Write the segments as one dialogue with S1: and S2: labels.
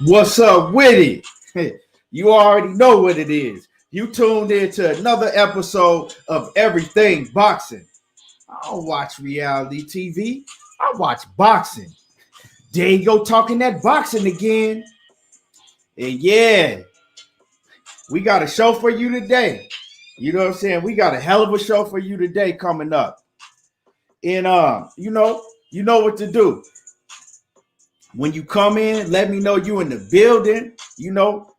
S1: What's up with it? Hey, you already know what it is. You tuned in to another episode of Everything Boxing. I don't watch reality TV. I watch boxing. There you go talking that boxing again. And yeah, we got a show for you today. You know what I'm saying? We got a hell of a show for you today coming up. And you know what to do. When you come in, let me know you in the building.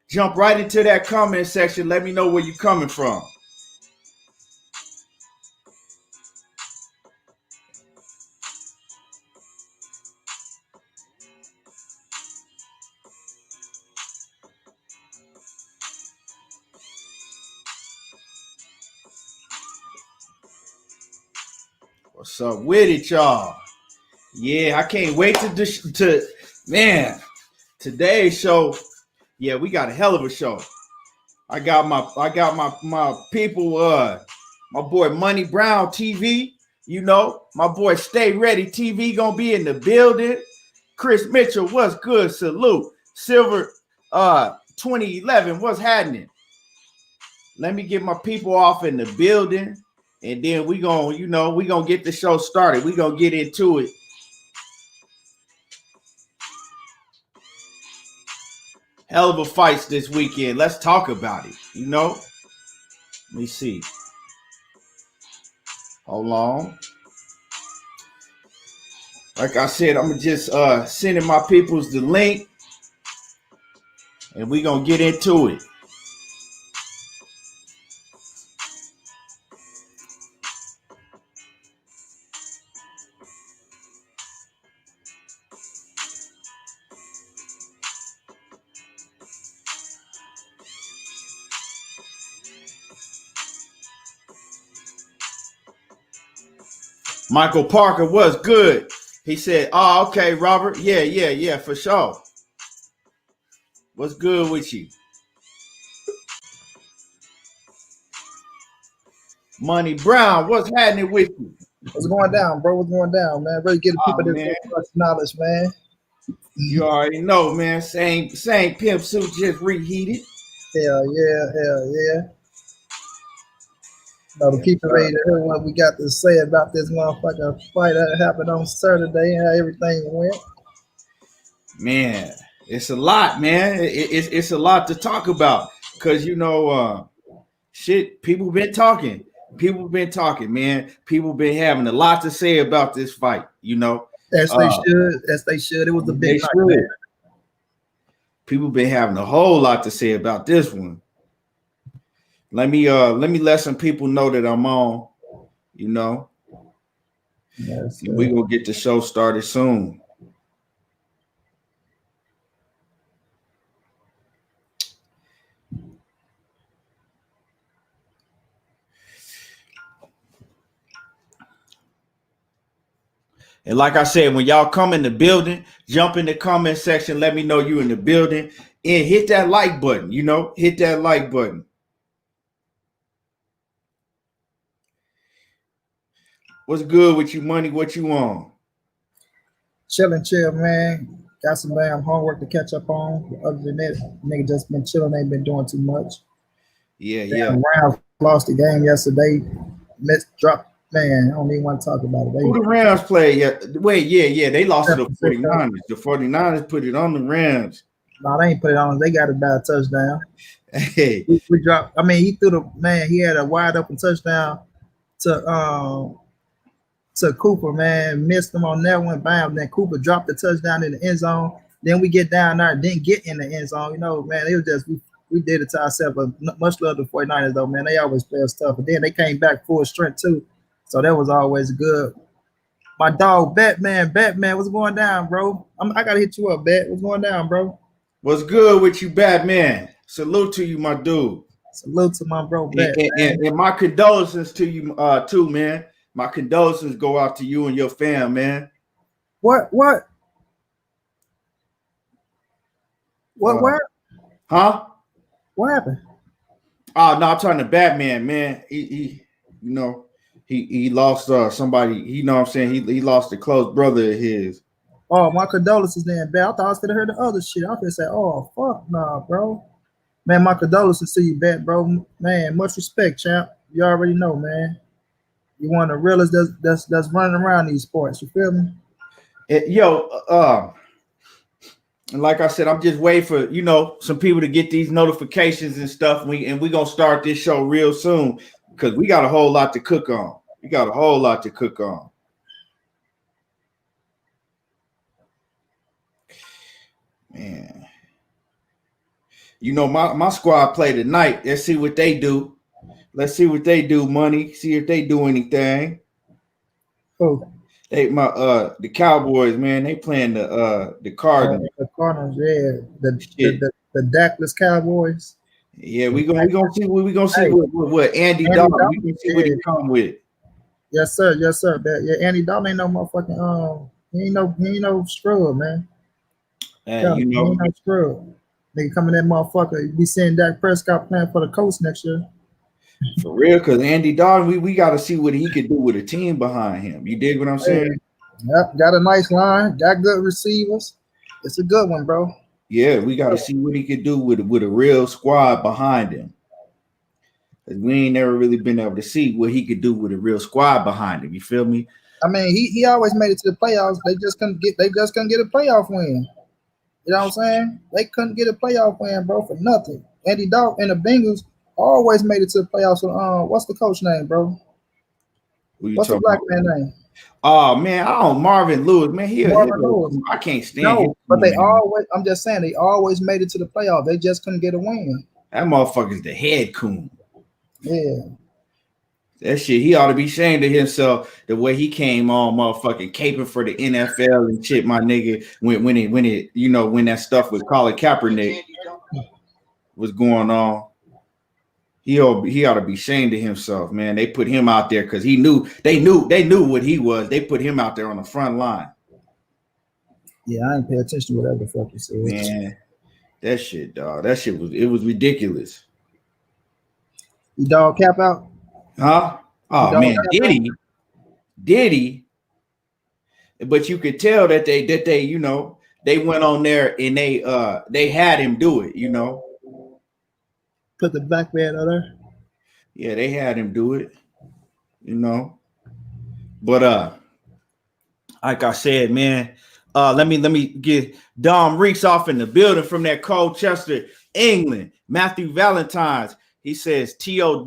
S1: Jump right into that comment section. Let me know where you coming from. What's up with it, y'all? Yeah, I can't wait to man, today's show. Yeah, we got a hell of a show. I got my people, my boy Money Brown TV, my boy Stay Ready TV gonna be in the building. Chris Mitchell, what's good? Salute. Silver 2011, what's happening? Let me get my people off in the building, and then we gonna get the show started. We gonna get into it. Hell of a fights this weekend. Let's talk about it. Let me see. Hold on. Like I said, I'm just sending my peoples the link, and we gonna get into it. Michael Parker was good. He said, "Oh, okay, Robert. Yeah, for sure. What's good with you?" Money Brown, what's happening with you?
S2: What's going down, bro? What's going down, man? Really get the people this knowledge, man.
S1: You already know, man. Same pimp suit, just reheated.
S2: Hell yeah. To keep it ready to hear what we got to say about this motherfucking fight that happened on Saturday and how everything went.
S1: Man, it's a lot, man. It's a lot to talk about because shit. People been talking. Man. People been having a lot to say about this fight.
S2: As they should. It was a big fight, man.
S1: People been having a whole lot to say about this one. Let me let some people know that I'm on. Yes, we gonna get the show started soon. And like I said, when y'all come in the building, jump in the comment section. Let me know you in the building and hit that like button. Hit that like button. What's good with you, Money? What you on?
S2: Chilling, man. Got some damn homework to catch up on. Other than that, nigga just been chilling. Ain't been doing too much.
S1: Yeah.
S2: Rams lost the game yesterday. Dropped. Man, I don't even want to talk about it.
S1: Who the Rams played? Yeah. They lost to the 49ers. The 49ers put it on the Rams.
S2: No, they ain't put it on. They got it by a touchdown.
S1: Hey.
S2: We dropped. I mean, he threw the man. He had a wide open touchdown to Cooper, man. Missed him on that one. Bam. Then Cooper dropped the touchdown in the end zone. Then we get down there, didn't get in the end zone. Man, it was just we did it to ourselves. But much love to the 49ers, though, man. They always play us tough. But then they came back full strength, too. So that was always good. My dog, Batman, what's going down, bro? I got to hit you up, Bat. What's going down, bro?
S1: What's good with you, Batman? Salute to you, my dude.
S2: Salute to my bro, Batman.
S1: And my condolences to you, too, man. My condolences go out to you and your fam, man.
S2: What?
S1: Huh?
S2: What happened?
S1: Oh, no, I'm talking to Batman, man. He lost somebody. He lost a close brother of his.
S2: Oh, my condolences then, man. I thought I was gonna hear the other shit. I was gonna say, oh fuck nah, bro. Man, my condolences to you, bet, bro. Man, much respect, champ. You already know, man. You one of the realest that's running around these sports. You feel me?
S1: And like I said, I'm just waiting for some people to get these notifications and stuff. We gonna start this show real soon because we got a whole lot to cook on. We got a whole lot to cook on. Man, my squad play tonight. Let's see what they do. Let's see what they do. Money. See if they do anything.
S2: Oh,
S1: the Cowboys, man. They playing the Cardinals.
S2: the Cardinals, yeah. The Dackless Cowboys.
S1: Yeah, we gonna see what Andy
S2: Andy
S1: Dalton.
S2: Dalton,
S1: We gonna see what he come with.
S2: Yes, sir. Yes, sir. Yeah, Andy Dalton ain't no motherfucking he ain't no scrub, man. Yeah, he ain't no scrub. Nigga come in that motherfucker. You be seeing Dak Prescott playing for the Colts next year.
S1: For real, because Andy Dalton, we got to see what he could do with a team behind him. You dig what I'm saying?
S2: Yep, got a nice line, got good receivers. It's a good one, bro.
S1: Yeah, we got to see what he could do with a real squad behind him. Because we ain't never really been able to see what he could do with a real squad behind him. You feel me?
S2: I mean, he always made it to the playoffs. They just couldn't get a playoff win. You know what I'm saying? They couldn't get a playoff win, bro, for nothing. Andy Dalton and the Bengals always made it to the playoffs. So, what's the coach name, bro? What's the black man name?
S1: Oh man, Marvin Lewis, man.
S2: Marvin Lewis.
S1: I can't stand him.
S2: But they always. I'm just saying they always made it to the playoff. They just couldn't get a win.
S1: That motherfucker's the head coon.
S2: Yeah.
S1: That shit, he ought to be ashamed of himself the way he came on motherfucking caping for the NFL and shit, my nigga. When that stuff with Colin Kaepernick was going on. He ought to be ashamed of himself, man. They put him out there because they knew what he was. They put him out there on the front line.
S2: Yeah, I ain't pay attention to whatever the fuck you said.
S1: Man, that shit, dog. That shit was ridiculous.
S2: You dog cap out?
S1: Huh? Oh man, did he? But you could tell that they went on there and they had him do it,
S2: Put the black man on there.
S1: Yeah, they had him do it, But like I said, man, let me get Dom Reeks off in the building from that Colchester, England. Matthew Valentine's. He says T.O.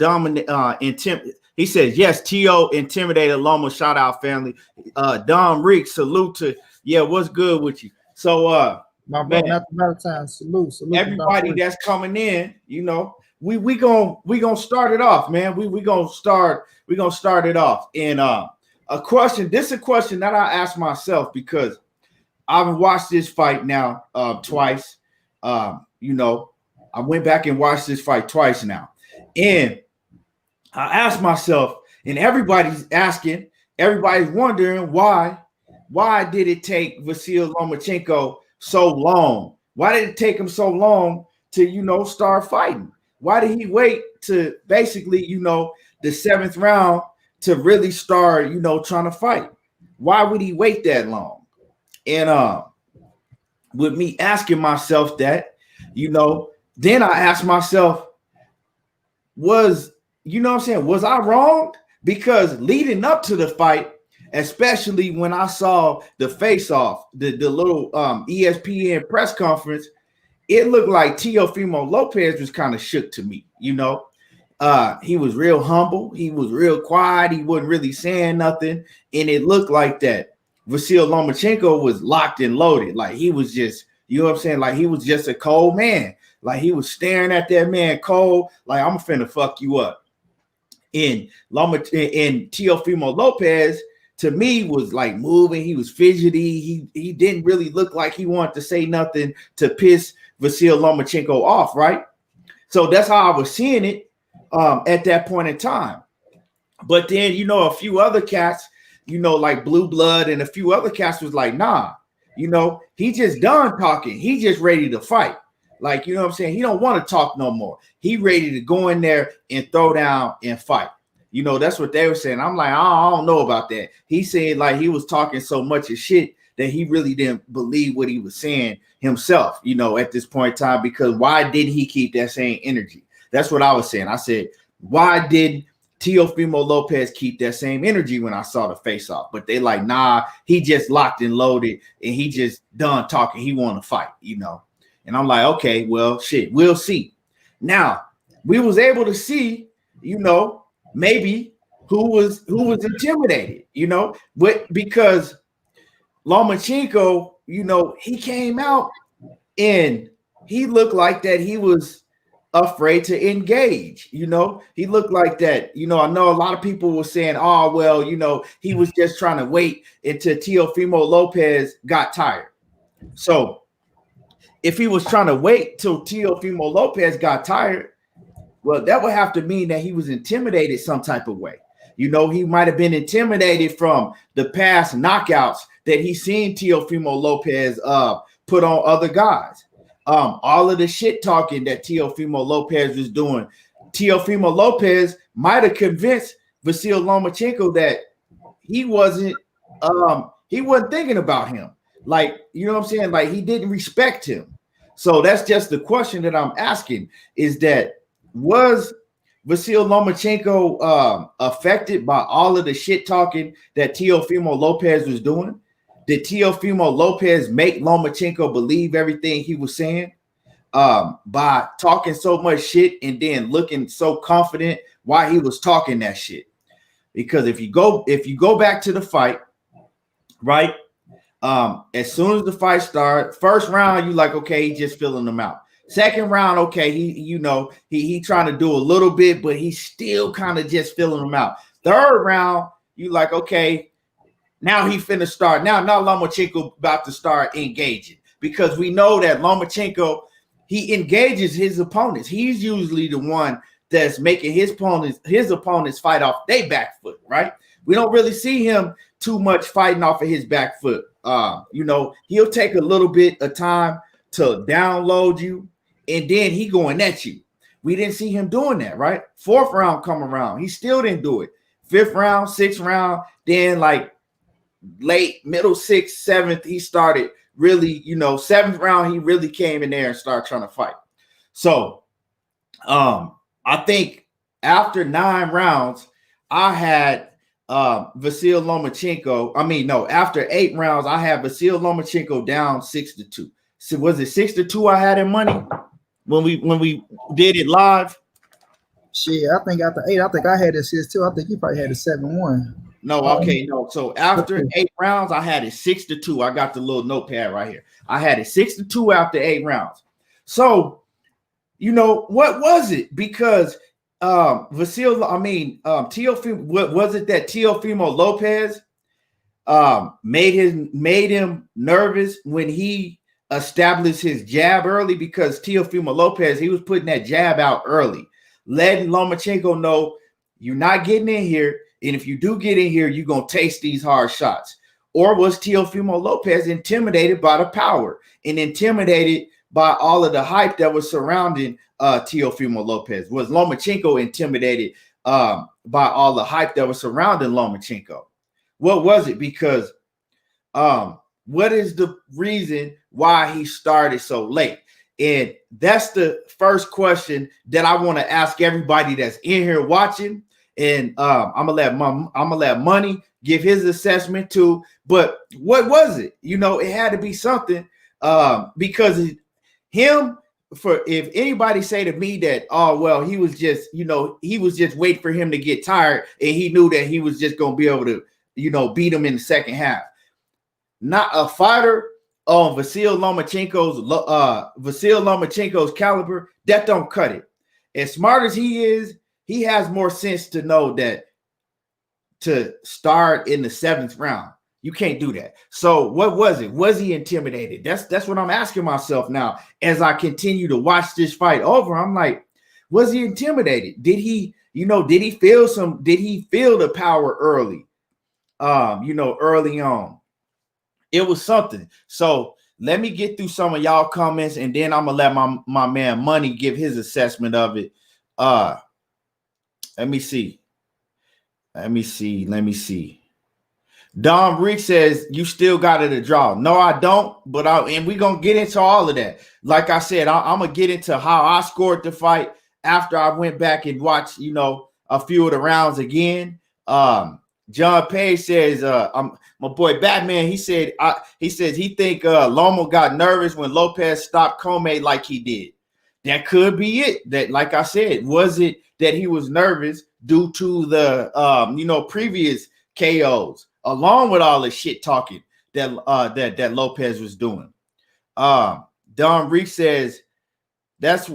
S1: He says, yes, T.O. intimidated Loma. Shout out, family. Dom Reeks, salute to, what's good with you? So,
S2: my brother, Matthew Valentine's, salute
S1: everybody that's coming in, we gonna start it off, man. We gonna start it off. And a question that I asked myself because I've watched this fight now twice. I went back and watched this fight twice now. And I asked myself, and everybody's wondering why did it take Vasyl Lomachenko so long? Why did it take him so long to, start fighting? Why did he wait to basically, the 7th round to really start, trying to fight? Why would he wait that long? And with me asking myself that, then I asked myself, was I wrong? Because leading up to the fight, especially when I saw the face-off, the little ESPN press conference, it looked like Teofimo Lopez was kind of shook to me. He was real humble. He was real quiet. He wasn't really saying nothing. And it looked like that Vasyl Lomachenko was locked and loaded. Like he was just, like he was just a cold man. Like he was staring at that man cold, like I'm finna fuck you up. And Teofimo Lopez, to me, was like moving. He was fidgety. He didn't really look like he wanted to say nothing to piss Vasyl Lomachenko off, right? So that's how I was seeing it at that point in time. But then, a few other cats, like Blue Blood and a few other cats was like, nah, he just done talking. He just ready to fight. Like, what I'm saying? He don't want to talk no more. He ready to go in there and throw down and fight. That's what they were saying. I'm like, I don't know about that. He said like he was talking so much of shit that he really didn't believe what he was saying himself, at this point in time, because why didn't he keep that same energy? That's what I was saying. I said, why did Teofimo Lopez keep that same energy when I saw the face off? But they like, nah, he just locked and loaded and he just done talking. He want to fight, And I'm like, okay, well, shit, we'll see. Now, we was able to see, maybe who was intimidated, but because Lomachenko, he came out and he looked like that he was afraid to engage. He looked like that. I know a lot of people were saying, oh, well, he was just trying to wait until Teofimo Lopez got tired. So if he was trying to wait till Teofimo Lopez got tired, well, that would have to mean that he was intimidated some type of way. He might have been intimidated from the past knockouts that he's seen Teofimo Lopez put on other guys. All of the shit talking that Teofimo Lopez was doing, Teofimo Lopez might have convinced Vasyl Lomachenko that he wasn't thinking about him. Like, you know what I'm saying? Like, he didn't respect him. So that's just the question that I'm asking, is that was Vasyl Lomachenko affected by all of the shit talking that Teofimo Lopez was doing? Did Teofimo Lopez make Lomachenko believe everything he was saying by talking so much shit and then looking so confident while he was talking that shit? Because if you go back to the fight, right? As soon as the fight started, first round, you like, okay, he just filling them out. Second round, okay, he trying to do a little bit, but he's still kind of just filling them out. Third round, you like, okay, now he finna start. Now Lomachenko about to start engaging, because we know that Lomachenko, he engages his opponents. He's usually the one that's making his opponents fight off their back foot, right? We don't really see him too much fighting off of his back foot. He'll take a little bit of time to download you, and then he going at you. We didn't see him doing that, right? Fourth round come around, he still didn't do it. Fifth round, sixth round, then like late, middle, sixth, seventh, he started really, seventh round, he really came in there and started trying to fight. So I think after 9 rounds, I had Vasyl Lomachenko. After 8 rounds, I had Vasyl Lomachenko down 6-2. So was it 6-2 I had in money when we did it live?
S2: Shit, I think after 8, I think I had it 6-2. I think you probably had it 7-1.
S1: No, okay, no. So after 8 rounds, I had it 6-2. I got the little notepad right here. I had it 6-2 after 8 rounds. So, what was it? Because Teofimo, what was it that Teofimo Lopez made him nervous when he established his jab early? Because Teofimo Lopez, he was putting that jab out early, letting Lomachenko know, you're not getting in here. And if you do get in here, you're going to taste these hard shots. Or was Teofimo Lopez intimidated by the power and intimidated by all of the hype that was surrounding Teofimo Lopez? Was Lomachenko intimidated by all the hype that was surrounding Lomachenko? What was it? Because what is the reason why he started so late? And that's the first question that I want to ask everybody that's in here watching. And I'm gonna let Money give his assessment too. But what was it? It had to be something because him. If anybody say to me that, oh well, he was just waiting for him to get tired and he knew that he was just gonna be able to beat him in the second half. Not a fighter on Vasyl Lomachenko's caliber, that don't cut it. As smart as he is, he has more sense to know that to start in the 7th round, you can't do that. So what was it? Was he intimidated? That's what I'm asking myself now as I continue to watch this fight over. I'm like, was he intimidated? Did he feel the power early? Early on. It was something. So let me get through some of y'all comments, and then I'm gonna let my man Money give his assessment of it. Let me see. Dom Reek says you still got it a draw. No, I don't. But and we're gonna get into all of that. Like I said, I'm gonna get into how I scored the fight after I went back and watched, a few of the rounds again. John Page says, my boy Batman. He says he think Loma got nervous when Lopez stopped Comey like he did. That could be it. That, like I said, was it that he was nervous due to the previous KOs, along with all the shit talking that Lopez was doing. Don Reek says that's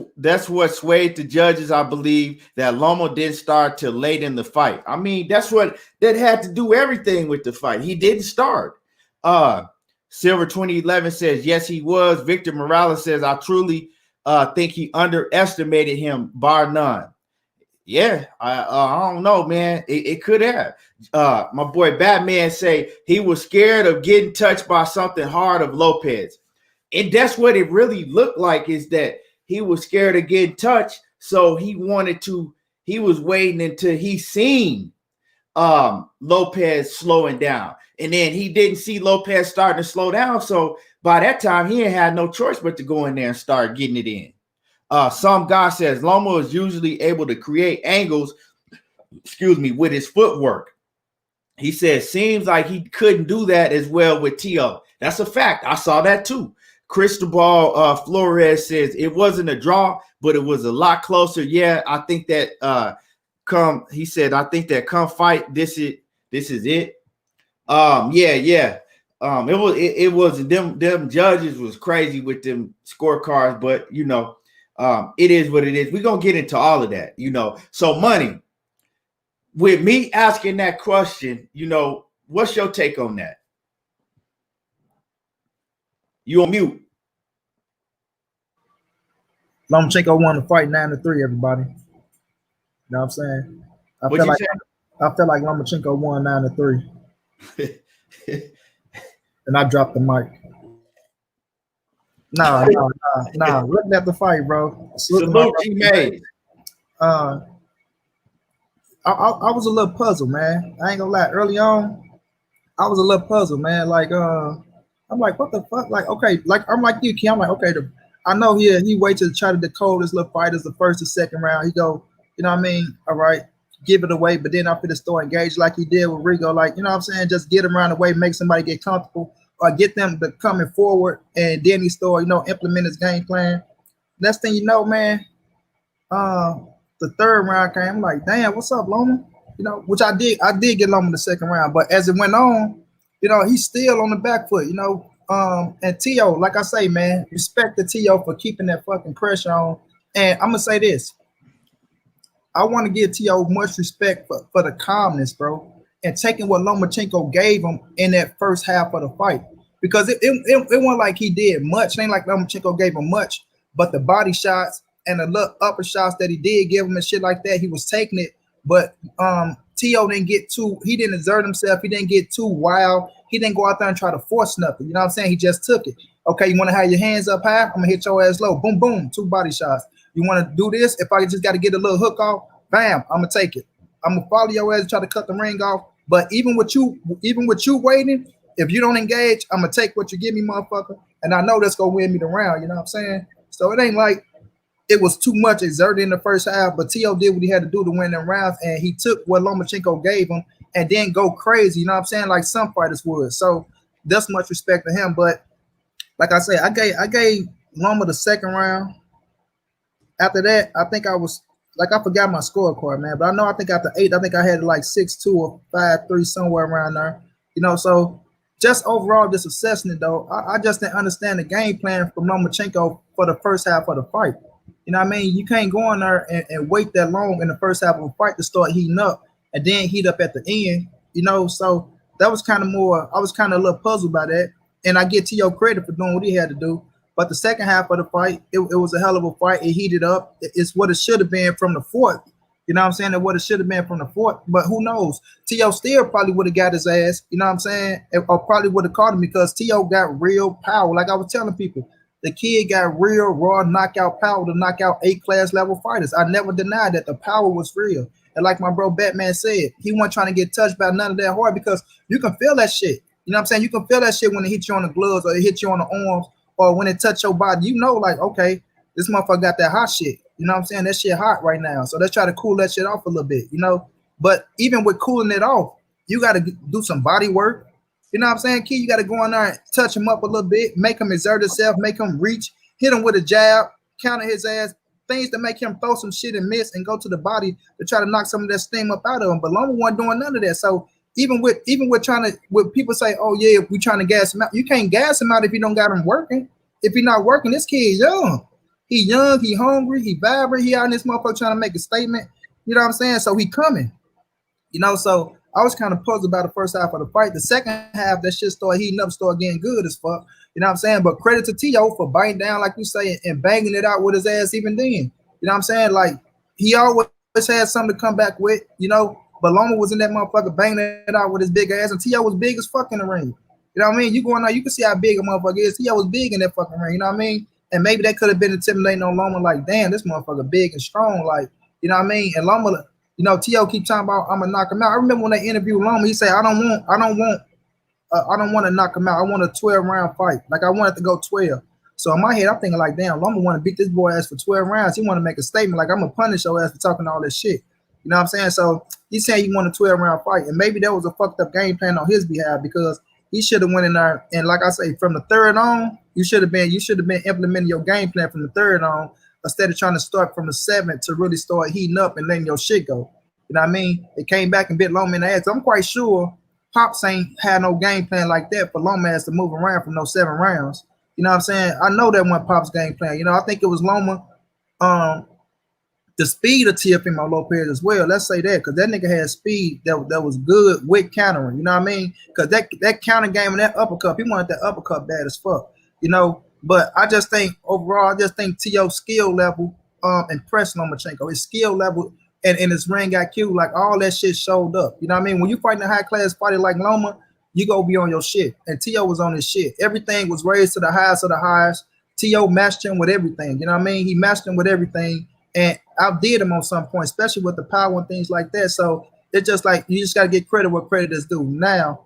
S1: what swayed the judges. I believe that Loma didn't start till late in the fight. I mean, that had to do everything with the fight. He didn't start. Silver 2011 says yes, he was. Victor Morales says I truly think he underestimated him, bar none. Yeah, I don't know, man. It could have. My boy Batman say he was scared of getting touched by something hard of Lopez. And that's what it really looked like, is that he was scared of getting touched. So he was waiting until he seen Lopez slowing down. And then he didn't see Lopez starting to slow down. So by that time, he ain't had no choice but to go in there and start getting it in. Some guy says Loma is usually able to create angles, with his footwork. He says, seems like he couldn't do that as well with Teo. That's a fact. I saw that too. Cristobal Flores says it wasn't a draw, but it was a lot closer. Yeah, I think that I think that come fight, this is it. Yeah. It wasn't them judges was crazy with them scorecards, but it is what it is. We're gonna get into all of that, So Money, with me asking that question, what's your take on that? You on mute.
S2: Lomachenko won the fight 9-3, everybody. You know what I'm saying? I feel like Lomachenko won 9-3. And I dropped the mic. Nah. Looking at the fight, bro.
S1: Salute G Mays.
S2: I was a little puzzled, man. I ain't gonna lie. Early on, I was a little puzzled, man. Like, I'm like, what the fuck? Like, okay, like I'm like you, Key. I'm like, okay, I know he waits to try to decode this little fighters the first or second round. He go, you know what I mean? All right, give it away, but then after the store engaged like he did with Rigo, like, you know what I'm saying? Just get him around the way, make somebody get comfortable, or get them to coming forward, and then he start, implement his game plan. Next thing you know, man, the third round came. I'm like, damn, what's up, Loma? Which I did get Loma the second round, but as it went on, he's still on the back foot, and Teo, like I say, man, respect to Teo for keeping that fucking pressure on. And I'm gonna say this. I want to give Teo much respect for the calmness, bro, and taking what Lomachenko gave him in that first half of the fight. Because it wasn't like he did much. It ain't like Lomachenko gave him much, but the body shots and the little upper shots that he did give him and shit like that, he was taking it. But Teo he didn't exert himself. He didn't get too wild. He didn't go out there and try to force nothing. You know what I'm saying? He just took it. Okay, you want to have your hands up high? I'm going to hit your ass low. Boom, boom, 2 body shots. You want to do this? If I just got to get a little hook off, bam, I'm going to take it. I'm going to follow your ass and try to cut the ring off. But even with you waiting, if you don't engage, I'm going to take what you give me, motherfucker. And I know that's going to win me the round. You know what I'm saying? So it ain't like it was too much exerted in the first half, but Teo did what he had to do to win them rounds, and he took what Lomachenko gave him and then go crazy, you know what I'm saying, like some fighters would. So that's much respect to him. But like I say, I gave Loma the second round. After that, I think I forgot my scorecard, man, but I think after 8, I think I had like 6-2 or 5-3, somewhere around there. So just overall, just assessing it, though, I just didn't understand the game plan from Lomachenko for the first half of the fight. You know what I mean? You can't go in there and wait that long in the first half of a fight to start heating up and then heat up at the end, So that was kind of I was kind of a little puzzled by that. And I give Teo credit for doing what he had to do. But the second half of the fight, it was a hell of a fight. It heated up. It's what it should have been from the fourth. You know what I'm saying? And what it should have been from the fourth. But who knows? Teo still probably would have got his ass. You know what I'm saying? Or probably would have caught him because Teo got real power. Like I was telling people, the kid got real raw knockout power to knock out A-class level fighters. I never denied that the power was real. And like my bro Batman said, he wasn't trying to get touched by none of that hard because you can feel that shit. You know what I'm saying? You can feel that shit when it hit you on the gloves or it hit you on the arms or when it touch your body. You know, like, okay, this motherfucker got that hot shit. You know what I'm saying? That shit hot right now. So let's try to cool that shit off a little bit, you know? But even with cooling it off, you got to do some body work. You know what I'm saying, Key? You got to go in there and touch him up a little bit, make him exert himself, make him reach, hit him with a jab, counter his ass, things to make him throw some shit and miss and go to the body to try to knock some of that steam up out of him. But Loma wasn't doing none of that. So even with trying to, with people say, oh yeah, we trying to gas him out. You can't gas him out if you don't got him working. If he not working, this kid young. He young, he hungry, he vibrant, he out in this motherfucker trying to make a statement. You know what I'm saying? So he coming. You know, so I was kind of puzzled about the first half of the fight. The second half, that shit started heating up, started getting good as fuck. You know what I'm saying? But credit to Teo for biting down, like you say, and banging it out with his ass even then. You know what I'm saying? Like, he always had something to come back with, you know. But Loma was in that motherfucker banging it out with his big ass, and Teo was big as fuck in the ring. You know what I mean? You going out, you can see how big a motherfucker is. Teo was big in that fucking ring, you know what I mean? And maybe that could have been intimidating on Loma, like, damn, this motherfucker big and strong, like, you know what I mean? And Loma, you know, Teo keep talking about I'm gonna knock him out. I remember when they interviewed Loma, he said, I don't want to knock him out. I want a 12-round fight. Like, I want it to go 12. So in my head, I'm thinking like, damn, Loma want to beat this boy ass for 12 rounds. He want to make a statement like, I'm gonna punish your ass for talking all this shit. You know what I'm saying? So he's saying he won a 12-round fight, and maybe that was a fucked up game plan on his behalf because he should have went in there and, like I say, from the third on, you should have been implementing your game plan from the third on instead of trying to start from the seventh to really start heating up and letting your shit go. You know what I mean? It came back and bit Loma in the ass. I'm quite sure Pops ain't had no game plan like that for Loma ass to move around from those 7 rounds. You know what I'm saying? I know that one Pops game plan. You know, I think it was Loma, the speed of Teofimo Lopez as well. Let's say that, because that nigga had speed that was good with countering. You know what I mean? Because that counter game and that uppercut, he wanted that uppercut bad as fuck. You know, but I just think overall, Teo's skill level impressed Lomachenko. His skill level and his ring got cute. Like, all that shit showed up. You know what I mean? When you fighting a high class fighter like Loma, you go be on your shit. And Teo was on his shit. Everything was raised to the highest of the highest. Teo matched him with everything. You know what I mean? He matched him with everything and outdid him on some point, especially with the power and things like that. So it's just like, you just got to get credit where credit is due. Now,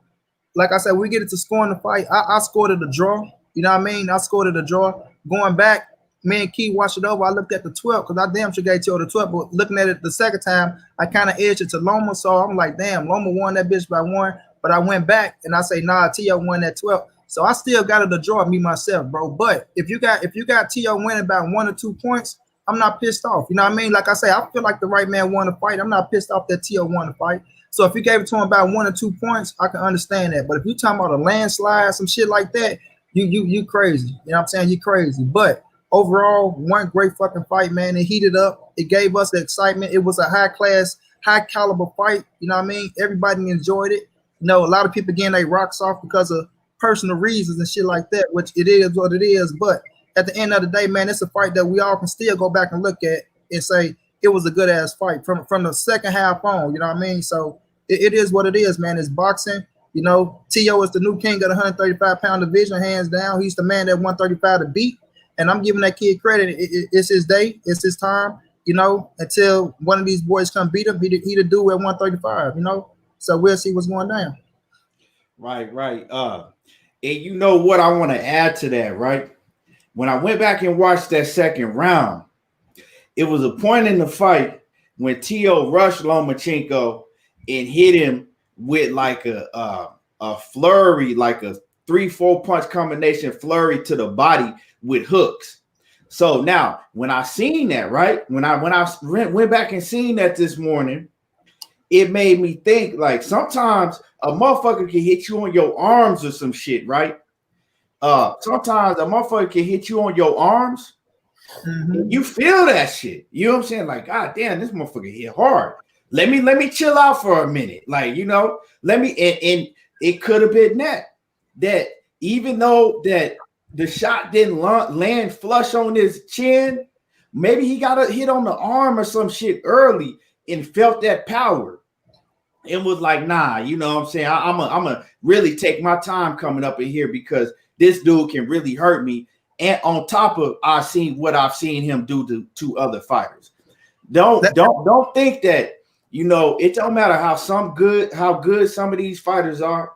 S2: like I said, we get it to scoring the fight. I scored it a draw. You know what I mean? I scored it a draw. Going back, me and Key watched it over. I looked at the 12 because I damn sure gave Teo the 12. But looking at it the second time, I kind of edged it to Loma. So I'm like, damn, Loma won that bitch by 1. But I went back and I say, nah, Teo won that 12. So I still got it a draw, me myself, bro. But if you got Teo winning by 1 or 2 points, I'm not pissed off. You know what I mean? Like I say, I feel like the right man won the fight. I'm not pissed off that Teo won the fight. So if you gave it to him by 1 or 2 points, I can understand that. But if you talking about a landslide, some shit like that, you crazy. You know what I'm saying? You crazy. But overall, one great fucking fight, man. It heated up. It gave us the excitement. It was a high class, high caliber fight. You know what I mean? Everybody enjoyed it. You know, a lot of people getting their rocks off because of personal reasons and shit like that, which it is what it is. But at the end of the day, man, it's a fight that we all can still go back and look at and say it was a good ass fight from the second half on. You know what I mean? So it is what it is, man. It's boxing. You know, Teo is the new king of the 135-pound division, hands down. He's the man that 135 to beat. And I'm giving that kid credit. It's his day. It's his time, you know, until one of these boys come beat him. He to do at 135, you know. So we'll see what's going down.
S1: Right. And you know what I want to add to that, right? When I went back and watched that second round, it was a point in the fight when Teo rushed Lomachenko and hit him with like a flurry, like a 3-4 punch combination flurry to the body with hooks. So now when I seen that, right, when I went back and seen that this morning, it made me think like sometimes a motherfucker can hit you on your arms or some shit, right? Sometimes a motherfucker can hit you on your arms. Mm-hmm. You feel that shit. You know what I'm saying? Like, God damn, this motherfucker hit hard. Let me chill out for a minute. Like, you know, and it could have been that even though that the shot didn't land flush on his chin, maybe he got a hit on the arm or some shit early and felt that power. And was like, nah, you know what I'm saying? I'm a really take my time coming up in here because this dude can really hurt me. And on top of I've seen him do to other fighters. Don't think that you know, it don't matter how good some of these fighters are,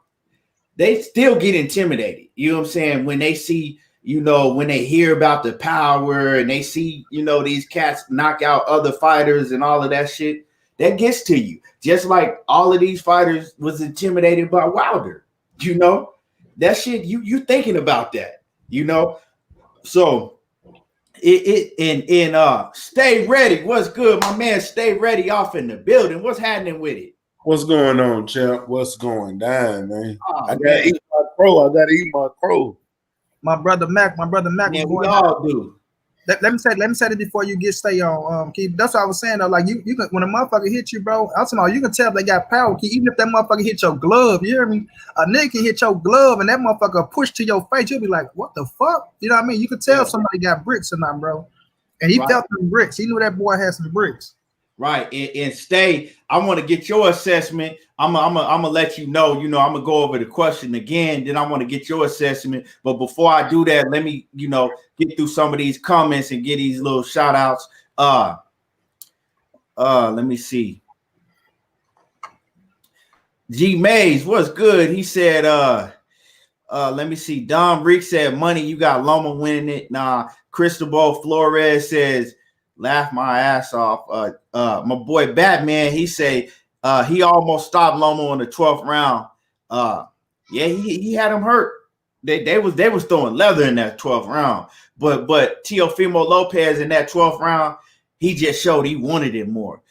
S1: they still get intimidated. You know what I'm saying? When they see, you know, when they hear about the power and they see, you know, these cats knock out other fighters and all of that shit, that gets to you. Just like all of these fighters was intimidated by Wilder. You know, that shit, you thinking about that, you know. So Stay Ready. What's good? My man Stay Ready off in the building. What's happening with it?
S3: What's going on, champ? What's going down, man?
S1: Oh,
S3: I gotta eat my crow.
S2: My brother Mac.
S1: Man,
S2: Was
S1: we
S2: going
S1: all do.
S2: Let me say it before you get stay on. Keith. That's what I was saying though. Like you can, when a motherfucker hit you, bro. I'm talking about, you can tell if they got power. Keith. Even if that motherfucker hit your glove, you hear me? A nigga can hit your glove and that motherfucker push to your face. You'll be like, what the fuck? You know what I mean? You can tell somebody got bricks or not, bro. And he felt some bricks. He knew that boy had some bricks.
S1: Right. And Stay, I want to get your assessment. I'm gonna let you know, I'm gonna go over the question again, then I want to get your assessment. But before I do that, let me, get through some of these comments and get these little shout outs. Let me see. G Mays, what's good? He said, let me see. Don Rick said, money, you got Loma winning it. Nah, Cristobal Flores says, laugh my ass off. My boy Batman, he say he almost stopped Loma in the 12th round. He had him hurt. They was throwing leather in that 12th round. But Teofimo Lopez in that 12th round, he just showed he wanted it more.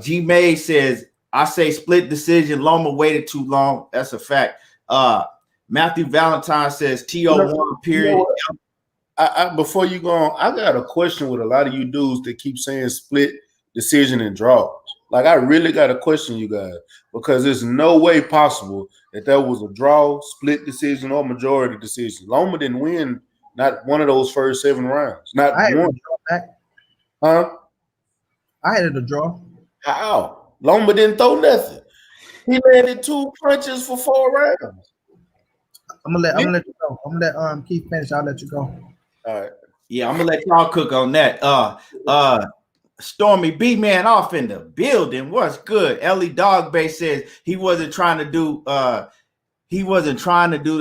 S1: G May says, I say split decision. Loma waited too long. That's a fact. Matthew Valentine says TO1 period.
S3: Before you go on, I got a question with a lot of you dudes that keep saying split decision and draws. Like, I really got to question you guys, because there's no way possible that was a draw, split decision, or majority decision. Loma didn't win not one of those first 7 rounds. Not one. Huh?
S2: I had it a draw.
S3: How? Loma didn't throw nothing. He landed 2 punches for 4 rounds.
S2: I'm gonna let you go. I'm gonna let Keith finish. I'll let you go.
S3: All right.
S1: Yeah, I'm gonna let y'all cook on that. Stormy B man off in the building. What's good? Ellie Dogbay says he wasn't trying to do the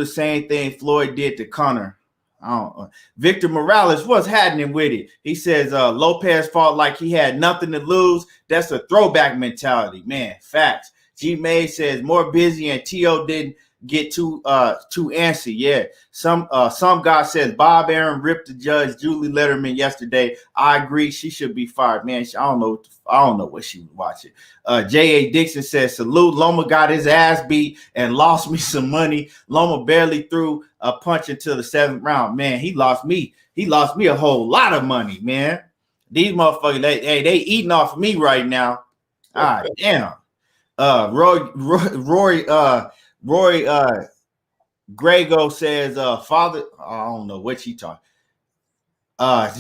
S1: same thing Floyd did to Conor. Victor Morales, what's happening with it? He says Lopez fought like he had nothing to lose. That's a throwback mentality, man. Facts. G May says more busy and T.O. didn't get too antsy. Yeah. Some guy says Bob Aaron ripped the judge Julie Letterman yesterday. I agree, she should be fired, man. I don't know what she was watching. J.A. Dixon says salute. Loma got his ass beat and lost me some money. Loma barely threw a punch until the 7th round. Man, he lost me a whole lot of money, man. These motherfuckers, they eating off of me right now. Ah, damn. Roy Grego says father, I don't know what she talking.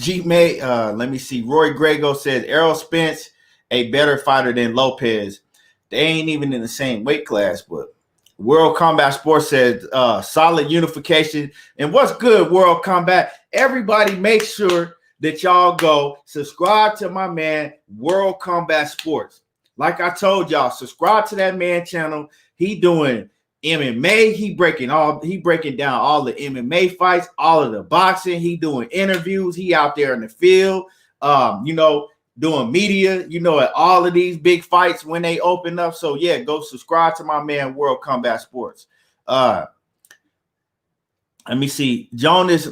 S1: G May, let me see. Roy Grego says Errol Spence a better fighter than Lopez. They ain't even in the same weight class, but World Combat Sports says solid unification. And what's good, World Combat? Everybody make sure that y'all go subscribe to my man World Combat Sports. Like I told y'all, subscribe to that man channel. He doing MMA. He breaking down all the MMA fights, all of the boxing. He doing interviews. He out there in the field, doing media, at all of these big fights when they open up. So yeah, go subscribe to my man World Combat Sports. Let me see. Jonas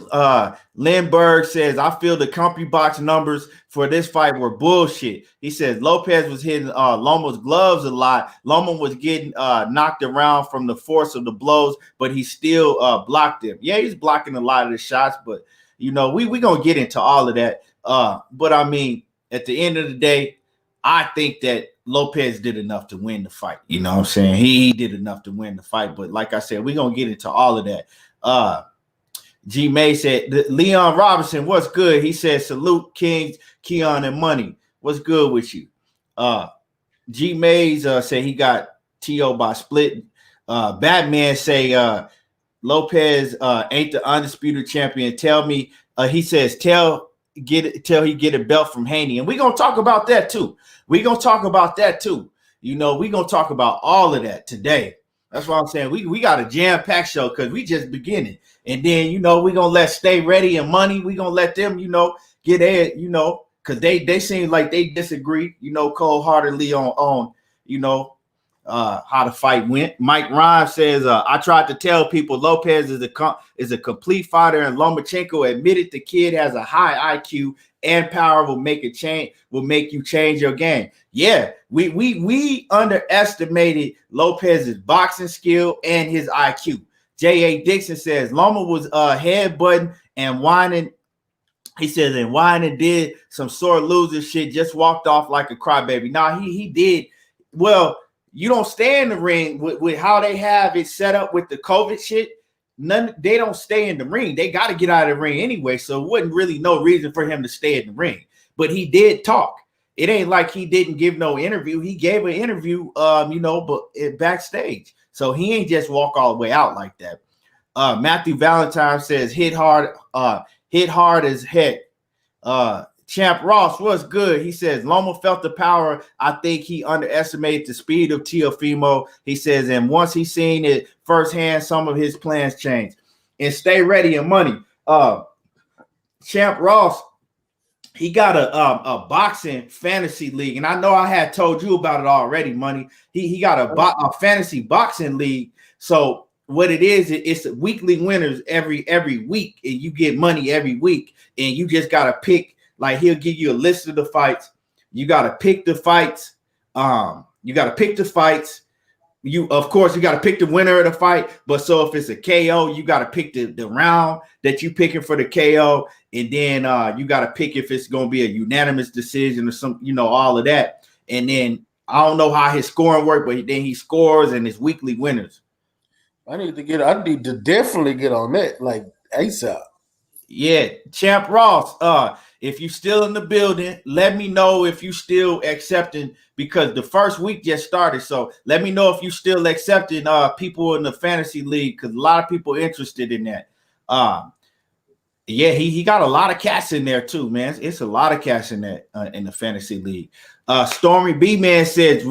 S1: Lindbergh says, I feel the CompuBox numbers for this fight were bullshit. He says Lopez was hitting Loma's gloves a lot. Loma was getting knocked around from the force of the blows, but he still blocked him. Yeah, he's blocking a lot of the shots, but we gonna get into all of that. But I mean, at the end of the day, I think that Lopez did enough to win the fight. You know what I'm saying? He did enough to win the fight. But like I said, we're gonna get into all of that. G May said Leon Robinson, what's good? He said salute Kings, Keon, and Money. What's good with you? G Mays said he got TO by split. Batman say Lopez ain't the undisputed champion. Tell me, he says till he get a belt from Haney, and we're gonna talk about that too. You know, we're gonna talk about all of that today. That's why I'm saying we got a jam-packed show because we just beginning. And then, you know, we're gonna let Stay Ready and Money, we're gonna let them, you know, get it, you know, because they seem like they disagree, you know, cold-heartedly on you know, how the fight went. Mike Rhymes says, I tried to tell people Lopez is a complete fighter, and Lomachenko admitted the kid has a high IQ and power will make you change your game. Yeah, we underestimated Lopez's boxing skill and his IQ. J.A. Dixon says Loma was headbutting and whining. He says, and whining did some sore loser shit, just walked off like a crybaby. Nah, he did. Well, you don't stay in the ring with how they have it set up with the COVID shit. They don't stay in the ring. They got to get out of the ring anyway. So it wasn't really no reason for him to stay in the ring. But he did talk. It ain't like he didn't give no interview. He gave an interview, you know, but backstage. So he ain't just walk all the way out like that. Matthew Valentine says hit hard as heck. Champ Ross was good. He says Loma felt the power. I think he underestimated the speed of Teofimo. He says, and once he seen it firsthand, some of his plans changed. And Stay Ready and Money. Champ Ross, he got a boxing fantasy league, and I know I had told you about it already. Money. He got a fantasy boxing league. So what it is, it's weekly winners every week, and you get money every week, and you just gotta pick. Like he'll give you a list of the fights. You got to pick the fights. You got to pick the fights. Of course, you got to pick the winner of the fight. But so if it's a KO, you got to pick the round that you picking for the KO. And then you got to pick if it's going to be a unanimous decision or some, you know, all of that. And then I don't know how his scoring works, but then he scores and his weekly winners.
S3: I need to definitely get on that, like ASAP.
S1: Yeah, Champ Ross. If you still in the building, let me know if you still accepting, because the first week just started. So let me know if you still accepting people in the fantasy league, because a lot of people interested in that. Yeah, he got a lot of cats in there too, man. It's a lot of cats in that in the fantasy league. Stormy B Man says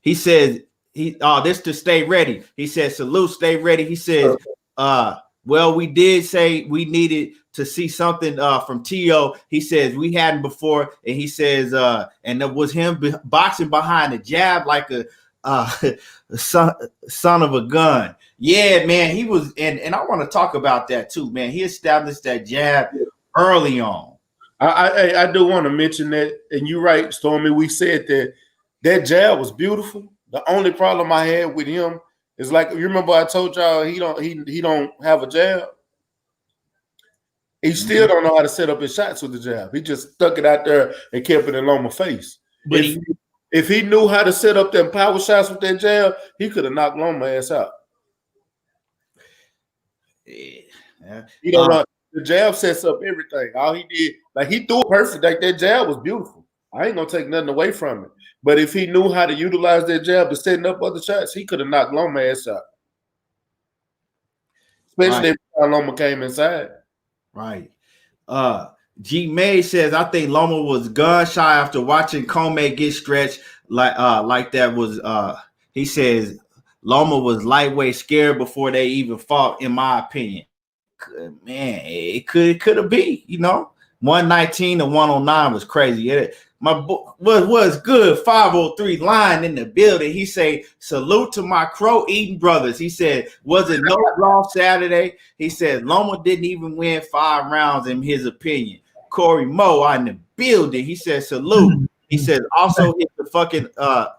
S1: he says this to Stay Ready. He says salute, Stay Ready. He says well, we did say we needed to see something from Tio. He says we hadn't before, and he says, and it was him boxing behind the jab like a son of a gun. Yeah, man, he was, and I want to talk about that too, man. He established that jab early on.
S3: I do want to mention that, and you're right, Stormy. We said that jab was beautiful. The only problem I had with him is, like, you remember I told y'all he don't have a jab. He still don't know how to set up his shots with the jab. He just stuck it out there and kept it in Loma's face. But if he knew how to set up them power shots with that jab, he could have knocked Loma's ass out.
S1: Yeah.
S3: He don't know. The jab sets up everything. All he did, like, he threw it perfect. Like, that jab was beautiful. I ain't gonna take nothing away from it. But if he knew how to utilize that jab to setting up other shots, he could have knocked Loma's ass out. Especially if Loma came inside.
S1: Right. G May says, I think Loma was gun shy after watching Comey get stretched like that was he says Loma was lightweight scared before they even fought, in my opinion. Man, it could have been, you know. 119 to 109 was crazy. My book was good. 503 line in the building. He say, salute to my crow eating brothers. He said, was it no draw Saturday? He said, Loma didn't even win 5 rounds in his opinion. Corey Moe in the building. He said, salute. He said, also hit the fucking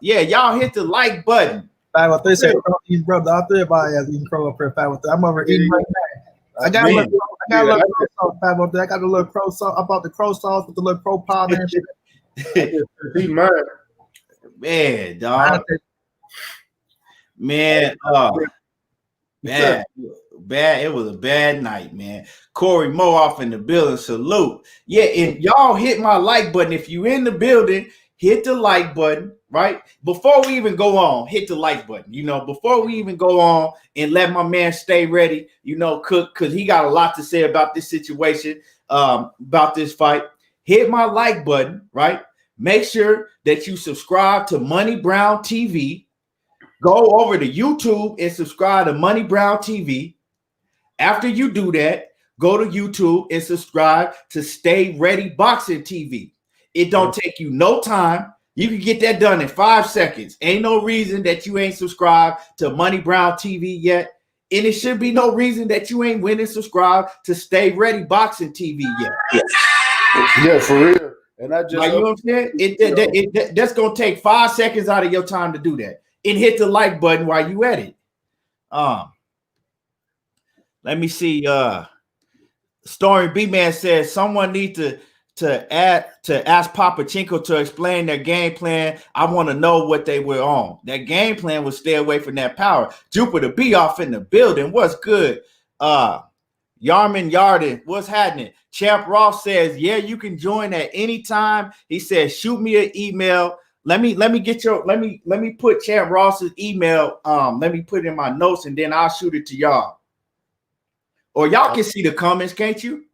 S1: yeah, y'all hit the like button.
S2: 503 said, crow eating brother. All three of our ass eating crow up here. 503. I'm over eating right now. I got a little crow sauce, 503. I got a little crow sauce. I bought the crow sauce with the little crow powder and shit.
S3: He mad.
S1: Man, dog. Man, bad. It was a bad night, man. Corey Moe off in the building. Salute. Yeah, and y'all hit my like button. If you in the building, hit the like button, right? Before we even go on, hit the like button. You know, before we even go on and let my man Stay Ready, you know, cook, because he got a lot to say about this situation, about this fight. Hit my like button, right? make sure that you subscribe to Money Brown TV. Go over to YouTube and subscribe to Money Brown TV. After you do that, go to YouTube and subscribe to Stay Ready Boxing TV. It don't take you no time. You can get that done in 5 seconds. Ain't no reason that you ain't subscribed to Money Brown TV yet. And it should be no reason that you ain't went and subscribed to Stay Ready Boxing TV yet.
S3: Yeah, for real. And I just,
S1: like, you know what I'm saying? That's going to take 5 seconds out of your time to do that. And hit the like button while you at it. Let me see. Story B-Man says someone needs to ask Papachenko to explain their game plan. I want to know what they were on. That game plan was stay away from that power. Jupiter B off in the building. What's good? Yarman Yarden, what's happening? Champ Ross says, yeah, you can join at any time. He says, shoot me an email. Let me put Champ Ross's email. Let me put it in my notes and then I'll shoot it to y'all. Or y'all can see the comments, can't you?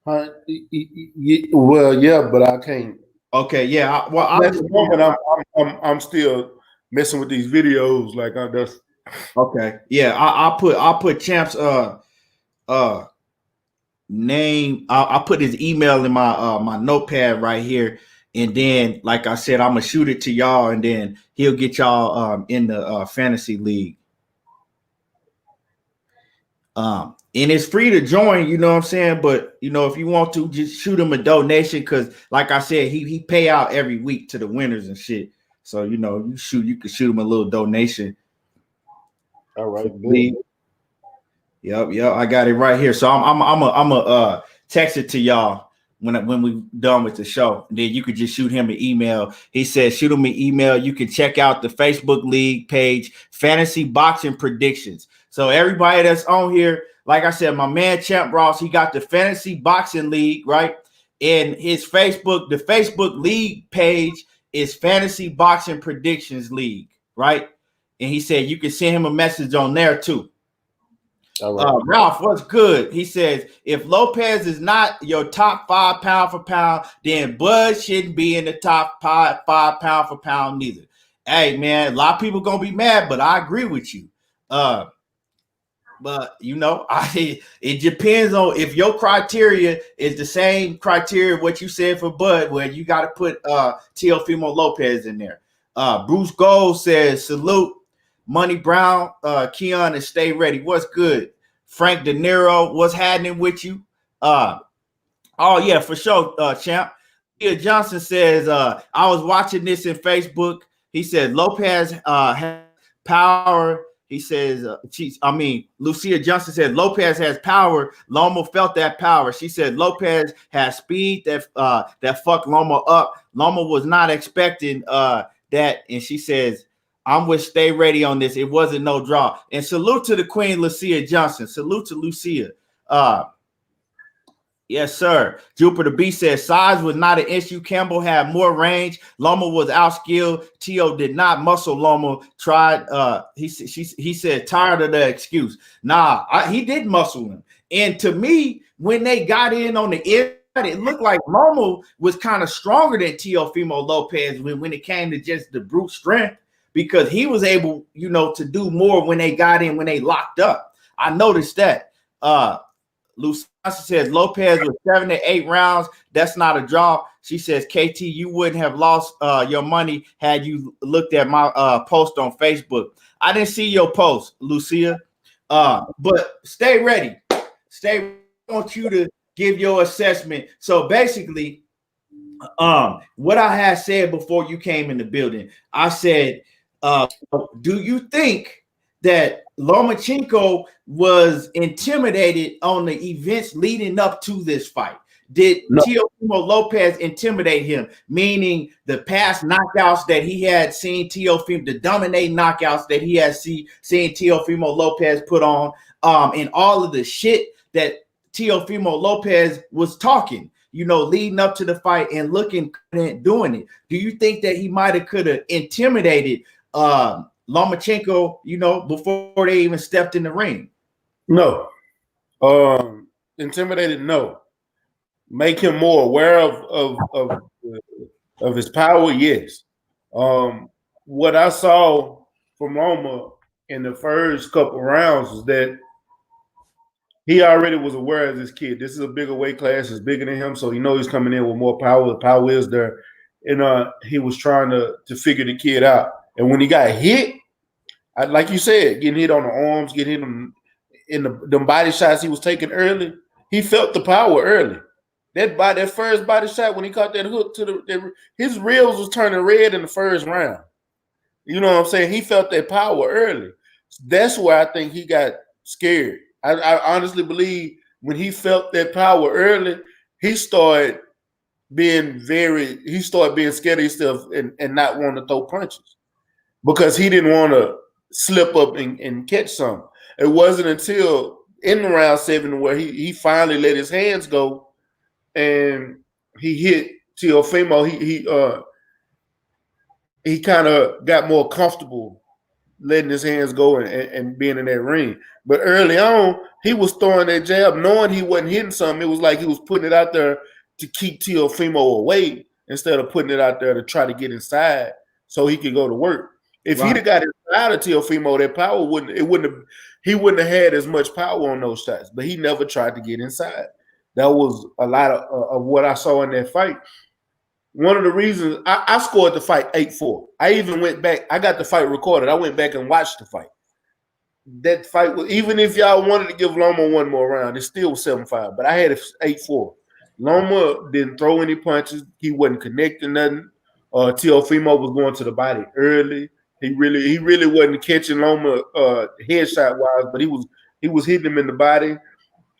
S3: Well, yeah, but I can't.
S1: Okay, yeah.
S3: At the moment, I'm still messing with these videos. Like I just.
S1: Okay, yeah. I'll put Champ's name. I'll put his email in my notepad right here, and then, like I said, I'm gonna shoot it to y'all, and then he'll get y'all in the fantasy league. And it's free to join, you know what I'm saying? But you know, if you want to, just shoot him a donation, because like I said, he pay out every week to the winners and shit. So you know, you can shoot him a little donation.
S3: All right,
S1: Yep, I got it right here. So I'm a text it to y'all when we done with the show. And then you could just shoot him an email. He said, shoot him an email. You can check out the Facebook League page, Fantasy Boxing Predictions. So everybody that's on here, like I said, my man Champ Ross, he got the Fantasy Boxing League, right? And his Facebook, the Facebook League page is Fantasy Boxing Predictions League, right? And he said you can send him a message on there too. All right. Ralph, what's good? He says, if Lopez is not your top 5 pound for pound, then Bud shouldn't be in the top 5 pound for pound neither. Hey, man, a lot of people going to be mad, but I agree with you. But, you know, it depends on if your criteria is the same criteria what you said for Bud, where you got to put Teofimo Lopez in there. Bruce Gold says, salute. Money Brown, Keon, and Stay Ready. What's good? Frank De Niro, what's happening with you? Oh, yeah, for sure, champ. Leah Johnson says, I was watching this in Facebook. He said, Lopez has power. He says, Lucia Johnson said, Lopez has power. Loma felt that power. She said, Lopez has speed that fucked Loma up. Loma was not expecting that. And she says, I'm with Stay Ready on this. It wasn't no draw. And salute to the Queen, Lucia Johnson. Salute to Lucia. Yes, sir. Jupiter B says size was not an issue. Campbell had more range. Loma was outskilled. Tio did not muscle Loma. Tried. He said tired of the excuse. Nah, he did muscle him. And to me, when they got in on the inside, it looked like Loma was kind of stronger than Teofimo Lopez when it came to just the brute strength, because he was able, you know, to do more when they got in, when they locked up. I noticed that. Lucia says Lopez with 7 to 8 rounds. That's not a draw. She says, KT, you wouldn't have lost your money had you looked at my post on Facebook. I didn't see your post, Lucia. But stay ready. I want you to give your assessment. So basically, what I had said before you came in the building, I said, do you think that Lomachenko was intimidated on the events leading up to this fight? Did Teofimo Lopez intimidate him? Meaning the past knockouts that he had seen Teofimo, the dominating knockouts that he had seen Teofimo Lopez put on, and all of the shit that Teofimo Lopez was talking, you know, leading up to the fight and looking and doing it. Do you think that he could have intimidated Lomachenko, you know, before they even stepped in the ring?
S3: No. Intimidated, no. Make him more aware of Of his power, yes. What I saw from Loma in the first couple rounds was that he already was aware of this kid. This is a bigger weight class, it's bigger than him, so he knows he's coming in with more power. The power is there. And he was trying to figure the kid out. And when he got hit, like you said, getting hit on the arms, getting hit in the body shots he was taking early, he felt the power early. That first body shot when he caught that hook to his ribs was turning red in the first round. You know what I'm saying? He felt that power early. That's where I think he got scared. I honestly believe when he felt that power early, he started being scared of himself and not wanting to throw punches because he didn't want to slip up and catch something. It wasn't until in the round 7 where he finally let his hands go and he hit Teofimo. He kind of got more comfortable letting his hands go and being in that ring. But early on, he was throwing that jab, knowing he wasn't hitting something. It was like he was putting it out there to keep Teofimo away instead of putting it out there to try to get inside so he could go to work. If he'd have got inside of Teofimo, that power he wouldn't have had as much power on those shots. But he never tried to get inside. That was a lot of what I saw in that fight. One of the reasons I scored the fight 8-4. I even went back. I got the fight recorded. I went back and watched the fight. That fight was, even if y'all wanted to give Loma one more round, it still was 7-5. But I had it 8-4. Loma didn't throw any punches. He wasn't connecting nothing. Teofimo was going to the body early. He really wasn't catching Loma headshot wise, but he was hitting him in the body.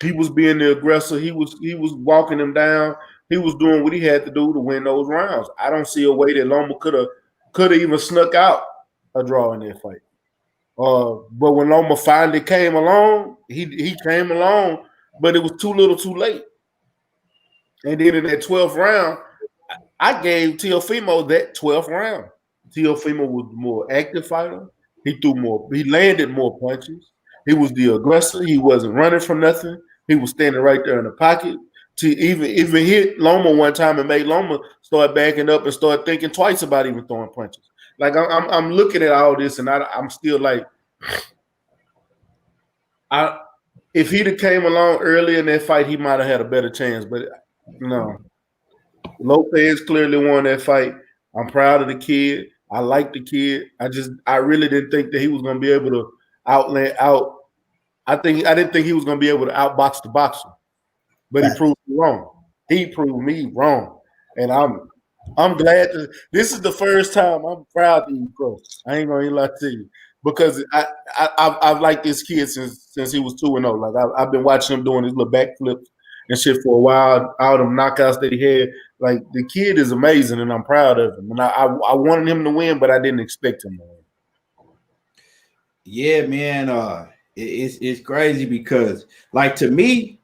S3: He was being the aggressor. He was walking him down. He was doing what he had to do to win those rounds. I don't see a way that Loma could have even snuck out a draw in that fight. But when Loma finally came along, he came along, but it was too little, too late. And then in that 12th round, I gave Teofimo that 12th round. Teofimo was the more active fighter. He landed more punches. He was the aggressor. He wasn't running from nothing. He was standing right there in the pocket. To even hit Loma one time and made Loma start backing up and start thinking twice about even throwing punches. Like I'm looking at all this and I'm still like, if he'd have came along earlier in that fight, he might have had a better chance. But no, Lopez clearly won that fight. I'm proud of the kid. I like the kid. I really didn't think that he was going to be able to out. I didn't think he was going to be able to outbox the boxer. But he proved me wrong. He proved me wrong, and I'm glad to. This is the first time I'm proud to eat close. I ain't gonna lie to you because I've liked this kid since he was 2-0. Like I've been watching him doing his little backflips and shit for a while. All them knockouts that he had. Like the kid is amazing, and I'm proud of him. And I wanted him to win, but I didn't expect him to win.
S1: Yeah, man. It's crazy because, like, to me,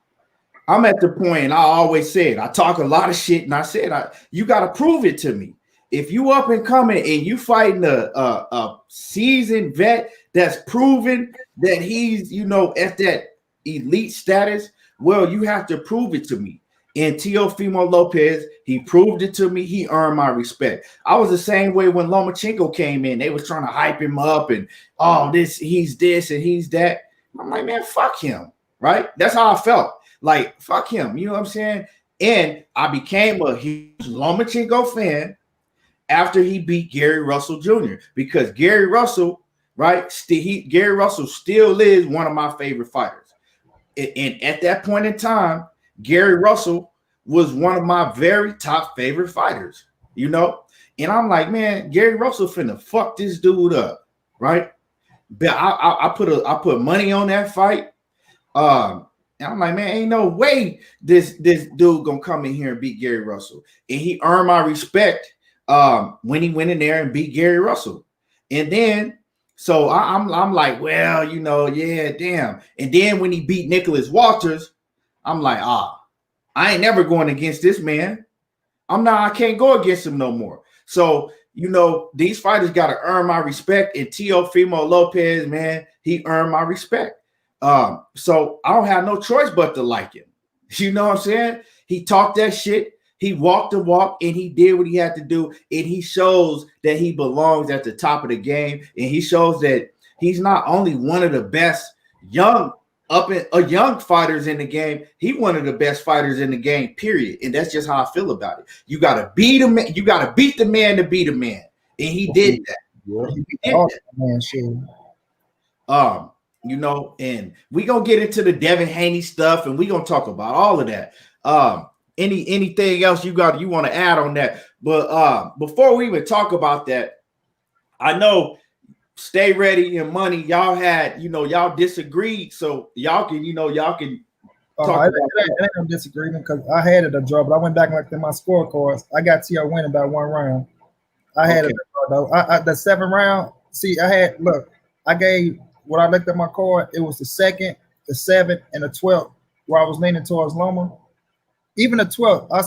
S1: I'm at the point, and I always said, I talk a lot of shit, and I said, you got to prove it to me. If you up and coming and you fighting a seasoned vet that's proven that he's, at that elite status, well, you have to prove it to me. And Teofimo Lopez, he proved it to me. He earned my respect. I was the same way when Lomachenko came in. They was trying to hype him up and, he's this and he's that. I'm like, man, fuck him, right? That's how I felt. Like, fuck him, you know what I'm saying? And I became a huge Lomachenko fan after he beat Gary Russell Jr. because Gary Russell, right? Gary Russell still is one of my favorite fighters. And at that point in time, Gary Russell was one of my very top favorite fighters, And I'm like, man, Gary Russell finna fuck this dude up, right? But I put money on that fight. And I'm like, man, ain't no way this dude gonna come in here and beat Gary Russell. And he earned my respect when he went in there and beat Gary Russell. And then, so I'm like, well, yeah, damn. And then when he beat Nicholas Walters, I'm like, I ain't never going against this man. I can't go against him no more. So, these fighters got to earn my respect. And Teofimo Lopez, man, he earned my respect. So I don't have no choice but to like him. You know what I'm saying? He talked that shit. He walked the walk and he did what he had to do. And he shows that he belongs at the top of the game. And he shows that he's not only one of the best young fighters in the game, he one of the best fighters in the game, period. And that's just how I feel about it. You gotta beat him, you gotta beat the man to beat a man. And he did that.
S2: Yeah. He beat the man, shit.
S1: You know, and we gonna get into the Devin Haney stuff, and we gonna talk about all of that. Anything else you want to add on that? But before we even talk about that, I know Stay Ready and Money, y'all had, y'all disagreed, so y'all can talk about
S2: it. Ain't no disagreement because I had it a draw, but I went back and looked at my scorecards. I got T.O. winning by 1 round. I had it a draw though. The 7th round. See, I gave. When I looked at my card, it was the 2nd, the 7th, and the 12th, where I was leaning towards Loma. Even the 12th, I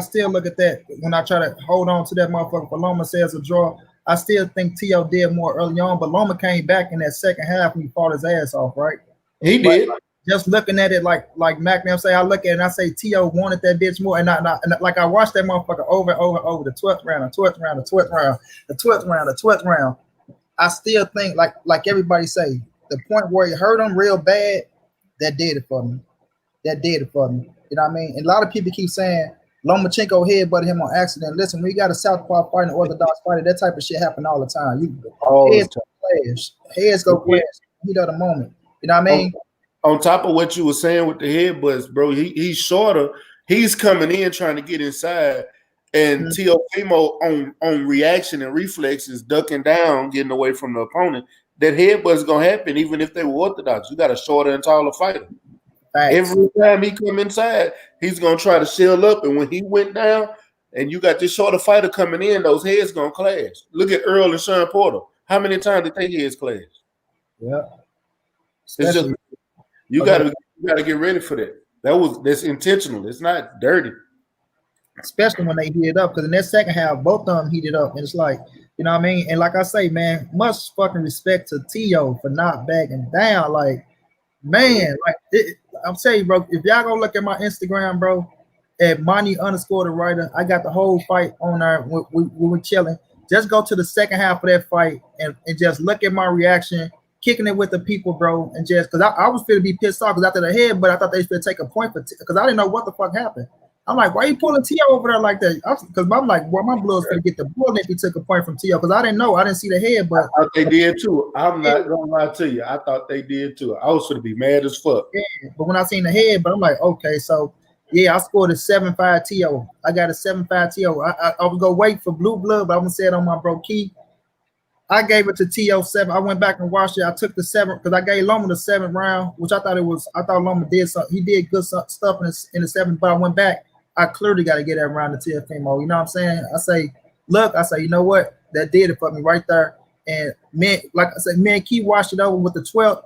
S2: still look at that when I try to hold on to that motherfucker. For Loma says a draw, I still think T.O. did more early on, but Loma came back in that second half when he fought his ass off, right?
S3: He did.
S2: Just looking at it like McNam say, I look at it and I say T.O. wanted that bitch more, and I watched that motherfucker over the 12th round, the 12th round, the 12th round, the 12th round, the 12th round. I still think, like everybody say, the point where he hurt him real bad, that did it for me. That did it for me. You know what I mean? And a lot of people keep saying Lomachenko headbutted him on accident. Listen, when you got a southpaw fighting, an orthodox fighter, that type of shit happen all the time. Heads go crash. Heat of the moment. You know what I mean?
S3: On top of what you were saying with the headbutts, bro, he's shorter. He's coming in trying to get inside. And Teofimo on reaction and reflexes, ducking down, getting away from the opponent. That headbutt's gonna happen, even if they were orthodox. You got a shorter and taller fighter. Right. Every time he come inside, he's gonna try to shield up. And when he went down, and you got this shorter fighter coming in, those heads gonna clash. Look at Earl and Sean Porter. How many times did they heads clash?
S2: Yeah.
S3: It's just you gotta get ready for that. That's intentional. It's not dirty.
S2: Especially when they heat it up, because in that second half, both of them heated up, and it's like, you know what I mean? And like I say, man, much fucking respect to T.O. for not backing down. Like, man, I'm saying, bro, if y'all go look at my Instagram, bro, at Money_the writer, I got the whole fight on there. We were chilling. Just go to the second half of that fight and just look at my reaction, kicking it with the people, bro, and just because I was feeling to be pissed off because after the head, but I thought they should take a point for because I didn't know what the fuck happened. I'm like, why are you pulling T.O. over there like that? Because I'm like, boy, my blood's gonna get the bullet if he took a point from T.O. because I didn't know. I didn't see the head, but
S3: I thought they did too. I'm not gonna lie to you. I thought they did too. I was gonna be mad as fuck.
S2: Yeah, but when I seen the head, but I'm like, okay, so yeah, I scored a 7-5 T.O. I got a 7-5 T.O. I was gonna wait for blue blood, but I'm gonna say it on my bro Key. I gave it to T.O. 7. I went back and watched it. I took the 7 because I gave Loma the 7th round, which I thought Loma did something. He did good stuff in the 7th, but I went back. I clearly got to get that round to Teofimo. You know what I'm saying? I say, you know what? That did it for me right there. And man, like I said, man, Key watched it over with the 12th.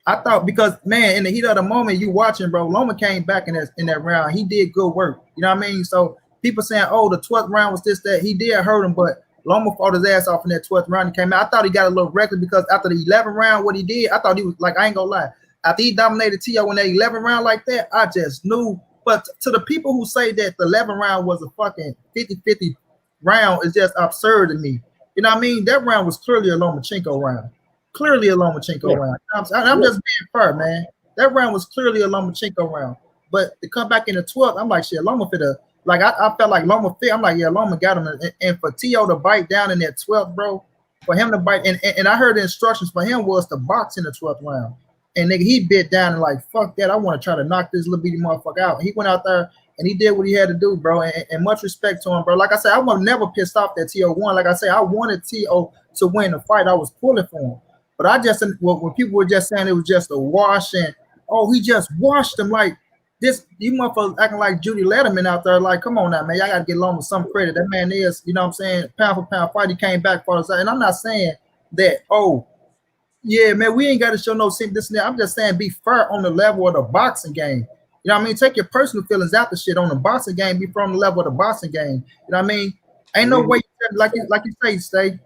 S2: I thought because man, in the heat of the moment, you watching, bro. Loma came back in that round. He did good work. You know what I mean? So people saying, oh, the 12th round was this, that. He did hurt him, but Loma fought his ass off in that 12th round. He came out. I thought he got a little reckless because after the 11th round, what he did, I thought he was like, I ain't gonna lie. After he dominated T.O. in that 11th round like that, I just knew. But to the people who say that the 11th round was a fucking 50-50 round is just absurd to me. You know what I mean? That round was clearly a Lomachenko round. Clearly a Lomachenko round. I'm just being fair, man. That round was clearly a Lomachenko round. But to come back in the 12th, I'm like, shit, Loma fit a like I felt like Loma fit. I'm like, yeah, Loma got him. And for T.O. to bite down in that 12th, bro, for him to bite, and I heard the instructions for him was to box in the 12th round. And nigga, he bit down and like, fuck that. I want to try to knock this little bitty motherfucker out. He went out there and he did what he had to do, bro. And much respect to him, bro. Like I said, I was never pissed off that T.O. won. Like I said, I wanted T.O. to win the fight. I was pulling for him. But I just, when people were just saying it was just a wash and, oh, he just washed him like this. You motherfuckers acting like Judy Letterman out there. Like, come on now, man. Y'all got to get along with some credit. That man is, you know what I'm saying, pound for pound fight. He came back for us. And I'm not saying that, oh, yeah, man, we ain't got to show no this and that. I'm just saying be fair on the level of the boxing game. You know what I mean? Take your personal feelings out the shit on the boxing game. Be fair on the level of the boxing game. You know what I mean? Ain't no way, like you say,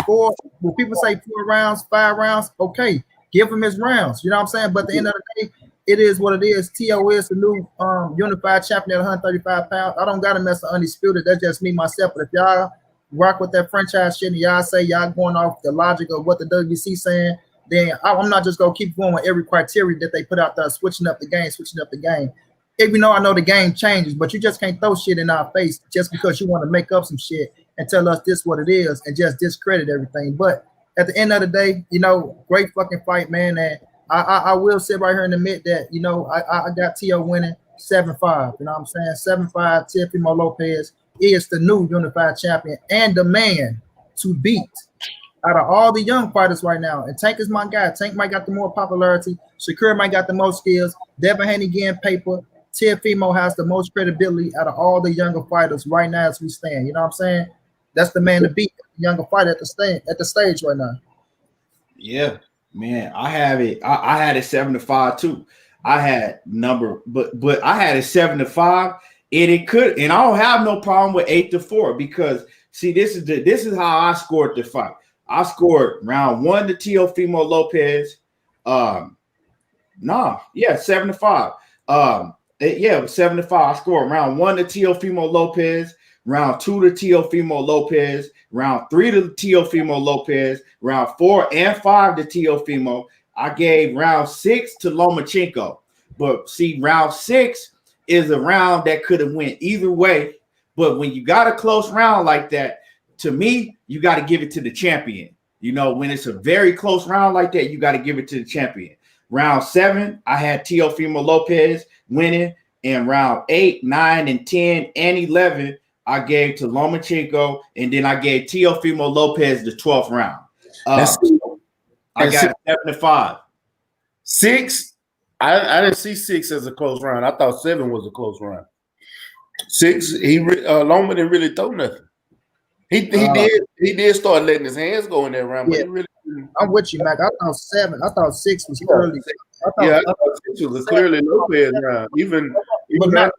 S2: when people say 4 rounds, 5 rounds, okay, give him his rounds. You know what I'm saying? But at the end of the day, it is what it is. T.O. is the new unified champion at 135 pounds. I don't got to mess with Undisputed. That's just me, myself. But if y'all rock with that franchise shit and y'all say y'all going off the logic of what the WC saying, then I'm not just going to keep going with every criteria that they put out there, switching up the game. Even though I know the game changes, but you just can't throw shit in our face just because you want to make up some shit and tell us this what it is and just discredit everything. But at the end of the day, great fucking fight, man. And I will sit right here and admit that, I got T.O. winning 7-5. You know what I'm saying? 7-5, Teofimo Lopez is the new unified champion and the man to beat out of all the young fighters right now. And Tank is my guy. Tank might got the more popularity. Shakur might got the most skills. Devin Haney getting paper. Teofimo has the most credibility out of all the younger fighters right now as we stand. You know what I'm saying? That's the man to beat, the younger fighter at the stage right now.
S1: Yeah, man. I have it. I had it 7-5 too. I had but I had it 7-5. And it could, and I don't have no problem with 8-4 because see, this is how I scored the fight. I scored round 1 to Teofimo Lopez. 7-5. It was 7-5. I scored round 1 to Teofimo Lopez, round 2 to Teofimo Lopez, round 3 to Teofimo Lopez, round 4 and 5 to Teofimo. I gave round 6 to Lomachenko. But see, round 6 is a round that could have went either way. But when you got a close round like that, to me, you got to give it to the champion. When it's a very close round like that, you got to give it to the champion. Round 7, I had Teofimo Lopez winning. And round 8, 9, and 10, and 11, I gave to Lomachenko. And then I gave Teofimo Lopez the 12th round. I got 7-5.
S3: 6, I didn't see 6 as a close round. I thought 7 was a close round. 6, Loma didn't really throw nothing. He did start letting his hands go in that round, but he really didn't.
S2: I'm with you, Mac. I thought 7. I thought 6 was early.
S3: I thought 6 was clearly Lopez round. Even Mac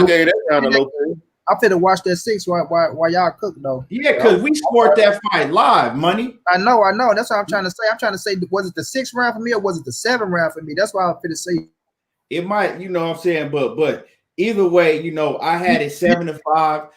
S3: gave that round to Lopez.
S2: I fit to watch that 6 while y'all cook though.
S1: Yeah, because we scored that fight live, money.
S2: I know. That's what I'm trying to say. I'm trying to say, was it the 6th round for me or was it the 7th round for me? That's why I'm fit to say.
S1: It might, what I'm saying, but either way, I had it 7-5.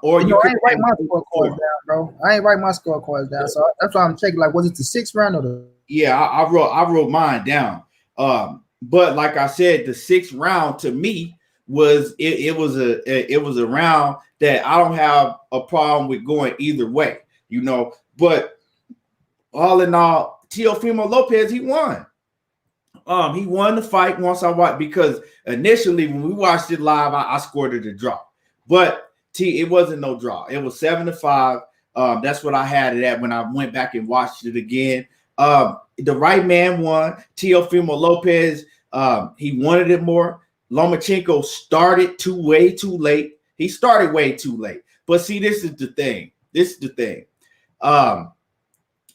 S1: Or you
S2: I ain't write my scorecards down, bro. I ain't write my scorecards down, so that's why I'm checking. Like, was it the 6th round or the?
S1: Yeah, I wrote mine down. But like I said, the 6th round to me was it was a round that I don't have a problem with going either way, But all in all, Teofimo Lopez, he won. He won the fight once I watched, because initially when we watched it live, I scored it a draw, but it wasn't no draw. It was 7-5. That's what I had it at when I went back and watched it again. The right man won. Teofimo Lopez, he wanted it more. Lomachenko started way too late. He started way too late. But see, this is the thing.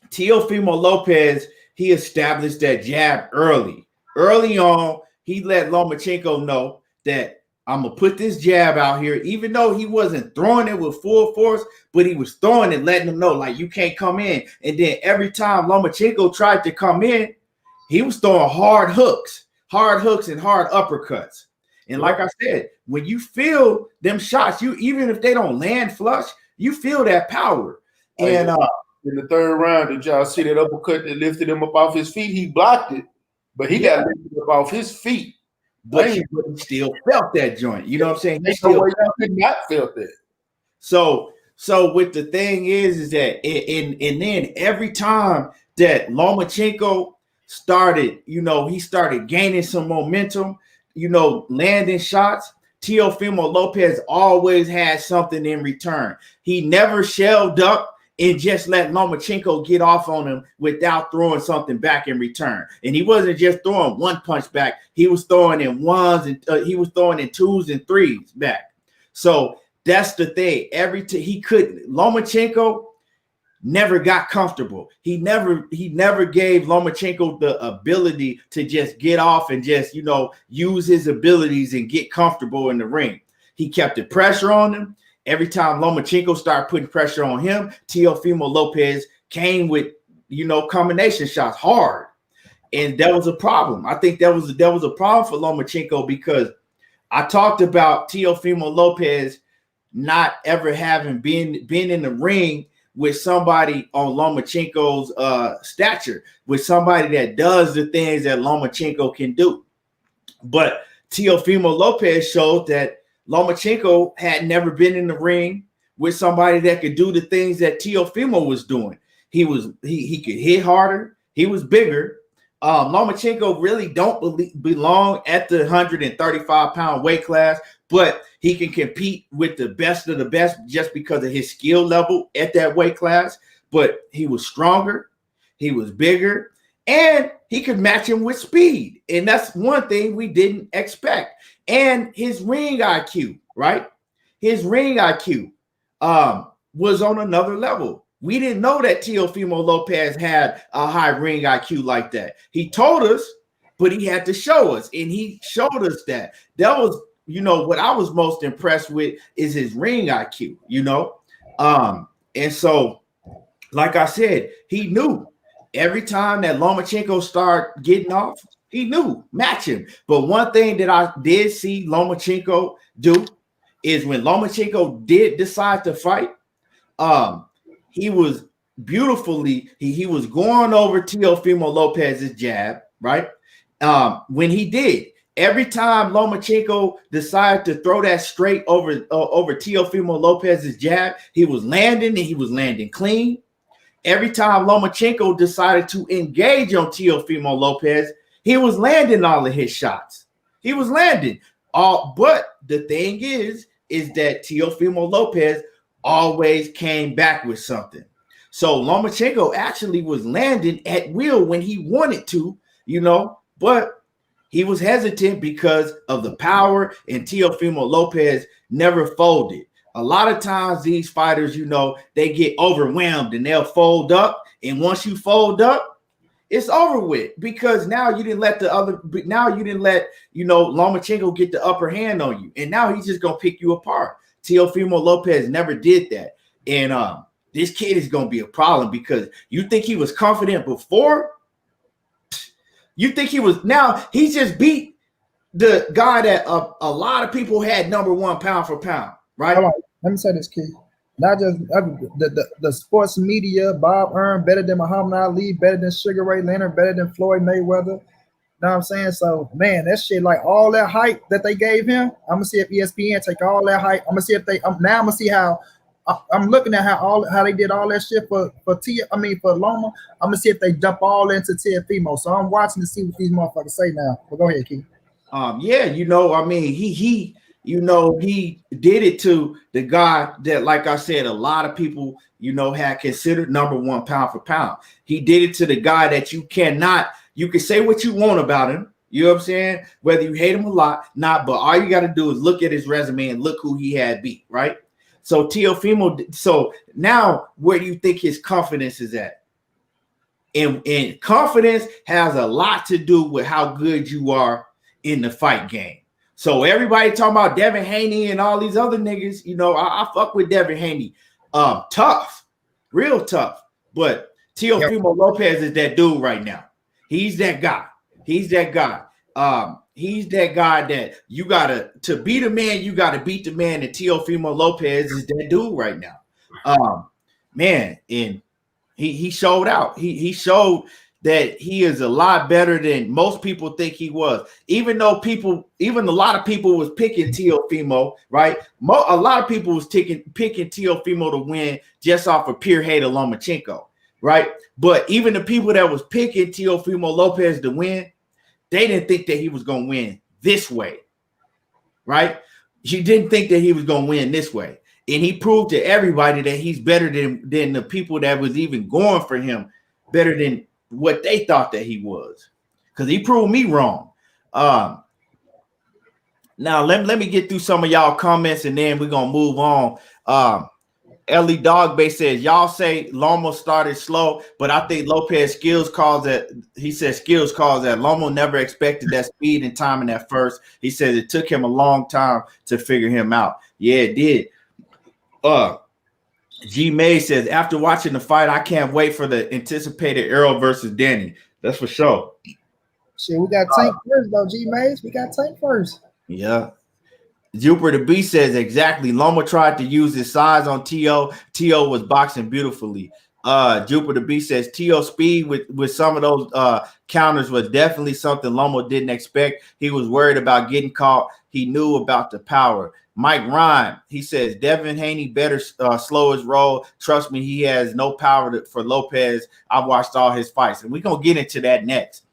S1: Teofimo Lopez, he established that jab early. Early on, he let Lomachenko know that I'm going to put this jab out here, even though he wasn't throwing it with full force, but he was throwing it, letting him know, like, you can't come in. And then every time Lomachenko tried to come in, he was throwing hard hooks and hard uppercuts. And like I said, when you feel them shots, even if they don't land flush, you feel that power. And
S3: in the 3rd round, did y'all see that uppercut that lifted him up off his feet? He blocked it, but he got lifted up off his feet.
S1: But he still felt that joint. You know what I'm saying?
S3: He still could not felt that.
S1: So what the thing is that and then every time that Lomachenko started, he started gaining some momentum, landing shots, Teofimo Lopez always had something in return. He never shelled up and just let Lomachenko get off on him without throwing something back in return. And he wasn't just throwing one punch back. He was throwing in ones, and he was throwing in 2s and 3s back. So that's the thing. Lomachenko never got comfortable. He never gave Lomachenko the ability to just get off and just, use his abilities and get comfortable in the ring. He kept the pressure on him. Every time Lomachenko started putting pressure on him, Teofimo Lopez came with, combination shots hard. And that was a problem. I think that was a problem for Lomachenko because I talked about Teofimo Lopez not ever having been in the ring with somebody on Lomachenko's stature, with somebody that does the things that Lomachenko can do. But Teofimo Lopez showed that Lomachenko had never been in the ring with somebody that could do the things that Teofimo was doing. He could hit harder. He was bigger. Lomachenko really don't belong at the 135-pound weight class, but he can compete with the best of the best just because of his skill level at that weight class. But he was stronger, he was bigger, and he could match him with speed. And that's one thing we didn't expect. And his ring IQ, right? His ring IQ was on another level. We didn't know that Teofimo Lopez had a high ring IQ like that. He told us, but he had to show us, and he showed us that. That was, what I was most impressed with is his ring IQ, And so, like I said, he knew every time that Lomachenko started getting off, he knew, match him. But one thing that I did see Lomachenko do is when Lomachenko did decide to fight, he was beautifully, he was going over Teofimo Lopez's jab, right? When he did, every time Lomachenko decided to throw that straight over Teofimo Lopez's jab, he was landing and he was landing clean. Every time Lomachenko decided to engage on Teofimo Lopez, he was landing all of his shots. He was landing. But the thing is that Teofimo Lopez always came back with something. So Lomachenko actually was landing at will when he wanted to, but he was hesitant because of the power, and Teofimo Lopez never folded. A lot of times these fighters, they get overwhelmed and they'll fold up. And once you fold up, it's over with, because now you didn't let Lomachenko get the upper hand on you. And now he's just going to pick you apart. Teofimo Lopez never did that. And this kid is going to be a problem, because you think he was confident before? You think now he's just beat the guy that a lot of people had number one pound for pound, right?
S2: Hold on. Let me say this, kid. Not just the sports media, Bob Earn better than Muhammad Ali, better than Sugar Ray Leonard, better than Floyd Mayweather. Know what I'm saying? So, man, that shit, like all that hype that they gave him, I'm gonna see if ESPN take all that hype. I'm gonna see if they. I'm gonna see how. I'm looking at how they did all that shit for Loma. I'm gonna see if they dump all into Teofimo. So I'm watching to see what these motherfuckers say now. But go ahead, Keith.
S1: He did it to the guy that, like I said, a lot of people, had considered number one pound for pound. He did it to the guy that you can say what you want about him. You know what I'm saying? Whether you hate him a lot, but all you got to do is look at his resume and look who he had beat, right? So Teofimo, so now where do you think his confidence is at? And confidence has a lot to do with how good you are in the fight game. So everybody talking about Devin Haney and all these other niggas, I fuck with Devin Haney. Tough, real tough. But Teofimo Lopez is that dude right now. He's that guy. He's that guy that you to beat a man, you gotta beat the man. And Teofimo Lopez is that dude right now. And he showed out. He showed that he is a lot better than most people think he was. Even though a lot of people was picking Teofimo, right? A lot of people was picking Teofimo to win just off of pure hate of Lomachenko, right? But even the people that was picking Teofimo Lopez to win, they didn't think that he was going to win this way, right? You didn't think that he was going to win this way. And he proved to everybody that he's better than the people that was even going for him, better than what they thought that he was, because he proved me wrong. Now let me get through some of y'all comments and then we're gonna move on. Ellie Dogbay says y'all say Lomo started slow, but I think Lopez skills caused that. He says skills caused that. Lomo never expected that speed and timing at first. He says it took him a long time to figure him out. Yeah, it did. G May says, after watching the fight, I can't wait for the anticipated Earl versus Danny. That's for sure.
S2: Shit, we got Tank first though. G Mays, we got Tank first.
S1: Yeah. Jupiter B says exactly. Loma tried to use his size on T.O. T.O. was boxing beautifully. Jupiter B says T.O. speed with some of those counters was definitely something Loma didn't expect. He was worried about getting caught. He knew about the power. Mike Ryan, he says Devin Haney better slow his roll. Trust me, he has no power for Lopez. I've watched all his fights, and we're gonna get into that next.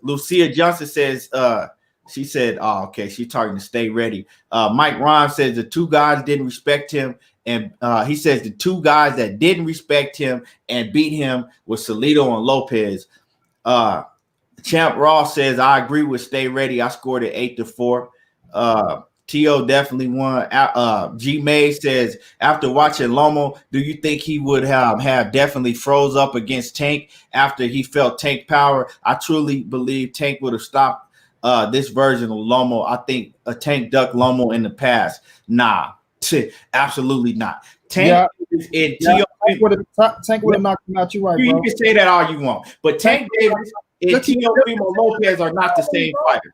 S1: Lucia Johnson says she said, oh, okay, she's talking to Stay Ready. Mike Ryan says the two guys didn't respect him. And he says the two guys that didn't respect him and beat him was Salido and Lopez. Champ Ross says, I agree with Stay Ready. I scored it 8-4. T.O. definitely won. G. May says, after watching Lomo, do you think he would have definitely froze up against Tank after he felt Tank power? I truly believe Tank would have stopped this version of Lomo. I think a Tank ducked Lomo in the past. Nah, absolutely not. Tank
S2: Tank would have knocked him out. You right, bro.
S1: You can say that all you want, but Tank Davis and Teofimo Lopez are not the same fighter.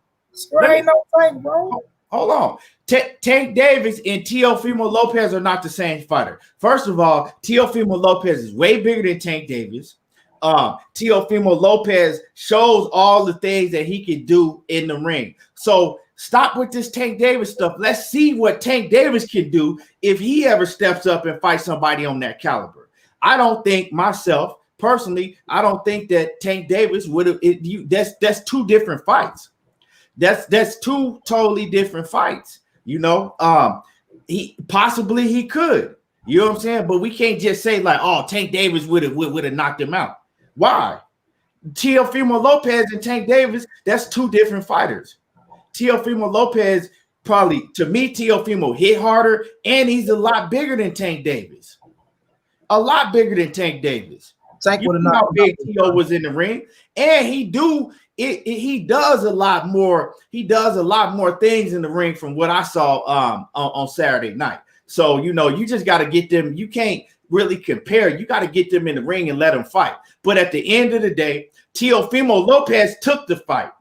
S2: There ain't no Tank, bro.
S1: Hold on. Tank Davis and Teofimo Lopez are not the same fighter. First of all, Teofimo Lopez is way bigger than Tank Davis. Teofimo Lopez shows all the things that he can do in the ring. So stop with this Tank Davis stuff. Let's see what Tank Davis can do if he ever steps up and fights somebody on that caliber. I don't think myself personally, I don't think that Tank Davis would have. That's two different fights. That's two totally different fights. You know, he could. You know what I'm saying? But we can't just say like, oh, Tank Davis would have knocked him out. Why? Teofimo Lopez and Tank Davis, that's two different fighters. Teofimo Lopez probably, to me, Teofimo hit harder, and he's a lot bigger than Tank Davis. A lot bigger than Tank Davis.
S2: Tank would have
S1: knocked how big Teo was in the ring, and he does a lot more. He does a lot more things in the ring from what I saw on Saturday night. So you just got to get them. You can't really compare. You got to get them in the ring and let them fight. But at the end of the day, Teofimo Lopez took the fight,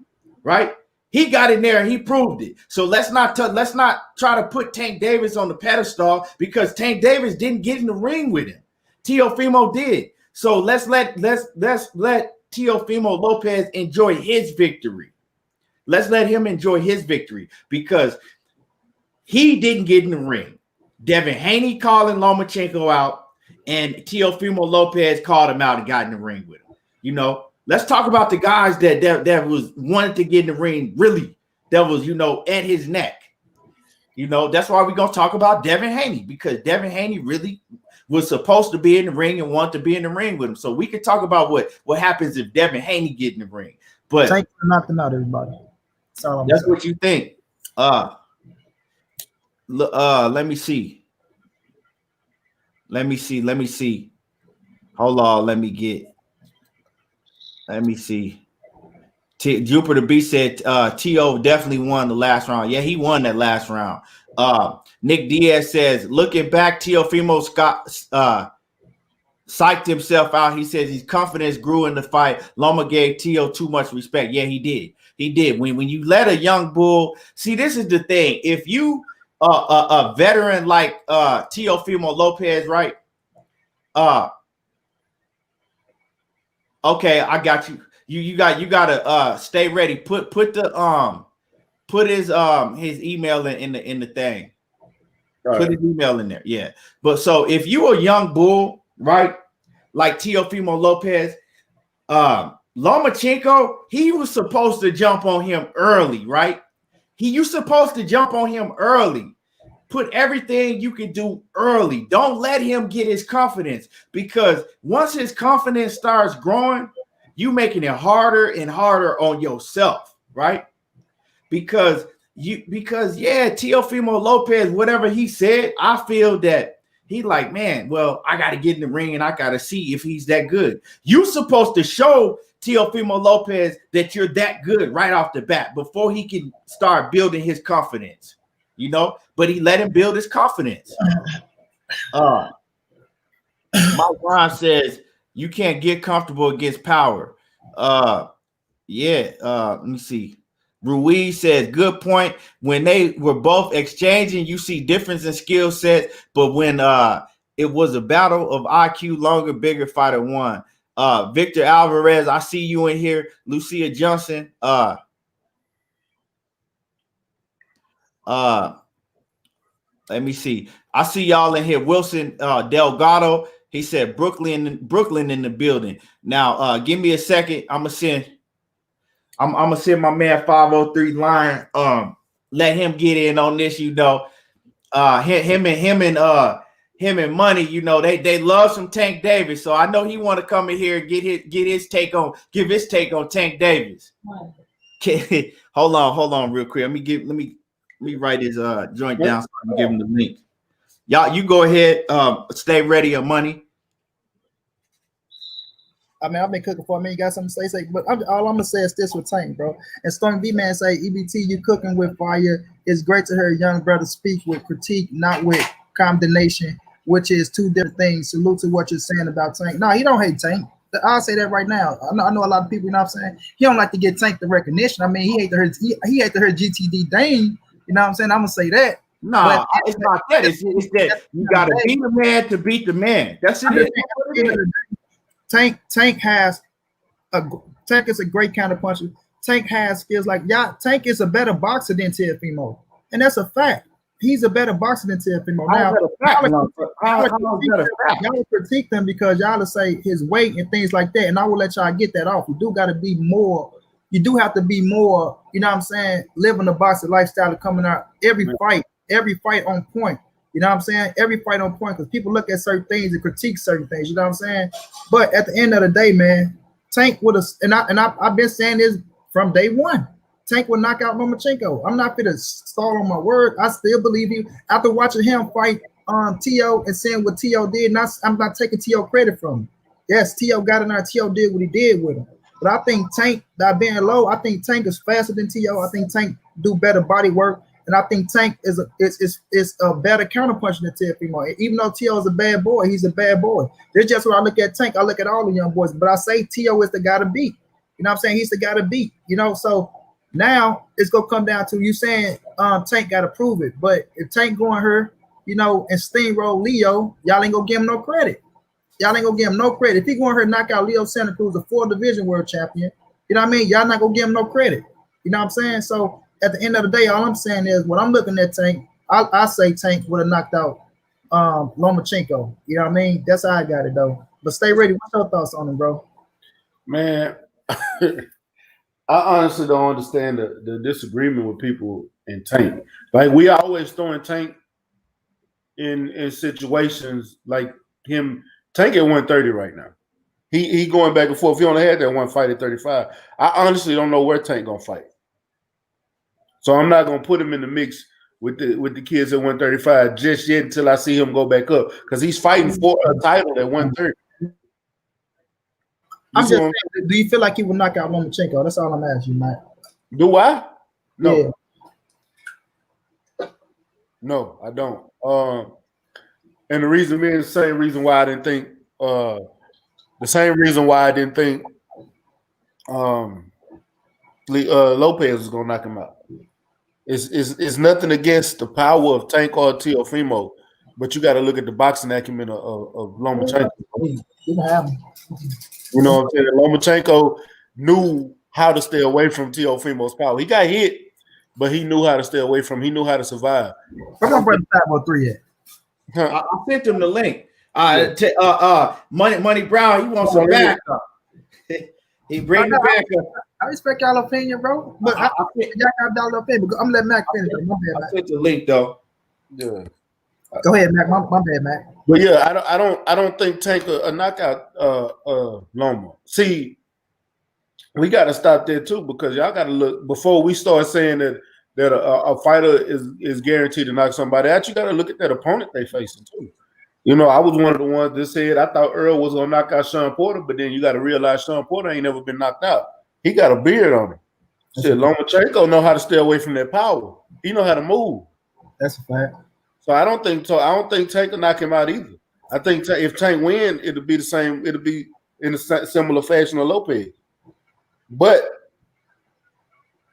S1: right? He got in there and he proved it. So let's not try to put Tank Davis on the pedestal because Tank Davis didn't get in the ring with him. Teofimo did. So let's let Teofimo Lopez enjoy his victory. Let's let him enjoy his victory because he didn't get in the ring. Devin Haney calling Lomachenko out, and Teofimo Lopez called him out and got in the ring with him. Let's talk about the guys that was wanted to get in the ring, really, that was, at his neck. That's why we're going to talk about Devin Haney, because Devin Haney really was supposed to be in the ring and want to be in the ring with him. So we could talk about what happens if Devin Haney get in the ring. But
S2: Tank knocked him out, everybody.
S1: That's what you think. Let me see. Hold on, let me see. Jupiter B said T.O. definitely won the last round. Yeah, he won that last round. Nick Diaz says, looking back, Teofimo psyched himself out. He says his confidence grew in the fight. Loma gave T.O. too much respect. Yeah, he did. He did. When you let a young bull, see, this is the thing. If you a veteran like Teofimo Lopez, right? Okay, I got you. You gotta stay ready. Put his email in the thing. Right. Put his email in there. Yeah. But so if you a young bull, right, like Teofimo Lopez, Lomachenko, he was supposed to jump on him early, right? You supposed to jump on him early. Put everything you can do early. Don't let him get his confidence, because once his confidence starts growing, you making it harder and harder on yourself, right? Because Teofimo Lopez, whatever he said, I feel that he like, man, well, I got to get in the ring and I got to see if he's that good. You supposed to show Teofimo Lopez that you're that good right off the bat before he can start building his confidence, but he let him build his confidence. Mike Ron says, you can't get comfortable against power. Yeah. Let me see. Ruiz says, good point. When they were both exchanging, you see difference in skill sets, but when it was a battle of IQ, longer, bigger fighter won. Victor Alvarez, I see you in here. Lucia Johnson. Let me see. I see y'all in here. Wilson Delgado. He said Brooklyn in the building. Now, give me a second. I'm gonna send my man 503 line. Let him get in on this. You know, him and Money. You know, they love some Tank Davis. So I know he want to come in here and give his take on Tank Davis. Okay. hold on, real quick. Let me write his joint down so I can give him the link. Y'all, you go ahead. Stay ready on Money.
S2: I mean, I've been cooking for a minute. You got something to say, but all I'm gonna say is this with Tank, bro. And Stormy B man say, EBT, you cooking with fire. It's great to hear a young brother speak with critique, not with condemnation, which is two different things. Salute to what you're saying about Tank. No, he don't hate Tank. I'll say that right now. I know a lot of people, you know what I'm saying? He don't like to get Tank the recognition. I mean, he hate to hear GTD Dane. You know what I'm saying? I'm gonna say that.
S1: No, it's not that. It's that you gotta beat the man to beat the man. That's it.
S2: Tank is a great counterpuncher. Tank has skills like Tank is a better boxer than Teofimo, and that's a fact. He's a better boxer than Teofimo. Now, y'all critique them because y'all will say his weight and things like that, and I will let y'all get that off. You do got to be more. You do have to be more. You know what I'm saying? Living the boxer lifestyle of coming out every fight on point. You know what I'm saying? Every fight on point because people look at certain things and critique certain things. You know what I'm saying? But at the end of the day, man, Tank would have, and I've been saying this from day one. Tank will knock out Lomachenko. I'm not gonna stall on my word. I still believe you. After watching him fight Teo and seeing what Teo did, I'm not taking Teo credit from him. Yes, Teo got in there. Teo did what he did with him. But I think Tank, that being low, I think Tank is faster than Teo. I think Tank do better body work. And I think Tank is a better counterpuncher than Teofimo. Even though Teo is a bad boy, he's a bad boy. That's just when I look at Tank. I look at all the young boys, but I say Teo is the guy to beat. You know what I'm saying? He's the guy to beat. You know, so now it's gonna come down to you saying Tank got to prove it. But if Tank going her, you know, and steamroll Leo, y'all ain't gonna give him no credit. Y'all ain't gonna give him no credit. If he going her knock out Leo Santa Cruz, a 4th division world champion, you know what I mean? Y'all not gonna give him no credit. You know what I'm saying? So at the end of the day, all I'm saying is when I'm looking at Tank, I say Tank would have knocked out Lomachenko. You know what I mean? That's how I got it though. But stay ready. What's your thoughts on him, bro?
S3: Man, I honestly don't understand the disagreement with people in Tank. Like we always throwing Tank in situations like him. Tank at 130 right now. He going back and forth. He only had that one fight at 35. I honestly don't know where Tank gonna fight. So I'm not gonna put him in the mix with the kids at 135 just yet until I see him go back up because he's fighting for a title at 130.
S2: I'm just saying, do you feel like he will knock out Lomachenko? That's all I'm asking you, Matt.
S3: Do I? No.
S2: Yeah.
S3: No, I don't. And the reason being the same reason why I didn't think Lopez was gonna knock him out. It's nothing against the power of Tank or Teofimo, but you got to look at the boxing acumen of Lomachenko. You know what I'm saying? Lomachenko knew how to stay away from Teofimo's power. He got hit, but he knew how to stay away from. He knew how to survive.
S2: Where's my brother 503 at?
S1: I sent him the link. Money Brown, he wants some backup. He bring the backup.
S2: I respect y'all opinion, bro. But y'all got dollar opinion. I'm letting Mac finish. My bad, Mac.
S1: I sent the link though.
S3: Yeah.
S2: Go ahead, Mac. My bad, Mac.
S3: But yeah, I don't think Tank a knockout Loma. See, we got to stop there too because y'all got to look before we start saying that a fighter is guaranteed to knock somebody out. You got to look at that opponent they facing too. You know, I was one of the ones that said I thought Earl was gonna knock out Sean Porter, but then you got to realize Sean Porter ain't never been knocked out. He got a beard on him. Shit, Lomachenko know how to stay away from that power. He know how to move.
S2: That's a fact.
S3: So I don't think Tank will knock him out either. I think if Tank win, it'll be the same. It'll be in a similar fashion of Lopez. But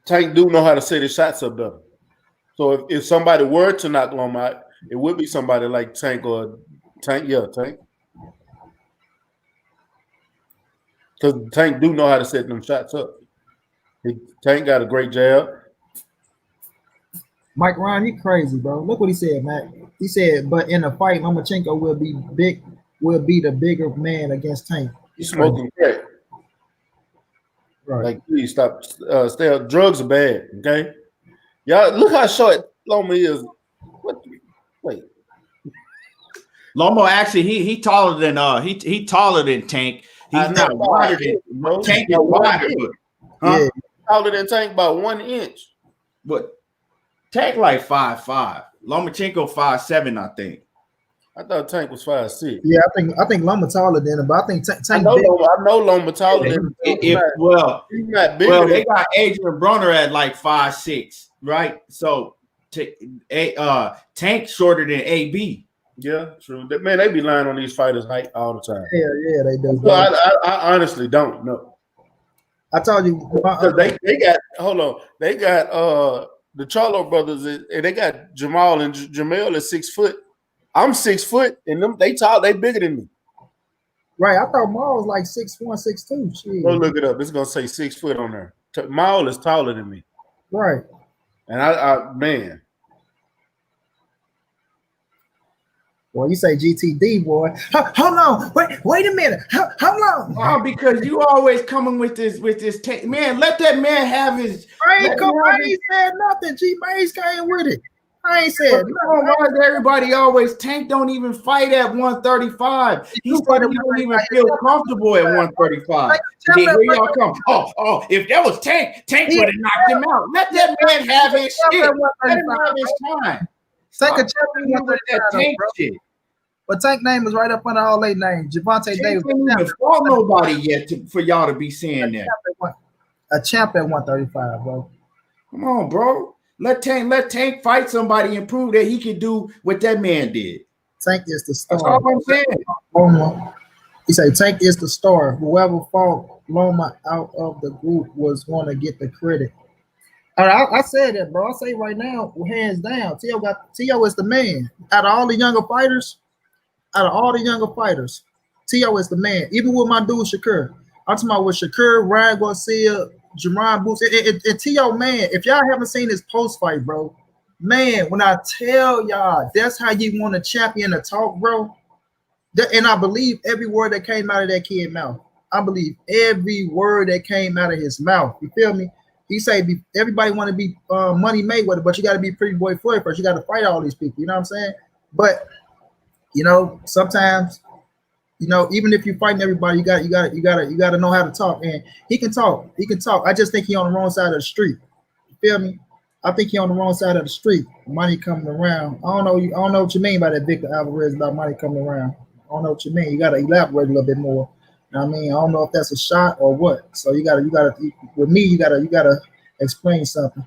S3: Tank do know how to set his shots up better. So if somebody were to knock Loma out, it would be somebody like Tank or Tank. Yeah, Tank. Because Tank do know how to set them shots up. Tank got a great jab.
S2: Mike Ryan, you crazy, bro. Look what he said, man. He said, but in a fight, Lomachenko will be the bigger man against Tank.
S3: You smoking crack.
S2: Right.
S3: Like, please stop. Stay out. Drugs are bad, okay? Y'all, look how short Loma is. What? Wait.
S1: Loma actually he taller than he taller than Tank. He's not wider than Tank is wider, but
S3: yeah, taller than Tank by 1 inch.
S1: But Tank like 5'5". Lomachenko 5'7", I think.
S3: I thought Tank was 5'6".
S2: Yeah, I think Loma taller than him, but I think Tank.
S3: I know Loma taller than him.
S1: He's not big. Well, they got Adrian Broner at like 5'6", right? So Tank shorter than AB.
S3: Yeah, true. Man, they be lying on these fighters' height all the time.
S2: Yeah, they do.
S3: So I honestly don't know.
S2: I told you
S3: they got hold on. They got the Charlo brothers and they got Jamal and Jamel is 6 foot. I'm 6 foot and them they bigger than me.
S2: Right. I thought Maul was like 6'1", 6'2". Shit.
S3: Go look it up. It's gonna say 6 foot on there. Maul is taller than me.
S2: Right.
S3: And I man.
S2: Boy, you say GTD, boy. Hold on. Wait a minute. How long?
S1: Oh, because you always coming with this man. Let that man have his.
S2: I ain't said nothing. G Mays came with it. I ain't said nothing.
S1: Why does everybody always Tank don't even fight at 135? He said he don't even feel comfortable at 135. Then here y'all come. Oh, if that was Tank would have knocked him out. Let that man have his shit. Let him have his time.
S2: Tank a champion with that Tank shit. But Tank name is right up under all their names. Javante Davis.
S1: Didn't even fought nobody yet for y'all to be saying that.
S2: A champ at 135, bro.
S1: Come on, bro. Let Tank fight somebody and prove that he can do what that man did.
S2: Tank is the star.
S1: That's all I'm saying.
S2: He said Tank is the star. Whoever fought Loma out of the group was going to get the credit. All right, I said that, bro. I say right now, hands down, T.O. is the man. Out of all the younger fighters, T.O. is the man. Even with my dude Shakur. I'm talking about with Shakur, Ryan Garcia, Jerron Boots, and T.O. man. If y'all haven't seen his post fight, bro, man, when I tell y'all that's how you want a champion to talk, bro. And I believe every word that came out of that kid's mouth. I believe every word that came out of his mouth. You feel me? He say everybody want to be Money Mayweather, but you got to be Pretty Boy Floyd first. You got to fight all these people. You know what I'm saying? But sometimes, even if you're fighting everybody, you got to know how to talk. And he can talk. I just think he on the wrong side of the street. You feel me? I think he on the wrong side of the street. Money coming around. I don't know what you mean by that, Victor Alvarez, about money coming around. I don't know what you mean. You got to elaborate a little bit more. I mean, I don't know if that's a shot or what. So you gotta with me, you gotta explain something.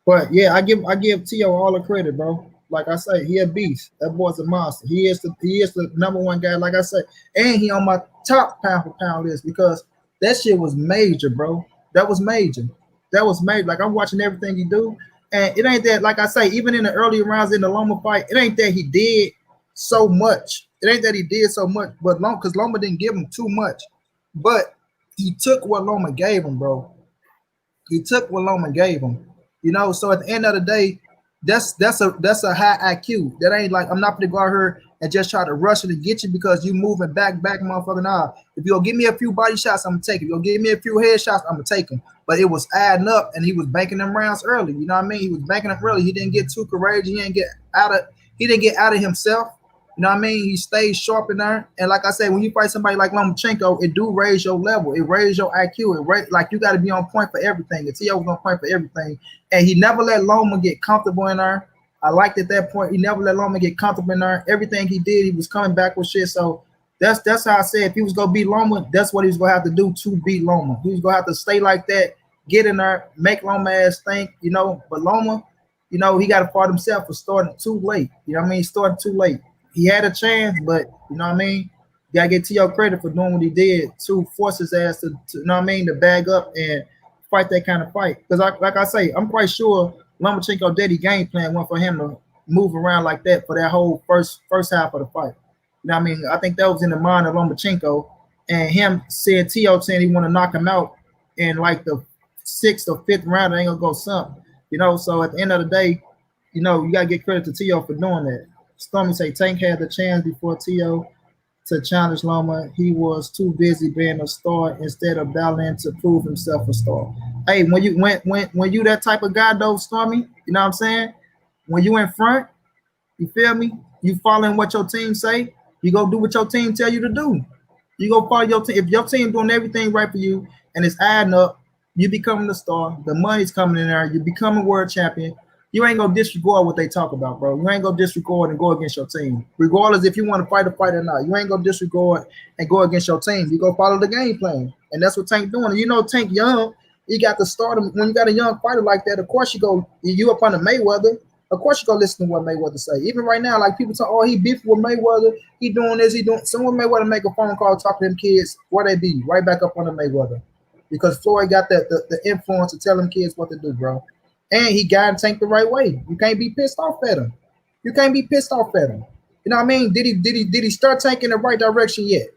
S2: But yeah, I give T.O. all the credit, bro. Like I say, he a beast. That boy's a monster. He is the number one guy, like I say. And he on my top pound for pound list because that shit was major, bro. That was major. Like I'm watching everything he do. And it ain't that, like I say, even in the early rounds in the Loma fight, it ain't that he did so much. It ain't that he did so much, but because Loma didn't give him too much. But he took what Loma gave him, bro. He took what Loma gave him. So at the end of the day, that's a high IQ. That ain't like I'm not gonna go out here and just try to rush it and get you because you moving back, motherfucker. Nah. If you'll give me a few body shots, I'm gonna take it. If you'll give me a few head shots, I'm gonna take them. But it was adding up, and he was banking them rounds early. You know what I mean? He was banking them early. He didn't get too courageous. He didn't get out of himself. You know what I mean? He stays sharp in there. And like I said, when you fight somebody like Lomachenko, it do raise your level. It raise your IQ. Like you got to be on point for everything. And T.O. was on point for everything. And he never let Loma get comfortable in there. I liked at that point. He never let Loma get comfortable in there. Everything he did, he was coming back with shit. So that's how I said if he was going to beat Loma, that's what he was going to have to do to beat Loma. He was going to have to stay like that, get in there, make Loma ass think, But Loma, he got to fight himself for starting too late. You know what I mean? Starting too late. He had a chance, but you know what I mean? You gotta get T.O. credit for doing what he did to force his ass to bag up and fight that kind of fight. Because like I say, I'm quite sure Lomachenko daddy game plan went for him to move around like that for that whole first half of the fight. You know what I mean? I think that was in the mind of Lomachenko, and him saying he want to knock him out in like the 6th or 5th round, it ain't gonna go something. You know, so at the end of the day, you know, you gotta get credit to Teo for doing that. Stormy say Tank had the chance before Teo to challenge Loma. He was too busy being a star instead of battling to prove himself a star. Hey, when you that type of guy though, Stormy, you know what I'm saying? When you in front, you feel me? You following what your team say, you go do what your team tell you to do. You go follow your team. If your team doing everything right for you and it's adding up, you becoming the star. The money's coming in there. You become a world champion. You ain't gonna disregard what they talk about, bro. You ain't gonna disregard and go against your team, regardless if you want to fight a fight or not. You ain't gonna disregard and go against your team. You go follow the game plan, and that's what Tank doing. And you know, Tank young. You got to start him when you got a young fighter like that. Of course, you up on the Mayweather. Of course, you go listen to what Mayweather say. Even right now, like people talk, oh, he beefing with Mayweather. He doing this. He doing. Someone Mayweather make a phone call, talk to them kids. Where they be? Right back up on the Mayweather, because Floyd got the influence to tell them kids what to do, bro. And he guided Tank the right way. You can't be pissed off at him. You can't be pissed off at him. You know what I mean? Did he start Tank in the right direction yet?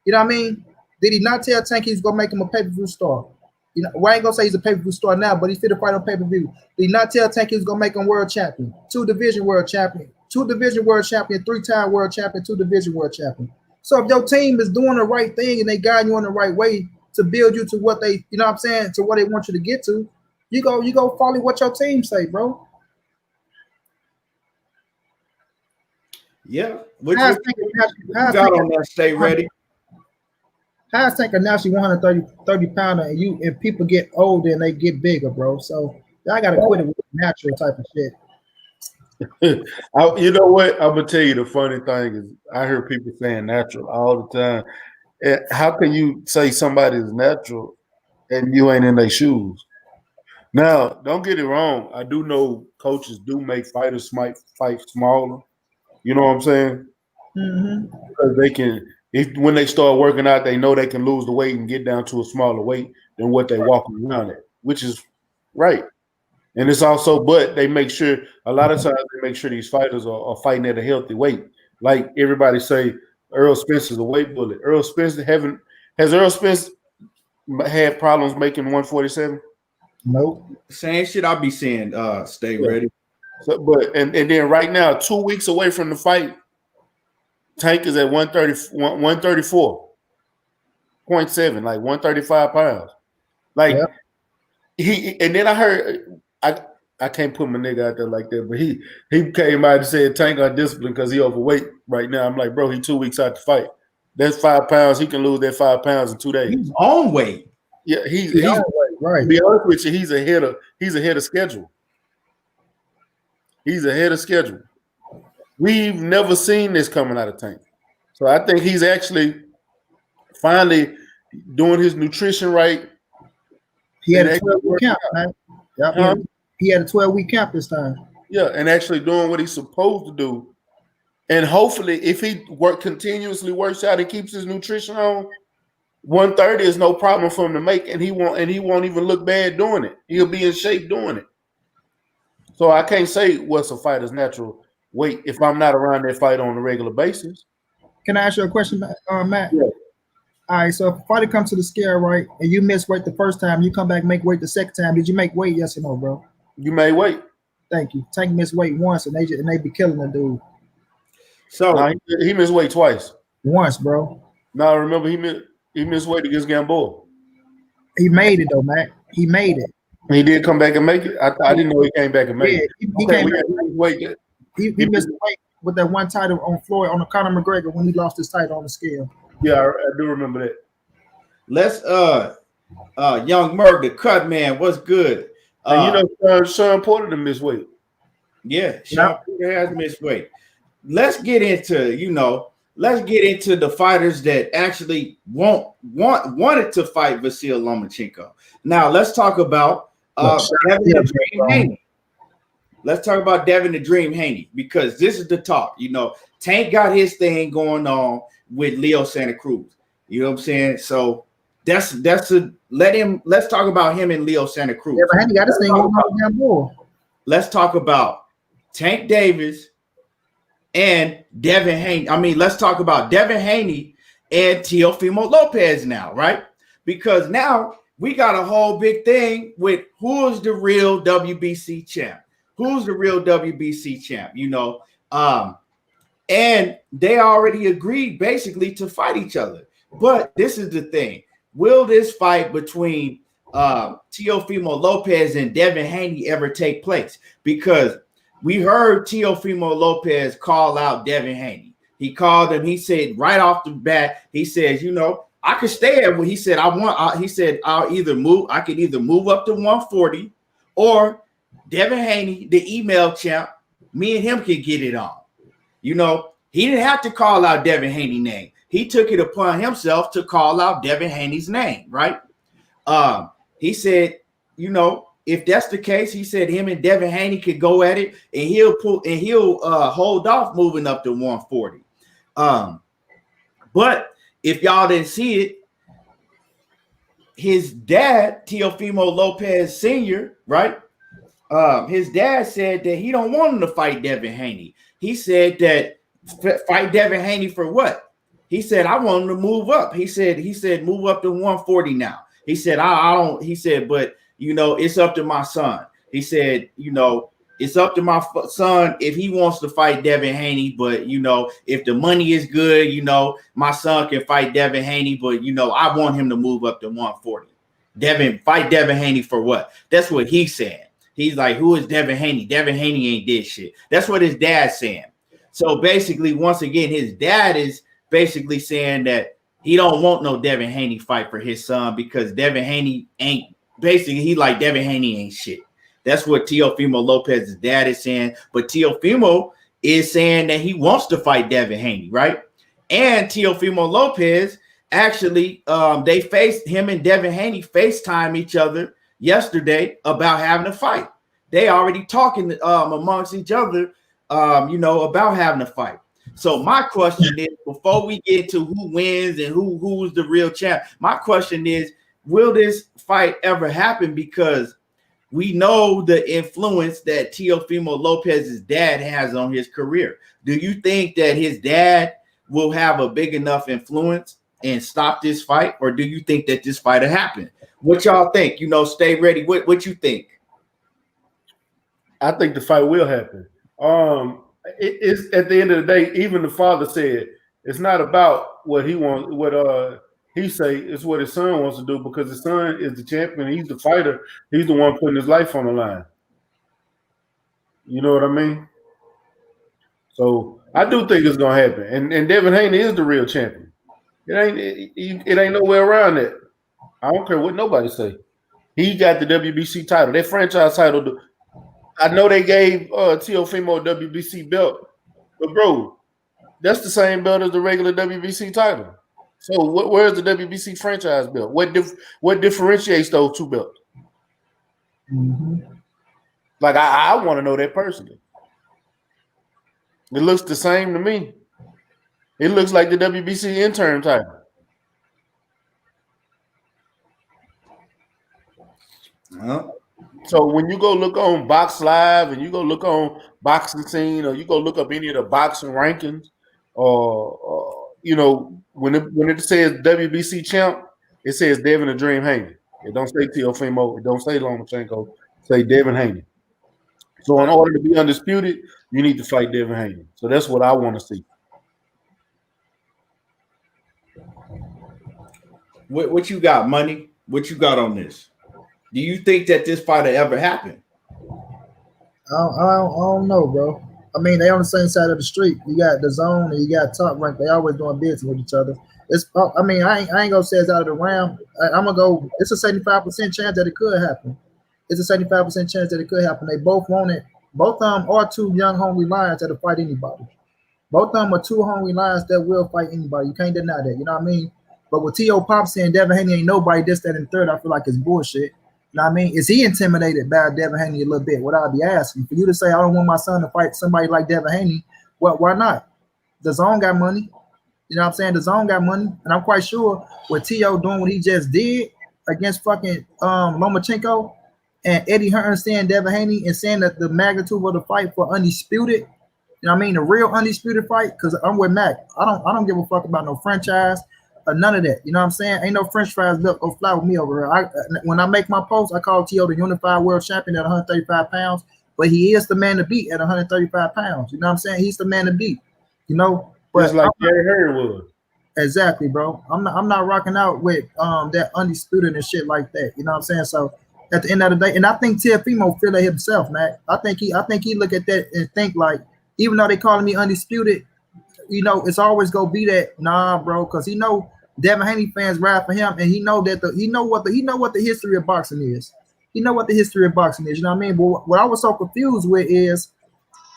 S2: You know what I mean? Did he not tell Tank he's gonna make him a pay-per-view star? You know, well, I ain't gonna say he's a pay-per-view star now, but he's fit to fight on pay-per-view. Did he not tell Tank he was gonna make him world champion, 2-division world champion, 2-division world champion, 3-time world champion, 2-division world champion? So if your team is doing the right thing and they guide you in the right way to build you to what they, you know what I'm saying, to what they want you to get to, you go follow what your team say, bro.
S1: Yeah. What you got on that? Stay ready.
S2: How's Tank a naturally 130 pounder and people get older and they get bigger, bro? So y'all gotta quit it with natural type of shit.
S3: You know what? I'm gonna tell you the funny thing is I hear people saying natural all the time. And how can you say somebody is natural and you ain't in their shoes? Now, don't get it wrong. I do know coaches do make fighters might fight smaller. You know what I'm saying?
S2: Mm-hmm.
S3: Because they can, when they start working out, they know they can lose the weight and get down to a smaller weight than what they walking around at, which is right. And it's also, but they make sure a lot of times they make sure these fighters are fighting at a healthy weight. Like everybody say, Earl Spencer's a weight bullet. Has Earl Spence had problems making 147?
S2: Nope.
S1: Same shit I be saying. Stay ready.
S3: So, but and then right now, 2 weeks away from the fight, Tank is at 134.7, like 135 pounds. Like he, and then I heard I can't put my nigga out there like that, but he came out and said Tank undisciplined because he overweight right now. I'm like, bro, he 2 weeks out to fight. That's 5 pounds. He can lose that 5 pounds in 2 days.
S1: He's on weight.
S3: Yeah, he's
S2: right.
S3: To be honest with you, he's ahead of schedule. He's ahead of schedule. We've never seen this coming out of Tank. So I think he's actually finally doing his nutrition right.
S2: He had a 12-week camp, man. Yep. He had a 12-week camp this time.
S3: Yeah, and actually doing what he's supposed to do. And hopefully, if he continuously works out and keeps his nutrition on, 130 is no problem for him to make, and he won't even look bad doing it. He'll be in shape doing it. So I can't say what's a fighter's natural weight if I'm not around that fight on a regular basis.
S2: Can I ask you a question, Matt?
S3: Yeah.
S2: All right, so if a fighter comes to the scale, right, and you miss weight the first time, you come back make weight the second time. Did you make weight? Yes or no, bro?
S3: You made weight.
S2: Thank you. Tank missed weight once, and they be killing the dude.
S1: So
S3: he missed weight twice.
S2: Once, bro.
S3: Now remember he missed weight against Gamboa.
S2: He made it though, Matt. He made it.
S3: He did come back and make it. I didn't know he came back and made it.
S2: He came back. He missed weight with that one title on Floyd on the Conor McGregor when he lost his title on the scale.
S3: Yeah, I do remember that.
S1: Let's Young Merc, the cut man, what's good?
S3: And you know, Sean Porter to miss weight.
S1: Yeah, Sean Porter has missed weight. Let's get into the fighters that actually wanted to fight Vasyl Lomachenko. Now let's talk about Devin the Dream Haney. Let's talk about Devin the Dream Haney because this is the talk. You know, Tank got his thing going on with Leo Santa Cruz. You know what I'm saying? So Let's talk about him and Leo Santa Cruz.
S2: Devin Haney got this thing going on damn boy.
S1: Let's talk about Tank Davis and Devin Haney. I mean, let's talk about Devin Haney and Teofimo Lopez now, right? Because now we got a whole big thing with who's the real WBC champ. Who's the real WBC champ, you know? And they already agreed basically to fight each other. But this is the thing. Will this fight between Teofimo Lopez and Devin Haney ever take place? Because we heard Teofimo Lopez call out Devin Haney. He called him. He said right off the bat, he says, you know, I could stay at what he said. He said, I could either move up to 140 or Devin Haney, the email champ, me and him can get it on. You know, he didn't have to call out Devin Haney's name. He took it upon himself to call out Devin Haney's name, right? He said, you know, if that's the case, he said him and Devin Haney could go at it, and he'll hold off moving up to 140. But if y'all didn't see it, his dad, Teofimo Lopez Sr., right? His dad said that he don't want him to fight Devin Haney. He said that fight Devin Haney for what? He said, I want him to move up. He said, move up to 140 now. He said, I don't, he said, but you know, it's up to my son. He said, you know, it's up to my son if he wants to fight Devin Haney, but you know, if the money is good, you know, my son can fight Devin Haney, but you know, I want him to move up to 140. Fight Devin Haney for what? That's what he's saying. He's like, who is Devin Haney? Devin Haney ain't did shit. That's what his dad's saying. So basically, once again, his dad is basically saying that he don't want no Devin Haney fight for his son because Devin Haney ain't, basically, he like Devin Haney ain't shit. That's what Teofimo Lopez's dad is saying. But Teofimo is saying that he wants to fight Devin Haney, right? And Teofimo Lopez actually, him and Devin Haney FaceTime each other yesterday about having a fight. They already talking amongst each other, you know, about having a fight. So my question is, before we get to who wins and who's the real champ, my question is, will this fight ever happen? Because we know the influence that Teofimo Lopez's dad has on his career. Do you think that his dad will have a big enough influence and stop this fight, or do you think that this fight will happen? What y'all think? You know, stay ready. What you think?
S3: I think the fight will happen. It's at the end of the day, even the father said it's not about what he wants, what he say, it's what his son wants to do, because his son is the champion, he's the fighter, he's the one putting his life on the line. You know what I mean? So I do think it's gonna happen. And Devin Haney is the real champion. It ain't nowhere around it. I don't care what nobody say. He got the WBC title, that franchise title. I know they gave Teofimo a WBC belt, but bro, that's the same belt as the regular WBC title. So where's the WBC franchise belt? What differentiates those two belts?
S2: Mm-hmm.
S3: Like I want to know that personally. It looks the same to me. It looks like the WBC interim title. So when you go look on Box Live and you go look on Boxing Scene, or you go look up any of the boxing rankings, or you know, when it says WBC champ, it says Devin the Dream Haney. It don't say Teofimo. It don't say Lomachenko. It say Devin Haney. So in order to be undisputed, you need to fight Devin Haney. So that's what I want to see.
S1: What you got, Money? What you got on this? Do you think that this fight will ever happen?
S2: I don't know, bro. I mean, they on the same side of the street. You got the Zone and you got Top Rank. They always doing business with each other. I mean, I ain't gonna say it's out of the realm. I'm gonna go. It's a 75% chance that it could happen. It's a 75% chance that it could happen. They both want it. Both of them are two young, hungry lions that'll fight anybody. Both of them are two hungry lions that will fight anybody. You can't deny that. You know what I mean? But with T.O. Pop saying Devin Haney ain't nobody, this, that, and third, I feel like it's bullshit. You know what I mean? Is he intimidated by Devin Haney a little bit? What I'd be asking for you to say, I don't want my son to fight somebody like Devin Haney. Well, why not? The Zone got money. You know what I'm saying? The zone got money, and I'm quite sure what T.O. doing what he just did against fucking Lomachenko and Eddie Hearn saying Devin Haney and saying that the magnitude of the fight for undisputed. You know what I mean? The real undisputed fight, because I'm with Mac. I don't give a fuck about no franchise or none of that. You know what I'm saying? Ain't no French fries built go fly with me over here. When I make my post, I call T.O. the unified world champion at 135 pounds, but he is the man to beat at 135 pounds. You know what I'm saying? He's the man to beat. You know, but
S3: Just like Gary Hearn was.
S2: exactly, bro. I'm not rocking out with that undisputed and shit like that. You know what I'm saying? So at the end of the day, and I think Teofimo feel it himself, man. I think he look at that and think like, even though they calling me undisputed, you know, it's always gonna be that, nah, bro, because he know Devin Haney fans ride for him, and he know that he know what the history of boxing is. He know what the history of boxing is. You know what I mean? But what I was so confused with is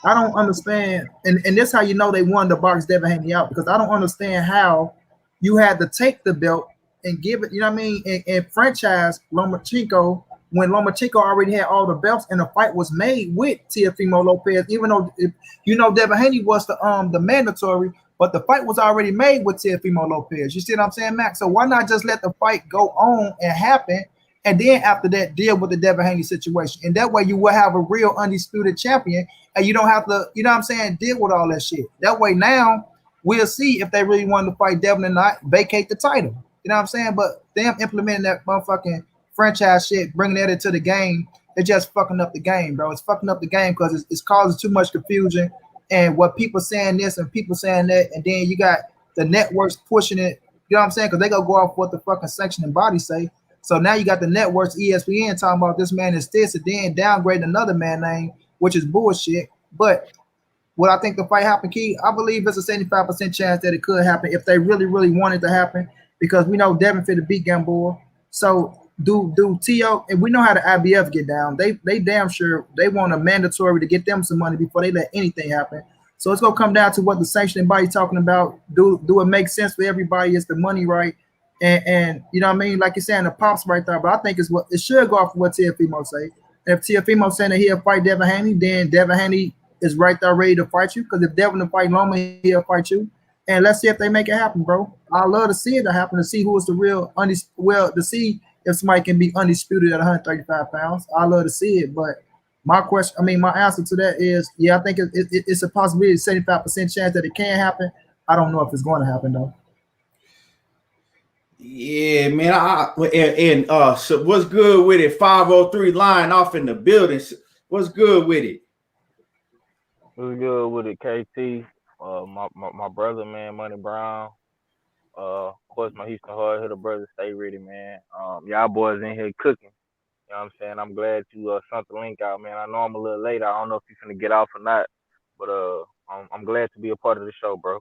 S2: I don't understand, and this how you know they wanted to box Devin Haney out, because I don't understand how you had to take the belt and give it, you know what I mean, and franchise Lomachenko when Lomachenko already had all the belts and the fight was made with Teofimo Lopez, even though you know Devin Haney was the mandatory, but the fight was already made with Teofimo Lopez. You see what I'm saying, Max? So why not just let the fight go on and happen, and then after that deal with the Devin Haney situation, and that way you will have a real undisputed champion, and you don't have to, you know what I'm saying, deal with all that shit. That way now we'll see if they really wanted to fight Devin or not, vacate the title. You know what I'm saying? But them implementing that motherfucking franchise shit, bringing that into the game, it's just fucking up the game, bro. It's fucking up the game because it's causing too much confusion, and what people saying this and people saying that, and then you got the networks pushing it. You know what I'm saying? Because they gonna go off what the fucking sanctioning body say. So now you got the networks, ESPN, talking about this man is this, and then downgrading another man name, which is bullshit. But what I think the fight happened, Key, I believe it's a 75% chance that it could happen if they really, really want it to happen, because we know Devin fit to beat Gamboa. So do T.O., and we know how the IBF get down. They damn sure they want a mandatory to get them some money before they let anything happen. So it's gonna come down to what the sanctioning body talking about. Do it make sense for everybody? Is the money right? And you know what I mean? Like you're saying, the pops right there, but I think it's what it should go off of what Teofimo say. And if Teofimo saying that he'll fight Devin Haney, then Devin Haney is right there ready to fight you. Because if Devin will fight Loma, he'll fight you. And let's see if they make it happen, bro. I love to see it happen, to see who is the real to see if somebody can be undisputed at 135 pounds. I love to see it, but my answer to that is, yeah, I think it's a possibility, 75% chance that it can happen. I don't know if it's going to happen though.
S1: Yeah, man. So what's good with it? 503 line off in the building. What's good with it?
S4: What's good with it, KT? My brother, man, Money Brown. Of course, my Houston hard hitter brother, stay ready, man. Y'all boys in here cooking. You know what I'm saying? I'm glad you sent the link out, man. I know I'm a little late. I don't know if you're gonna get off or not, but I'm glad to be a part of the show, bro.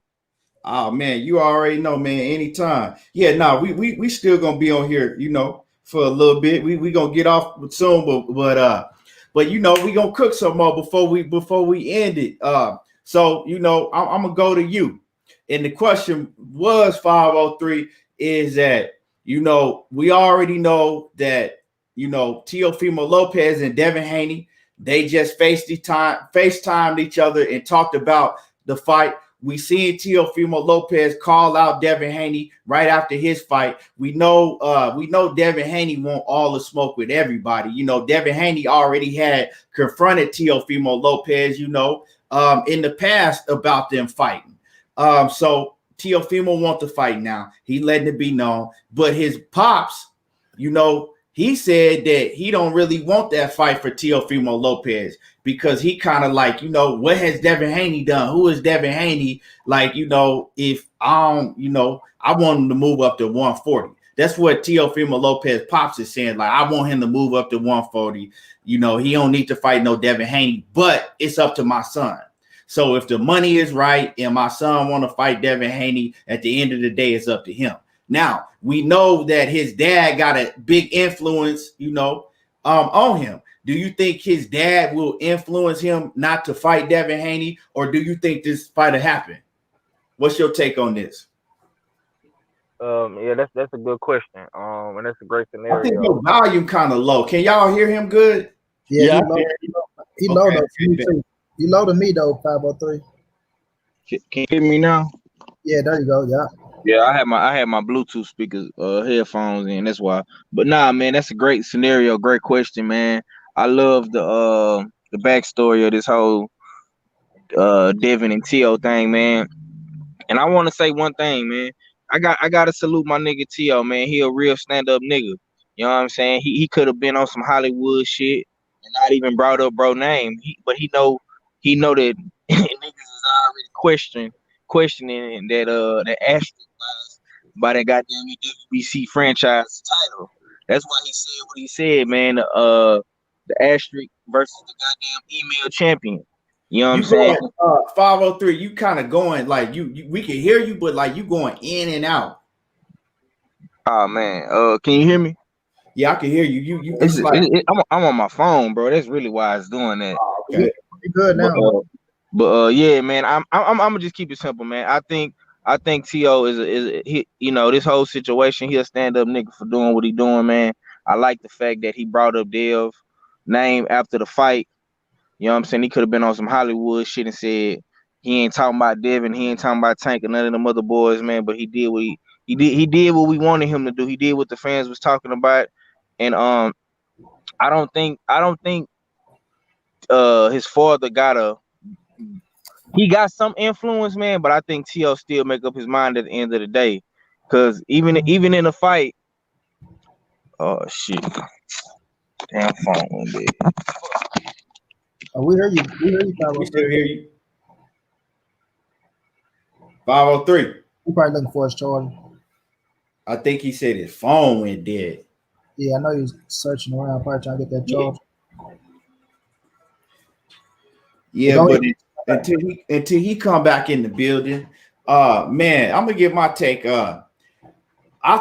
S1: Oh man, you already know, man. Anytime. Yeah, we still gonna be on here, you know, for a little bit. We gonna get off soon, but you know, we gonna cook some more before we end it. So you know, I'm gonna go to you. And the question was 503 is that, you know, we already know that, you know, Teofimo Lopez and Devin Haney, they just FaceTimed each other and talked about the fight. We seen Teofimo Lopez call out Devin Haney right after his fight. We know Devin Haney want all the smoke with everybody. You know, Devin Haney already had confronted Teofimo Lopez, you know, in the past about them fighting. So Teofimo wants to fight now. He letting it be known. But his pops, you know, he said that he don't really want that fight for Teofimo Lopez because he kind of like, you know, what has Devin Haney done? Who is Devin Haney? Like, you know, if I don't, you know, I want him to move up to 140. That's what Teofimo Lopez pops is saying. Like, I want him to move up to 140. You know, he don't need to fight no Devin Haney, but it's up to my son. So if the money is right and my son want to fight Devin Haney, at the end of the day, it's up to him. Now, we know that his dad got a big influence, you know, on him. Do you think his dad will influence him not to fight Devin Haney, or do you think this fight will happen? What's your take on this?
S4: Yeah, that's a good question. And that's a great scenario.
S1: I think your volume kind of low. Can y'all hear him good?
S2: Yeah, he low to me too. He low to me though, 503.
S4: Can you hear me now?
S2: Yeah, there you go. Yeah.
S5: Yeah, I had my Bluetooth speakers, headphones in. That's why. But nah, man, that's a great scenario. Great question, man. I love the backstory of this whole Devin and T.O. thing, man. And I want to say one thing, man. I gotta salute my nigga T.O., man. He a real stand up nigga. You know what I'm saying? He could have been on some Hollywood shit and not even brought up bro name. But he know that niggas is already questioning that asterisk by that goddamn WBC franchise title. That's why he said what he said, man. The asterisk versus the goddamn email champion. You know what I'm saying?
S1: 503, you kind of going like you we can hear you, but like you going in and out.
S5: Oh man, can you hear me?
S1: Yeah, I can hear you. It's like
S5: I'm on my phone, bro. That's really why it's doing that.
S1: okay.
S2: Pretty good now.
S5: But yeah, man, I'm gonna just keep it simple, man. I think T.O. is he, you know, this whole situation. He'll stand up nigga for doing what he doing, man. I like the fact that he brought up Dev name after the fight. You know what I'm saying? He could have been on some Hollywood shit and said he ain't talking about Devin, he ain't talking about Tank or none of them other boys, man. But he did what he did what we wanted him to do. He did what the fans was talking about, and I don't think his father got some influence, man. But I think T.O. still make up his mind at the end of the day, because even in the fight, oh shit, damn phone went big.
S2: Oh, we hear you. We hear you.
S1: We still hear you. 503.
S2: You probably looking for his charger.
S1: I think he said his phone went dead.
S2: Yeah, I know he was searching around, probably trying to get that charger.
S1: Yeah, but until he come back in the building, man, I'm gonna give my take. I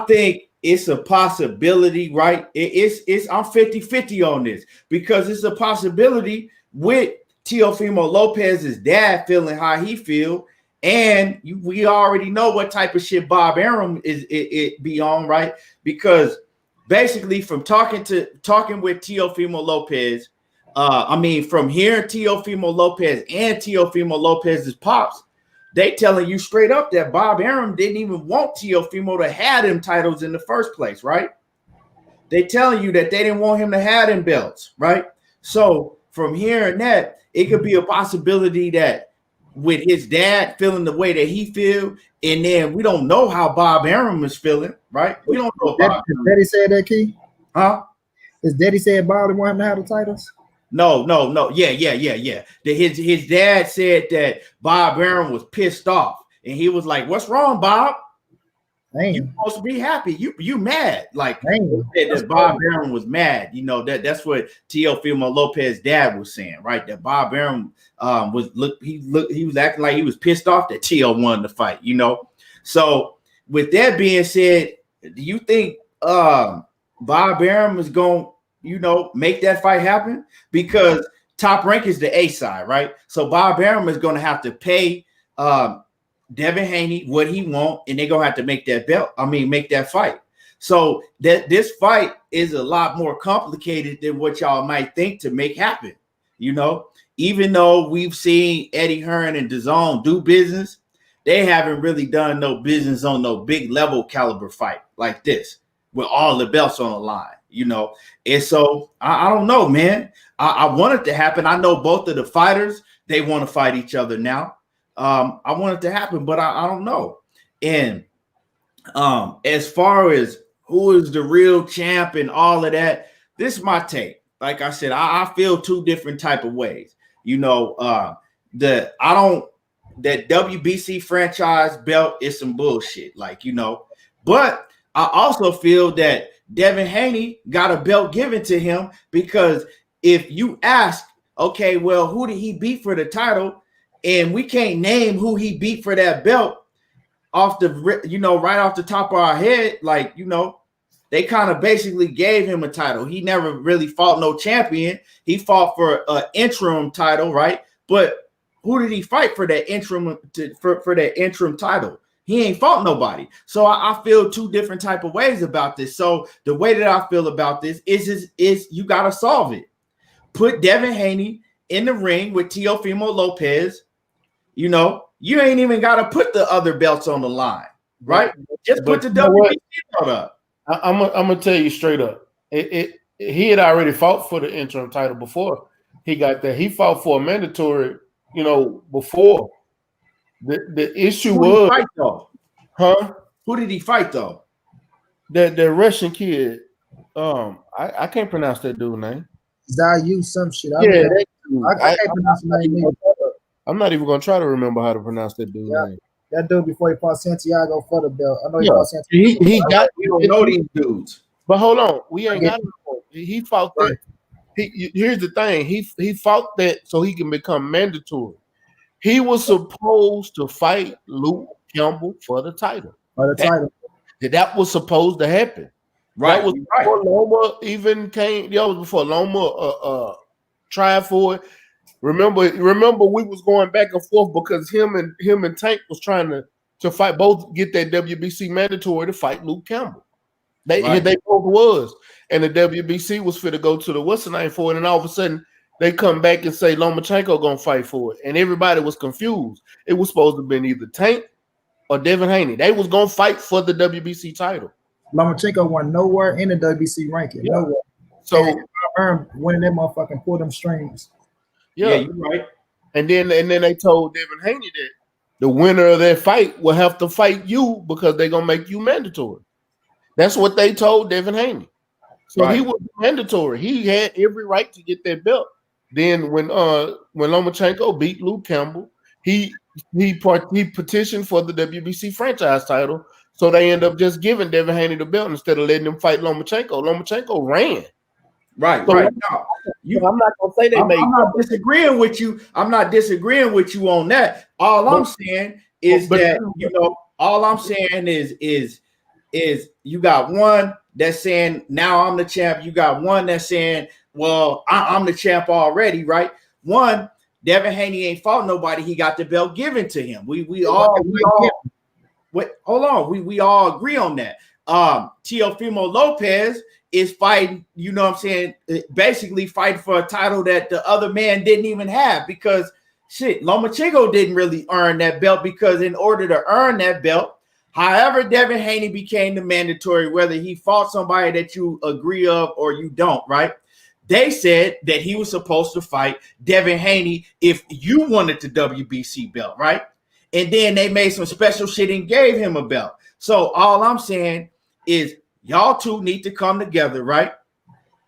S1: think it's a possibility, right? It's I'm 50-50 on this because it's a possibility with Teofimo Lopez's dad feeling how he feel, and we already know what type of shit Bob Arum it be on, right? Because basically, from talking with Teofimo Lopez, from hearing Teofimo Lopez and Teofimo Lopez's pops, they telling you straight up that Bob Arum didn't even want Teofimo to have them titles in the first place, right? They telling you that they didn't want him to have them belts, right? So from hearing that, it could be a possibility that with his dad feeling the way that he feel, and then we don't know how Bob Arum is feeling, right? We don't know.
S2: His daddy said that, Key?
S1: Huh?
S2: His daddy said Bob didn't want him to have the titles?
S1: No. Yeah. His dad said that Bob Arum was pissed off, and he was like, "What's wrong, Bob? You supposed to be happy. You mad?" Like that Bob Arum was mad. You know that's what Teofimo Lopez's dad was saying, right? That Bob Arum he was acting like he was pissed off that Teo won the fight. You know, so with that being said, do you think Bob Arum is going make that fight happen? Because Top Rank is the A side, right? So Bob Arum is going to have to pay Devin Haney what he want, and they're gonna have to make that fight. So that this fight is a lot more complicated than what y'all might think to make happen. Even though we've seen Eddie Hearn and DAZN do business, they haven't really done no business on no big level caliber fight like this with all the belts on the line. And so I don't know, man. I want it to happen. I know both of the fighters, they want to fight each other now. I want it to happen, but I don't know. And as far as who is the real champ and all of that, this is my take. Like I said, I feel two different type of ways. That WBC franchise belt is some bullshit, but I also feel that Devin Haney got a belt given to him, because if you ask, okay, well, who did he beat for the title? And we can't name who he beat for that belt off the, right off the top of our head. They kind of basically gave him a title. He never really fought no champion. He fought for an interim title, right? But who did he fight for that interim for that interim title? He ain't fought nobody. So I feel two different type of ways about this. So the way that I feel about this is you got to solve it. Put Devin Haney in the ring with Teofimo Lopez, you ain't even got to put the other belts on the line, right? Just put the WBC belt up.
S3: I'm gonna tell you straight up. He had already fought for the interim title before he got there. He fought for a mandatory, before. The issue
S1: Who
S3: was,
S1: did he fight though?
S3: huh?
S1: Who did he fight though?
S3: The Russian kid. I can't pronounce that dude's name.
S2: Zayu some shit.
S3: Yeah, that dude.
S2: I can't pronounce his name either.
S3: I'm not even gonna try to remember how to pronounce that dude's name.
S2: That dude before he fought Santiago for the belt. I know he fought Santiago.
S3: He got.
S1: We don't know these dudes.
S3: But hold on, we ain't got. He fought that. Here's the thing. He fought that so he can become mandatory. He was supposed to fight Luke Campbell for the title. That was supposed to happen.
S1: Right.
S3: That was before Loma even came. That was before Loma tried for it. Remember, we was going back and forth because him and Tank was trying to fight both, get that WBC mandatory to fight Luke Campbell. They both was, and the WBC was fit to go to the what's the name for it, and all of a sudden they come back and say Lomachenko gonna fight for it, and everybody was confused. It was supposed to have been either Tank or Devin Haney. They was gonna fight for the WBC title.
S2: Lomachenko won nowhere in the WBC ranking. Yeah. Nowhere.
S3: So
S2: winning that motherfucking pull them strings.
S3: Yeah, you're right. And then they told Devin Haney that the winner of that fight will have to fight you because they're gonna make you mandatory. That's what they told Devin Haney. So he was mandatory. He had every right to get that belt. Then when Lomachenko beat Luke Campbell, he petitioned for the WBC franchise title. So they end up just giving Devin Haney the belt instead of letting him fight Lomachenko. Lomachenko ran.
S1: Right,
S3: so
S1: right. No,
S3: I'm not gonna say they made.
S1: I'm not disagreeing with you. I'm not disagreeing with you on that. All I'm saying is that all I'm saying is you got one that's saying now I'm the champ. You got one that's saying, well, I'm the champ already, right? One, Devin Haney ain't fought nobody. He got the belt given to him. We all agree on that. Teofimo Lopez is fighting, basically fighting for a title that the other man didn't even have because Lomachenko didn't really earn that belt because in order to earn that belt, however Devin Haney became the mandatory, whether he fought somebody that you agree of or you don't, right? They said that he was supposed to fight Devin Haney if you wanted the WBC belt, right? And then they made some special shit and gave him a belt. So all I'm saying is y'all two need to come together, right?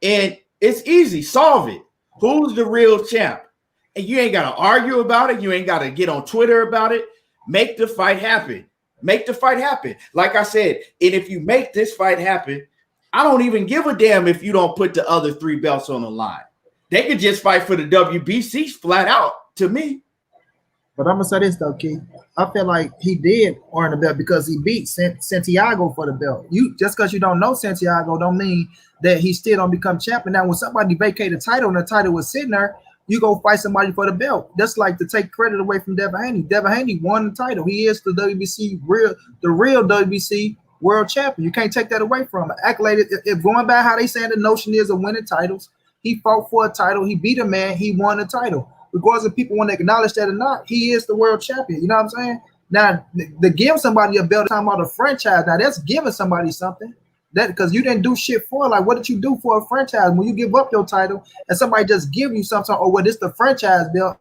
S1: And it's easy. Solve it. Who's the real champ? And you ain't got to argue about it. You ain't got to get on Twitter about it. Make the fight happen. Make the fight happen. Like I said, and if you make this fight happen, I don't even give a damn if you don't put the other three belts on the line. They could just fight for the WBC flat out to me.
S2: But I'm going to say this, though, Keith. I feel like he did earn the belt because he beat Santiago for the belt. Just because you don't know Santiago don't mean that he still don't become champion. Now, when somebody vacate a title and the title was sitting there, you go fight somebody for the belt. That's like to take credit away from Devin Haney. Devin Haney won the title. He is the real WBC world champion. You can't take that away from him. Accolade, if going by how they say the notion is of winning titles, he fought for a title. He beat a man. He won the title. Regardless if people want to acknowledge that or not, he is the world champion. You know what I'm saying? Now, to give somebody a belt, talking about a franchise, now that's giving somebody something. That because you didn't do shit for it. Like, what did you do for a franchise when you give up your title and somebody just give you something? Oh, well, this the franchise belt.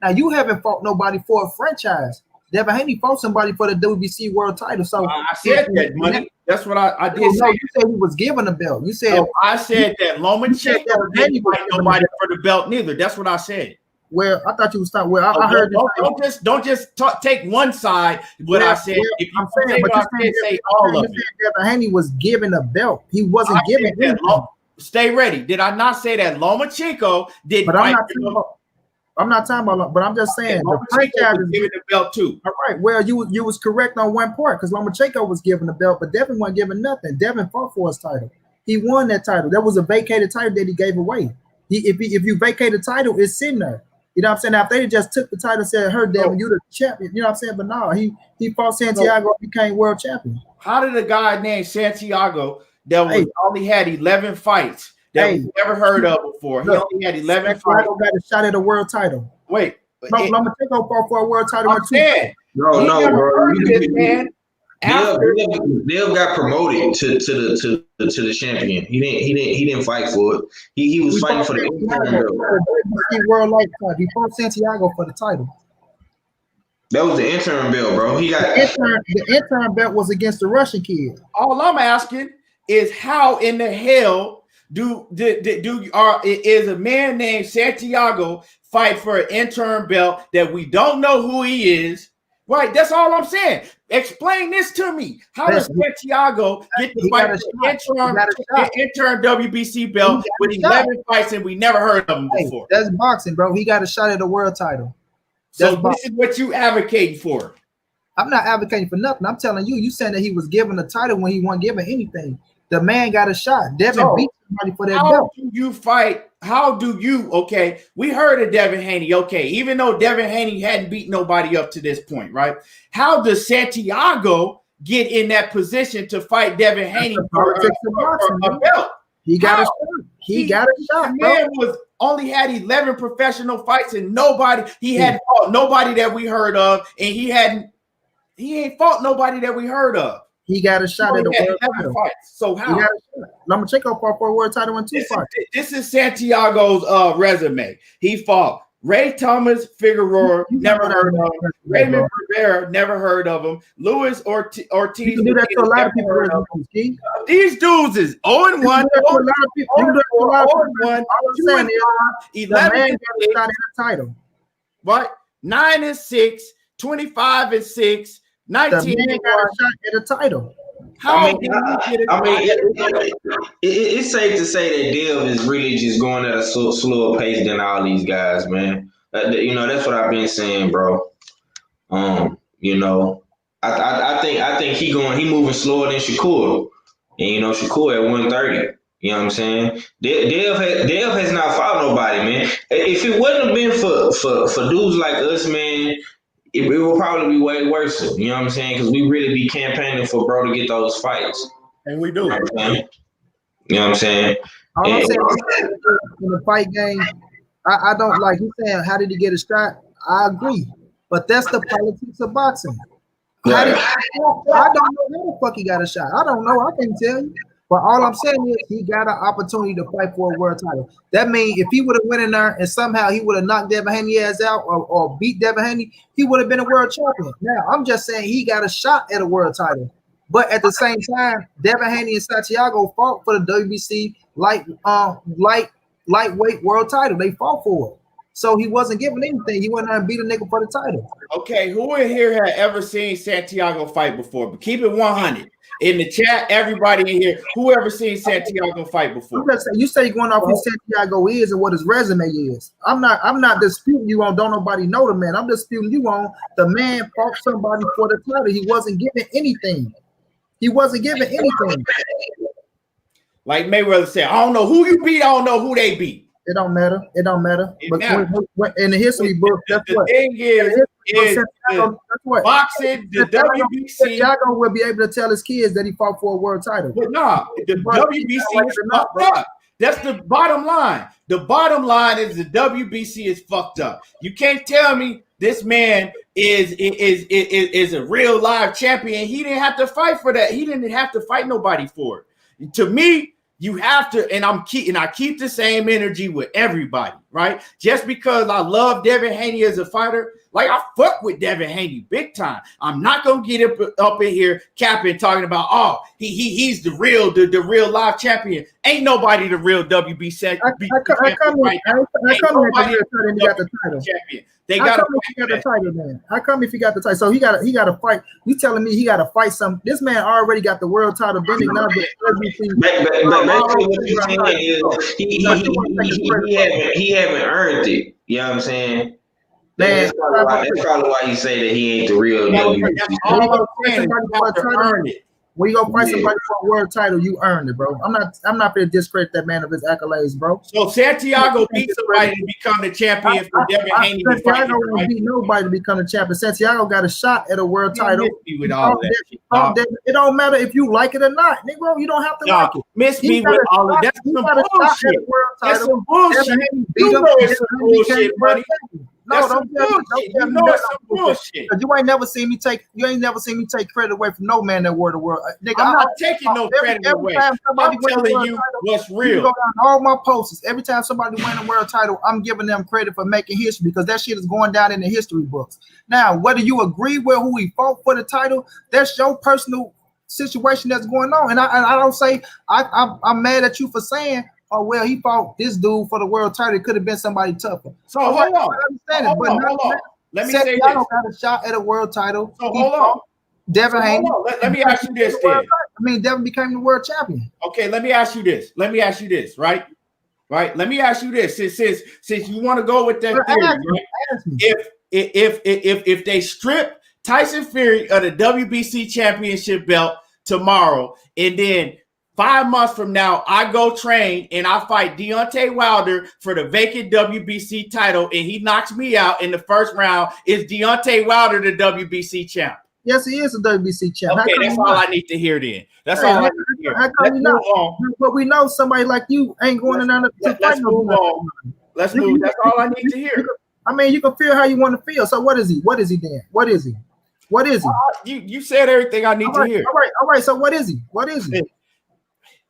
S2: Now you haven't fought nobody for a franchise. Devin Haney fought somebody for the WBC world title. So
S1: I said that, money. That's what I did say.
S2: You said he was given a belt. You said
S1: I said that Lomachenko didn't fight nobody for the belt neither. That's what I said.
S2: Well, I thought you was talking. Well, I heard.
S1: Don't just take one side. What I said. If I'm saying what I said, say all of it.
S2: Devin Haney was given a belt. He wasn't given it.
S1: Stay ready. Did I not say that Lomachenko did?
S2: But I'm not talking about. But I'm just saying the franchise is
S1: given the belt too.
S2: All right. Well, you was correct on one part because Lomachenko was given the belt, but Devin wasn't given nothing. Devin fought for his title. He won that title. That was a vacated title that he gave away. If you vacate a title, it's sitting there. You know what I'm saying? Now, if they just took the title and said, "Her Devin, you the champion," you know what I'm saying? But no, he fought Santiago and became world champion.
S1: How did a guy named Santiago that only had 11 fights that we've never heard of before? He only had 11 fights.
S2: Got a shot at a world title.
S1: Wait,
S2: Lomachenko fought for a world title.
S1: I'm saying,
S6: No, bro.
S1: this man.
S6: Dev got promoted to the champion. He didn't fight for it. He was fighting for the interim belt.
S2: World Light title. He fought Santiago for the title.
S6: That was the interim belt, bro.
S2: The interim belt was against the Russian kid.
S1: All I'm asking is how in the hell is a man named Santiago fight for an interim belt that we don't know who he is? Right, that's all I'm saying. Explain this to me. How does Santiago get to fight the interim WBC belt with 11 fights and we never heard of him before?
S2: That's boxing, bro. He got a shot at the world title.
S1: So this is what you advocating for.
S2: I'm not advocating for nothing. I'm telling you, you saying that he was given a title when he wasn't given anything. The man got a shot. Devin beat somebody for that belt.
S1: How do you fight? Okay, we heard of Devin Haney. Okay, even though Devin Haney hadn't beat nobody up to this point, right? How does Santiago get in that position to fight Devin Haney for a belt?
S2: He got a shot. He got a shot.
S1: The man only had 11 professional fights and he hadn't fought nobody that we heard of, and he ain't fought nobody that we heard of.
S2: He got a shot at the world title.
S1: So how?
S2: Lomachenko fought for a world title in 2 fights.
S1: This is Santiago's resume. He fought Ray Thomas Figueroa, never heard of him. Raymond Rivera, never heard of him. Luis Ortiz.
S2: You can do that to a lot of people.
S1: These dudes is 0-1. 0-1. 11
S2: title.
S1: What? 9-6, 25-6. 19
S2: got a shot at a title.
S6: It's safe to say that Dev is really just going at a slower pace than all these guys, man. That's what I've been saying, bro. I think he moving slower than Shakur, and Shakur at 130. You know what I'm saying? Dev has not fought nobody, man. If it wouldn't have been for dudes like us, man, it will probably be way worse. You know what I'm saying? Because we really be campaigning for bro to get those fights.
S1: And we do.
S6: You know what I'm saying?
S2: All I'm saying in the fight game, I don't like you saying, how did he get a shot? I agree. But that's the politics of boxing. I don't know how the fuck he got a shot. I don't know. I can't tell you. But all I'm saying is he got an opportunity to fight for a world title. That means if he would have went in there and somehow he would have knocked Devin Haney ass out or beat Devin Haney, he would have been a world champion. Now, I'm just saying he got a shot at a world title. But at the same time, Devin Haney and Santiago fought for the WBC lightweight world title. They fought for it. So he wasn't given anything. He went there and beat a nigga for the title. Okay, who in here had ever seen Santiago fight before? But keep it 100. In the chat, everybody in here, whoever seen Santiago fight before. You say going off who Santiago is and what his resume is. I'm not disputing you on don't nobody know the man. I'm disputing you on the man fought somebody for the title. He wasn't given anything. He wasn't given anything. Like Mayweather said, I don't know who you beat, I don't know who they beat. It don't matter. It don't matter. But in the history book, that's the thing is boxing, the WBC. Santiago will be able to tell his kids that he fought for a world title. But no, the WBC is fucked up. That's the bottom line. The bottom line is the WBC is fucked up. You can't tell me this man is a real live champion. He didn't have to fight for that. He didn't have to fight nobody for it. To me, you have to, and I keep the same energy with everybody, right? Just because I love Devin Haney as a fighter, like I fuck with Devin Haney big time. I'm not gonna get up in here capping talking about he's the real live champion. Ain't nobody the real WBC. They got the title, man. How come if he got the title? So he got to fight. You telling me he got to fight some? This man already got the world title.
S6: He haven't earned it. You know what I'm saying? That's probably why he say that he ain't the real WBC.
S2: When you go fight somebody for a world title, you earned it, bro. I'm not going to discredit that man of his accolades, bro. So Santiago beat somebody to become the champion for Devin Haney. Santiago didn't beat nobody to become the champion. Santiago got a shot at a world title. With all that. It don't matter if you like it or not, nigga. You don't have to like it. Miss me with all of that. That's some bullshit. That's some bullshit. You know it's some bullshit, buddy. No,
S1: That's
S2: don't
S1: some
S2: tell me.
S1: bullshit.
S2: Don't tell
S1: You
S2: me
S1: know it's
S2: nothing.
S1: some bullshit.
S2: Cause you ain't never seen me take credit away from no man that wore the world. Nigga,
S1: I'm not taking no credit away.
S2: Time somebody
S1: I'm
S2: win the
S1: telling
S2: world
S1: you
S2: title,
S1: what's
S2: you can
S1: real.
S2: go down all my posts. Every time somebody win a world title, I'm giving them credit for making history because that shit is going down in the history books. Now, whether you agree with who he fought for the title, that's your personal situation that's going on. And I don't say I'm mad at you for saying, oh well, he fought this dude for the world title. It could have been somebody tougher.
S1: So hold on.
S2: I understand it, but
S1: Hold on. Let me say this.
S2: Got a shot at a world title.
S1: So hold on.
S2: Devin Haney.
S1: Let me ask you this then.
S2: Devin became the world champion.
S1: Okay, let me ask you this, right? Let me ask you this. Since you want to go with that theory, right? If they strip Tyson Fury of the WBC championship belt tomorrow, and then 5 months from now, I go train and I fight Deontay Wilder for the vacant WBC title, and he knocks me out in the first round, is Deontay Wilder the WBC champ?
S2: Yes, he is a WBC champ.
S1: Okay, that's all I need to hear then. That's all I need to hear.
S2: Let's move on. But we know somebody like you ain't going in there to fight.
S1: Let's move on. Let's move. That's all I need to hear.
S2: I mean, you can feel how you want to feel. So what is he? What is he then? What is he? What is he?
S1: You said everything I need to hear.
S2: All right. So what is he? What is he?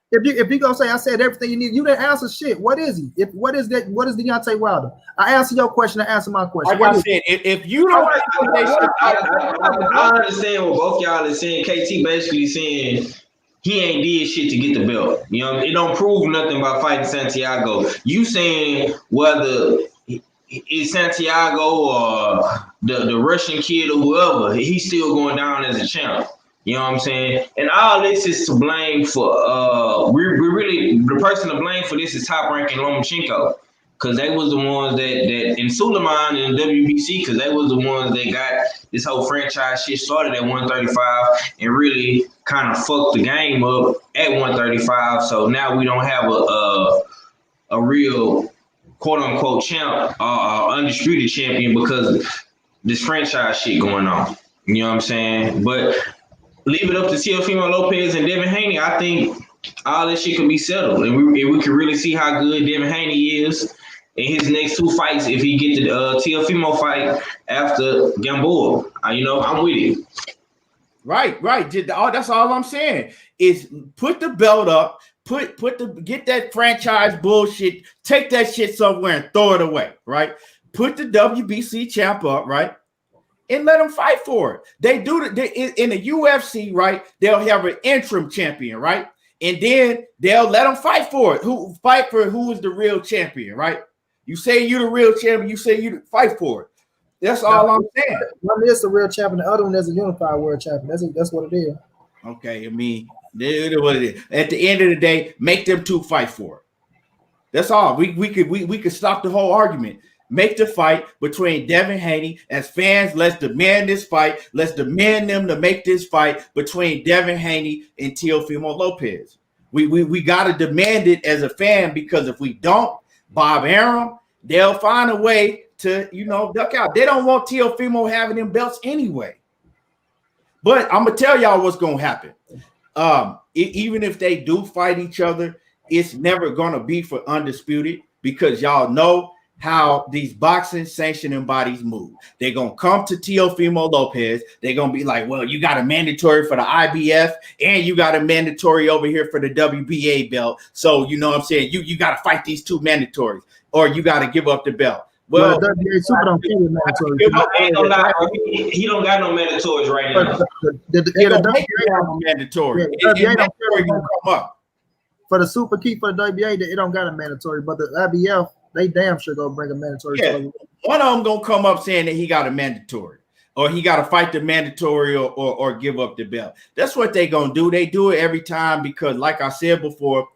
S2: If you gonna say I said everything you need, you didn't answer shit. What is he? What is Deontay Wilder? I answered your question. I answered my question.
S1: Like I said, if you don't,
S6: I understand what both y'all are saying. KT basically saying he ain't did shit to get the belt. You know, it don't prove nothing by fighting Santiago. You saying whether it's Santiago or the Russian kid or whoever, he's still going down as a champ. You know what I'm saying? And all this is to blame for we really the person to blame for this is Top Rank and Lomachenko. Cause they was the ones that in Suleiman and WBC, cause they was the ones that got this whole franchise shit started at 135 and really kind of fucked the game up at 135. So now we don't have a real quote unquote champ, undisputed champion because of this franchise shit going on. You know what I'm saying? But leave it up to Teofimo Lopez and Devin Haney. I think all that shit can be settled, and we can really see how good Devin Haney is in his next 2 fights if he get the Teofimo fight after Gamboa. You know, I'm with it.
S1: Right. That's all I'm saying is put the belt up, get that franchise bullshit, take that shit somewhere and throw it away. Right. Put the WBC champ up. Right. And let them fight for it. They do in the UFC, right? They'll have an interim champion, right? And then they'll let them fight for it. Who is the real champion, right? You say you're the real champion. You say you fight for it. That's all I'm saying.
S2: One is the real champion. The other one is a unified world champion. That's what it is.
S1: Okay, I mean, what it is. At the end of the day, make them 2 fight for it. That's all. We could stop the whole argument. Make the fight between Devin Haney. As fans, let's demand this fight. Let's demand them to make this fight between Devin Haney and Teofimo Lopez. We got to demand it as a fan, because if we don't, Bob Arum, they'll find a way to, duck out. They don't want Teofimo having them belts anyway. But I'm going to tell y'all what's going to happen. Even if they do fight each other, it's never going to be for undisputed, because y'all know how these boxing sanctioning bodies move. They're going to come to Teofimo Lopez. They're going to be like, well, you got a mandatory for the IBF and you got a mandatory over here for the WBA belt. So, you know what I'm saying? You got to fight these 2 mandatories, or you got to give up the belt. Well,
S2: WBA super don't carry mandatory.
S6: He don't got no mandatories right now.
S1: The WBA mandatory.
S2: For the super key for the WBA, it don't got a mandatory, but the IBF, they damn sure gonna bring a mandatory.
S1: Yeah. One of them gonna come up saying that he got a mandatory, or he got to fight the mandatory, or give up the belt. That's what they gonna do. They do it every time because, like I said before,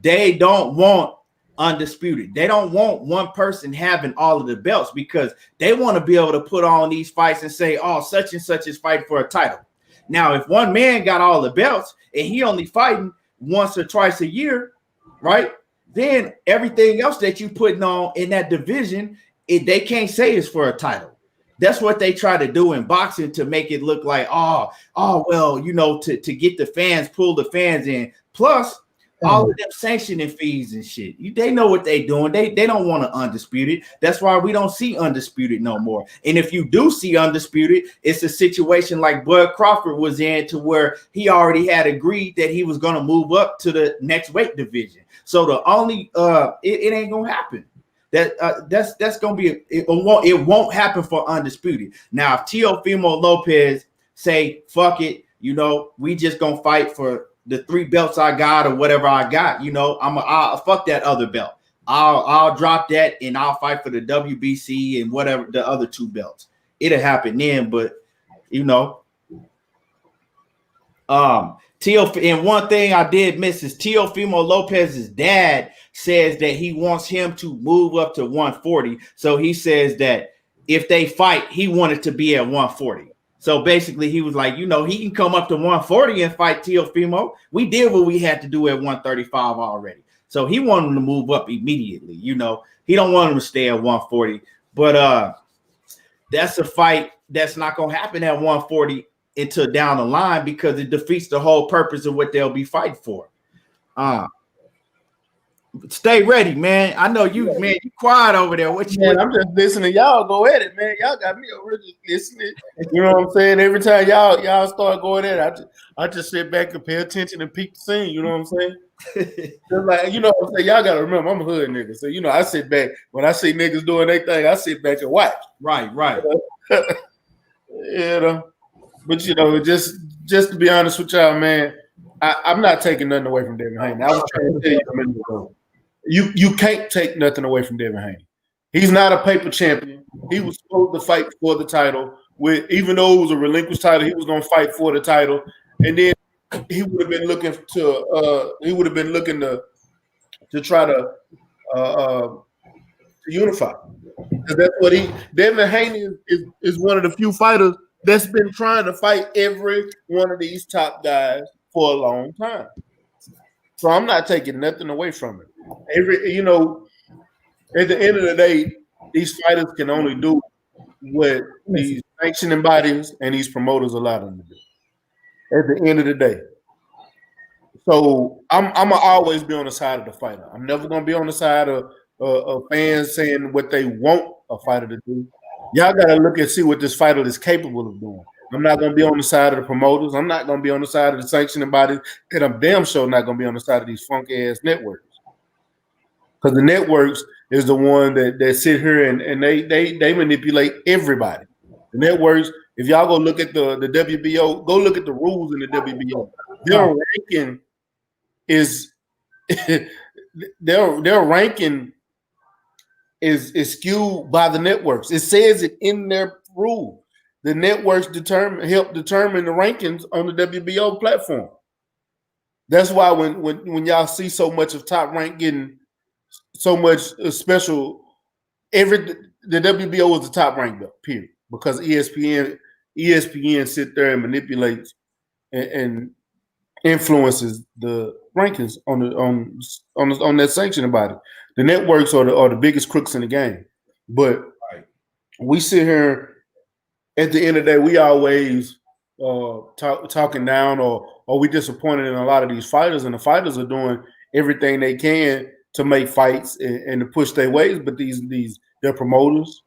S1: they don't want undisputed. They don't want one person having all of the belts, because they want to be able to put on these fights and say, oh, such and such is fighting for a title. Now, if one man got all the belts and he only fighting once or twice a year, right? Then everything else that you putting on in that division, they can't say is for a title. That's what they try to do in boxing, to make it look like, well, to get the fans, pull the fans in. Plus, All of them sanctioning fees and shit. They know what they doing. They don't want to undisputed. That's why we don't see undisputed no more. And if you do see undisputed, it's a situation like Bud Crawford was in, to where he already had agreed that he was going to move up to the next weight division. So the only it ain't gonna happen. That's gonna be it won't happen for undisputed. Now, if Teofimo Lopez say fuck it, we just gonna fight for the 3 belts I got or whatever I got, I'll fuck that other belt. I'll drop that and I'll fight for the WBC and whatever the other 2 belts. It'll happen then, but and one thing I did miss is Teofimo Lopez's dad says that he wants him to move up to 140. So he says that if they fight, he wanted to be at 140. So basically, he was like, he can come up to 140 and fight Teofimo. We did what we had to do at 135 already. So he wanted him to move up immediately. He don't want him to stay at 140. But that's a fight that's not going to happen at 140 until down the line, because it defeats the whole purpose of what they'll be fighting for. Stay ready, man. I know you, man. You quiet over there. What you?
S3: Man, I'm just listening. Y'all go at it, man. Y'all got me over just listening. You know what I'm saying? Every time y'all start going at it, I just sit back and pay attention and peep the scene. You know what I'm saying? Like, what I'm saying? Y'all gotta remember, I'm a hood nigga. So I sit back when I see niggas doing their thing. I sit back and watch.
S1: Right.
S3: But just to be honest with y'all, man, I'm not taking nothing away from Devin Haney. I was trying to tell you a minute ago. You can't take nothing away from Devin Haney. He's not a paper champion. He was supposed to fight for the title. Even though it was a relinquished title, he was going to fight for the title. And then he would have been looking to try to unify. Because that's what Devin Haney is one of the few fighters that's been trying to fight every one of these top guys for a long time. So I'm not taking nothing away from it. At the end of the day, these fighters can only do what these sanctioning bodies and these promoters allow them to do. At the end of the day. So I'm gonna always be on the side of the fighter. I'm never gonna be on the side of fans saying what they want a fighter to do. Y'all gotta look and see what this fighter is capable of doing. I'm not gonna be on the side of the promoters. I'm not gonna be on the side of the sanctioning bodies, and I'm damn sure not gonna be on the side of these funky ass networks. Because the networks is the one that sit here and they manipulate everybody. The networks, if y'all go look at the WBO, go look at the rules in the WBO. Their ranking is their ranking is skewed by the networks. It says it in their rule. The networks help determine the rankings on the WBO platform. That's why when y'all see so much of Top Rank getting so much special, the WBO is the top ranked belt, period. Because ESPN sit there and manipulates and influences the rankings on that sanctioning body. The networks are the biggest crooks in the game. But we sit here at the end of the day, we always talking down or we disappointed in a lot of these fighters, and the fighters are doing everything they can to make fights and to push their ways, but their promoters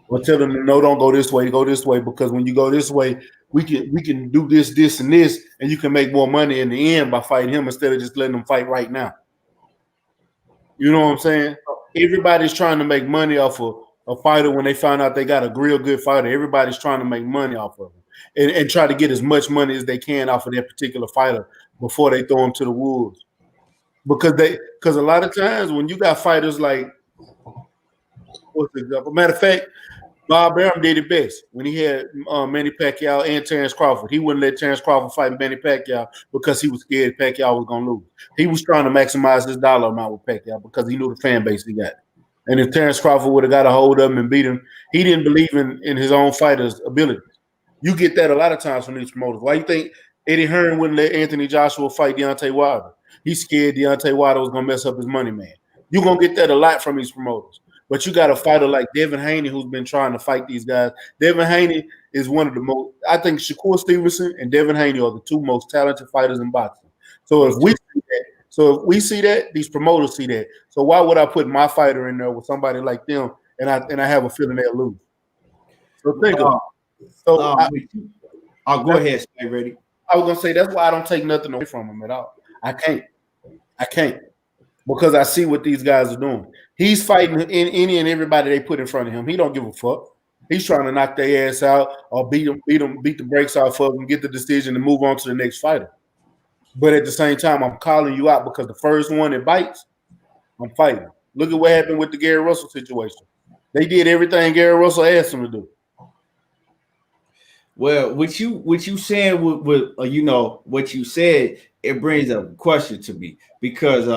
S3: will tell them, no, don't go this way, because when you go this way, we can do this, and this, and you can make more money in the end by fighting him instead of just letting them fight right now. You know what I'm saying? Everybody's trying to make money off of a fighter when they find out they got a real good fighter. Everybody's trying to make money off of him and try to get as much money as they can off of that particular fighter before they throw him to the wolves. Because a lot of times when you got fighters like, what's the example? Matter of fact, Bob Arum did it best when he had Manny Pacquiao and Terrence Crawford. He wouldn't let Terrence Crawford fight Manny Pacquiao because he was scared Pacquiao was going to lose. He was trying to maximize his dollar amount with Pacquiao because he knew the fan base he got. And if Terrence Crawford would have got a hold of him and beat him, he didn't believe in his own fighter's abilities. You get that a lot of times from these promoters. Why you think Eddie Hearn wouldn't let Anthony Joshua fight Deontay Wilder? He's scared Deontay Wilder was going to mess up his money, man. You're going to get that a lot from these promoters. But you got a fighter like Devin Haney who's been trying to fight these guys. Devin Haney is one of the most – I think Shakur Stevenson and Devin Haney are the two most talented fighters in boxing. So if we see that So if we see that, these promoters see that. So why would I put my fighter in there with somebody like them and I have a feeling they'll lose? So think of it. So
S1: Go ahead, stay ready.
S3: I was gonna say that's why I don't take nothing away from him at all. I can't because I see what these guys are doing. He's fighting in any and everybody they put in front of him. He don't give a fuck. He's trying to knock their ass out or beat the brakes off of them, get the decision, and move on to the next fighter. But at the same time, I'm calling you out because the first one that bites, I'm fighting. Look at what happened with the Gary Russell situation. They did everything Gary Russell asked them to do.
S1: Well, what you saying with what you said, it brings a question to me because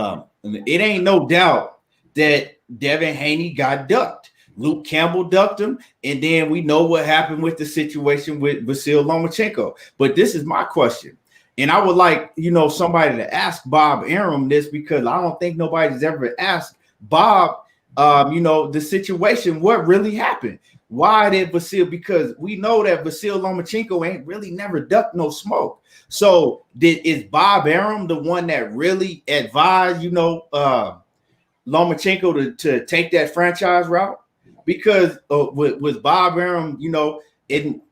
S1: it ain't no doubt that Devin Haney got ducked. Luke Campbell ducked him, and then we know what happened with the situation with Vasyl Lomachenko. But this is my question, and I would like somebody to ask Bob Arum this because I don't think nobody's ever asked Bob, the situation, what really happened. Why did Vasyl? Because we know that Vasyl Lomachenko ain't really never ducked no smoke. So is Bob Arum the one that really advised, Lomachenko to take that franchise route? Because was Bob Arum, in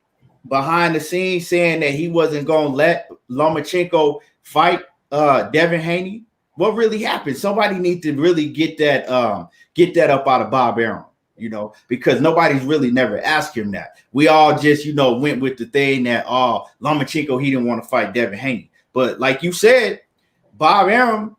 S1: behind the scenes saying that he wasn't going to let Lomachenko fight Devin Haney? What really happened? Somebody need to really get that up out of Bob Arum. Because nobody's really never asked him that. We all just, went with the thing that, Lomachenko, he didn't want to fight Devin Haney. But like you said, Bob Arum,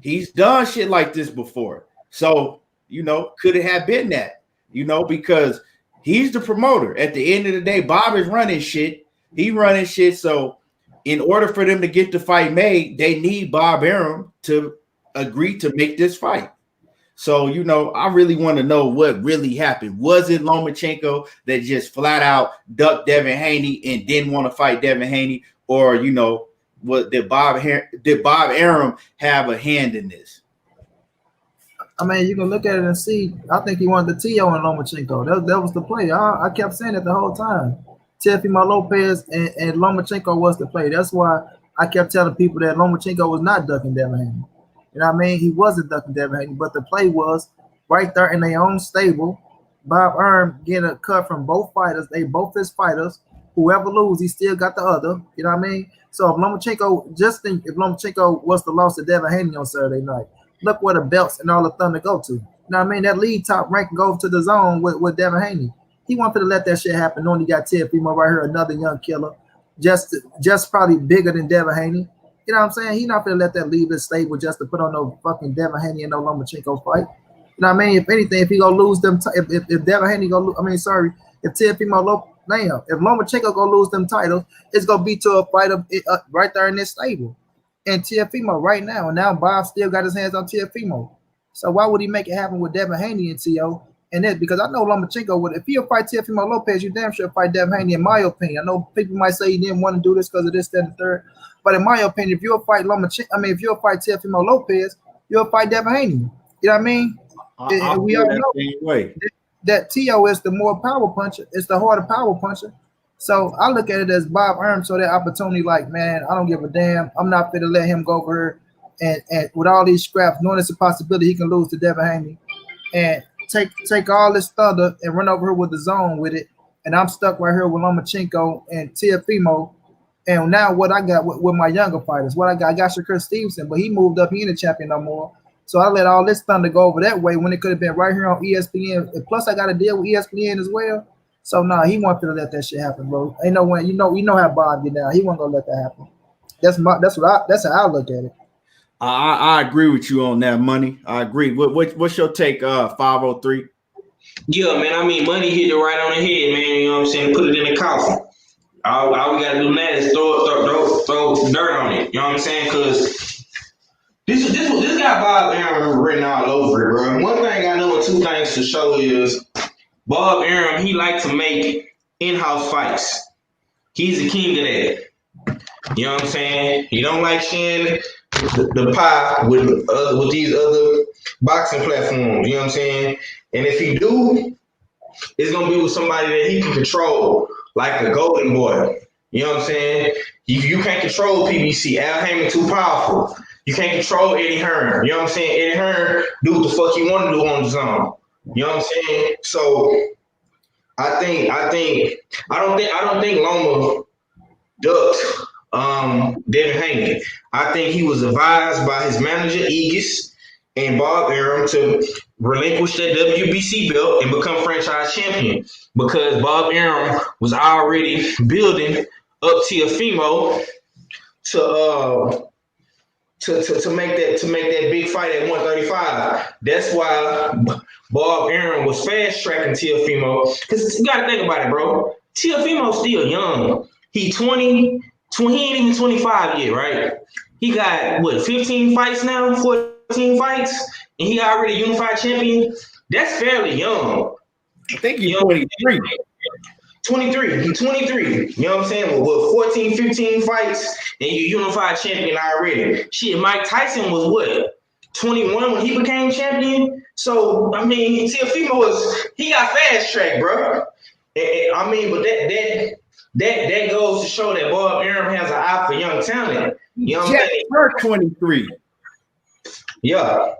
S1: he's done shit like this before. So, could it have been that, because he's the promoter. At the end of the day, Bob is running shit. He running shit. So in order for them to get the fight made, they need Bob Arum to agree to make this fight. So, I really want to know what really happened. Was it Lomachenko that just flat out ducked Devin Haney and didn't want to fight Devin Haney? Or, did Bob Arum have a hand in this?
S2: I mean, you can look at it and see. I think he wanted the TO and Lomachenko. That was the play. I kept saying it the whole time. Teofimo Lopez and Lomachenko was the play. That's why I kept telling people that Lomachenko was not ducking Devin Haney. You know what I mean? He wasn't ducking Devin Haney, but the play was right there in their own stable. Bob Arum getting a cut from both fighters. They both his fighters. Whoever loses, he still got the other. You know what I mean? So if Lomachenko was the loss to Devin Haney on Saturday night, look where the belts and all the thunder go to. You know what I mean? That lead top rank go to the zone with Devin Haney. He wanted to let that shit happen, knowing he got Teofimo right here, another young killer, just probably bigger than Devin Haney. You know what I'm saying? He's not going to let that leave his stable just to put on no fucking Devin Haney and no Lomachenko fight. You know what I mean? If anything, if he going to lose them, if Devin Haney going to if Teofimo if Lomachenko going to lose them titles, it's going to be to a fight right there in this stable. And Teofimo right now, and now Bob still got his hands on Teofimo. So why would he make it happen with Devin Haney and Teo? And that because I know Lomachenko would, if he'll fight Teofimo Lopez, you damn sure fight Devin Haney, in my opinion. I know people might say he didn't want to do this because of this, that, and the third. But in my opinion, if you'll fight if you'll fight Teofimo Lopez, you'll fight Devin Haney. You know what I mean? We all know that Teo is the more power puncher. It's the harder power puncher. So I look at it as Bob Arum, so that opportunity, like, man, I don't give a damn. I'm not fit to let him go over here and with all these scraps, knowing it's a possibility he can lose to Devin Haney, and take all this thunder and run over here with the zone with it. And I'm stuck right here with Lomachenko and Teofimo. And now what I got with my younger fighters, I got Shakur Stevenson, but he moved up. He ain't a champion no more. So I let all this thunder go over that way when it could have been right here on ESPN. And plus, I got to deal with ESPN as well. So he wanted to let that shit happen, bro. Ain't no way. You know how Bob get down. He wasn't gonna let that happen. That's how I look at it.
S1: I agree with you on that, Money. I agree. What's your take? 503.
S6: Yeah, man. I mean, Money hit it right on the head, man. You know what I'm saying? Put it in the coffin. All we gotta do now is throw dirt on it. You know what I'm saying? Because this got Bob Arum written all over it, bro. One thing I know, and two things to show is Bob Arum. He likes to make in-house fights. He's the king of that. You know what I'm saying? He don't like sharing the pie with these other boxing platforms. You know what I'm saying? And if he do, it's gonna be with somebody that he can control, like a Golden Boy. You know what I'm saying? You can't control PBC. Al Heyman too powerful. You can't control Eddie Hearn. You know what I'm saying? Eddie Hearn do what the fuck he want to do on the zone. You know what I'm saying? So I don't think Loma ducked Devin Haney. I think he was advised by his manager Aegis and Bob Arum to relinquish that WBC belt and become franchise champion because Bob Arum was already building up Teofimo to make that big fight at 135. That's why Bob Arum was fast tracking Teofimo. Because you gotta think about it, bro. Teofimo's still young. He 20, he ain't even 25 yet, right? He got what 15 fights now, 14 fights, and he already unified champion. That's fairly young.
S1: I think he's 23.
S6: 23. He's 23. You know what I'm saying? With 14, 15 fights, and you unified champion already. Shit, Mike Tyson was what? 21 when he became champion. So, I mean, Teofimo he got fast track, bro. I mean, but that goes to show that Bob Arum has an eye for young talent. You know what I'm saying?
S1: Her 23.
S6: Yeah.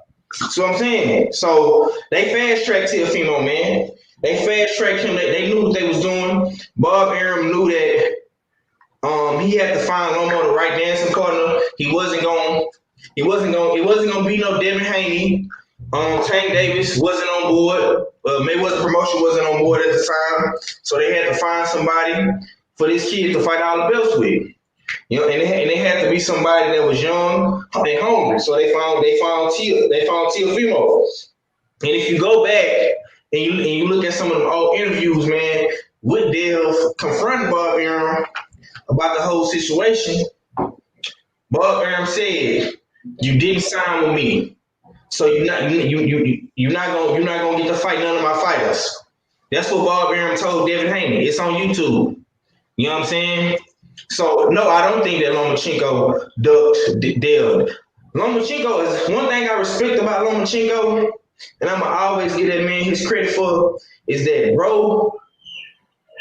S6: So I'm saying, so they fast tracked Teofimo, man. They fast tracked him. They knew what they was doing. Bob Arum knew that he had to find Loma the right dancing partner. It wasn't gonna be no Devin Haney. Tank Davis wasn't on board. Mayweather Promotion wasn't on board at the time. So they had to find somebody for this kid to fight all the belts with. You know, and they had to be somebody that was young and hungry. So they found Teofimo. And if you go back and you look at some of the old interviews, man, with Dev confronting Bob Arum about the whole situation, Bob Arum said, "You didn't sign with me, so you're not gonna get to fight none of my fighters." That's what Bob Arum told Devin Haney. It's on YouTube. You know what I'm saying? So no, I don't think that Lomachenko ducked Dev. Lomachenko is one thing I respect about Lomachenko, and I'ma always give that man his credit for is that bro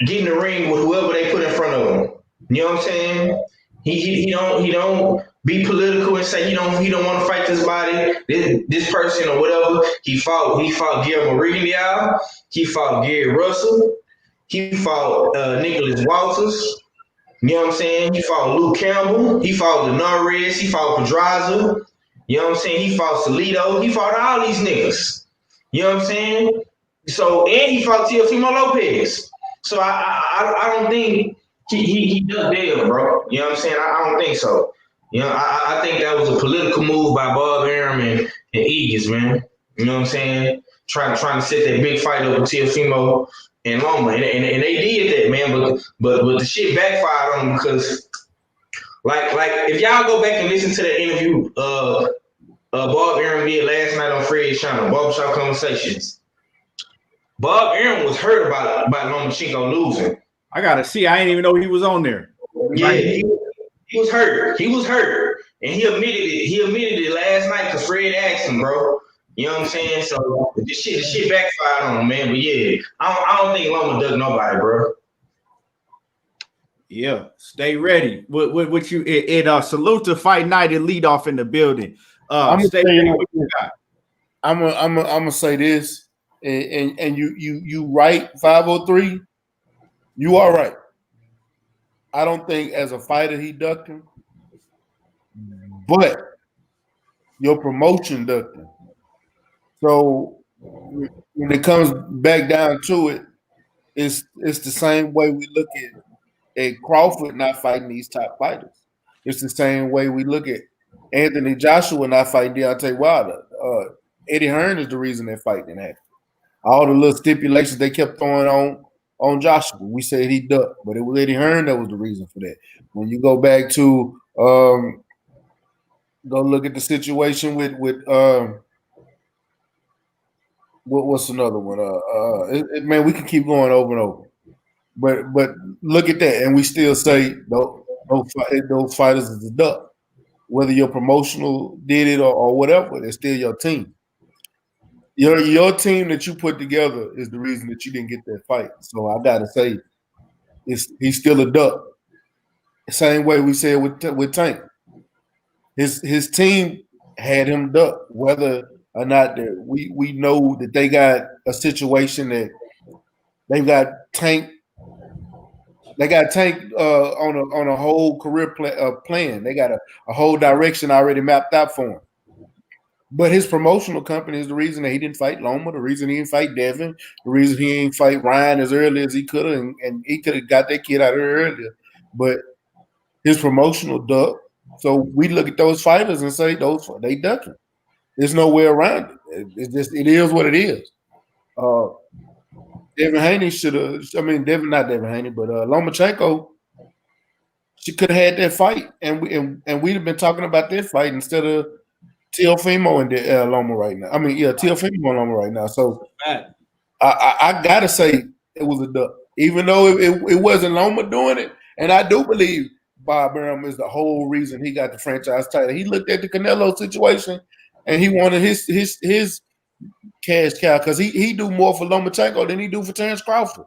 S6: get in the ring with whoever they put in front of him. You know what I'm saying? He don't be political and say he don't want to fight this body, this person or whatever. He fought Guillermo Rigondeaux, he fought Gary Russell, he fought Nicholas Walters. You know what I'm saying? He fought Luke Campbell, he fought the Norris, he fought Pedraza. You know what I'm saying? He fought Salido, he fought all these niggas. You know what I'm saying? So and he fought Teofimo Lopez. So I don't think he does deal, bro. You know what I'm saying? I don't think so. You know, I think that was a political move by Bob Arum and Aegis, man. You know what I'm saying? Trying to set that big fight over Teofimo and Loma, and they did that, man. But the shit backfired on them because, like if y'all go back and listen to that interview, Bob Arum did last night on Fred's channel, Barbershop Conversations. Bob Arum was hurt about Lomachenko losing.
S1: I gotta see. I didn't even know he was on there.
S6: Yeah, he was hurt. He was hurt, and he admitted it. He admitted it last night because Fred asked him, bro. You know what I'm saying? So the shit backfired on him, man. But yeah, I don't think Loma ducked nobody, bro.
S1: Yeah, stay ready. What you salute to Fight Night and lead off in the building. Stay ready. What you got?
S3: I'm gonna say this, and you right 503. You are right. I don't think as a fighter he ducked him, but your promotion ducked him. So when it comes back down to it, it's the same way we look at Crawford not fighting these top fighters. It's the same way we look at Anthony Joshua not fighting Deontay Wilder. Eddie Hearn is the reason that fight didn't happen. All the little stipulations they kept throwing on Joshua, we said he ducked, but it was Eddie Hearn that was the reason for that. When you go back to go look at the situation with what's another one? Man, we can keep going over and over. But look at that, and we still say those fighters is a duck. Whether your promotional did it or whatever, it's still your team. Your team that you put together is the reason that you didn't get that fight. So I gotta say, he's still a duck. Same way we said with Tank. his team had him duck, whether or not we know that they got a situation that they've got Tank. They got Tank on a whole career plan. They got a whole direction already mapped out for him. But his promotional company is the reason that he didn't fight Loma, the reason he didn't fight Devin, the reason he didn't fight Ryan as early as he could have, and he could have got that kid out of there earlier. But his promotional duck. So we look at those fighters and say they ducking. There's no way around it. It is what it is. Devin Haney should have. I mean, not Devin Haney, but Lomachenko. She could have had that fight, and we'd have been talking about that fight instead of Teofimo and Loma right now. I mean, yeah, Teofimo and Loma right now. So I gotta say it was a duck, even though it wasn't Loma doing it, and I do believe Bob Arum is the whole reason he got the franchise title. He looked at the Canelo situation, and he wanted his cash cow because he do more for Lomachenko than he do for Terrence Crawford.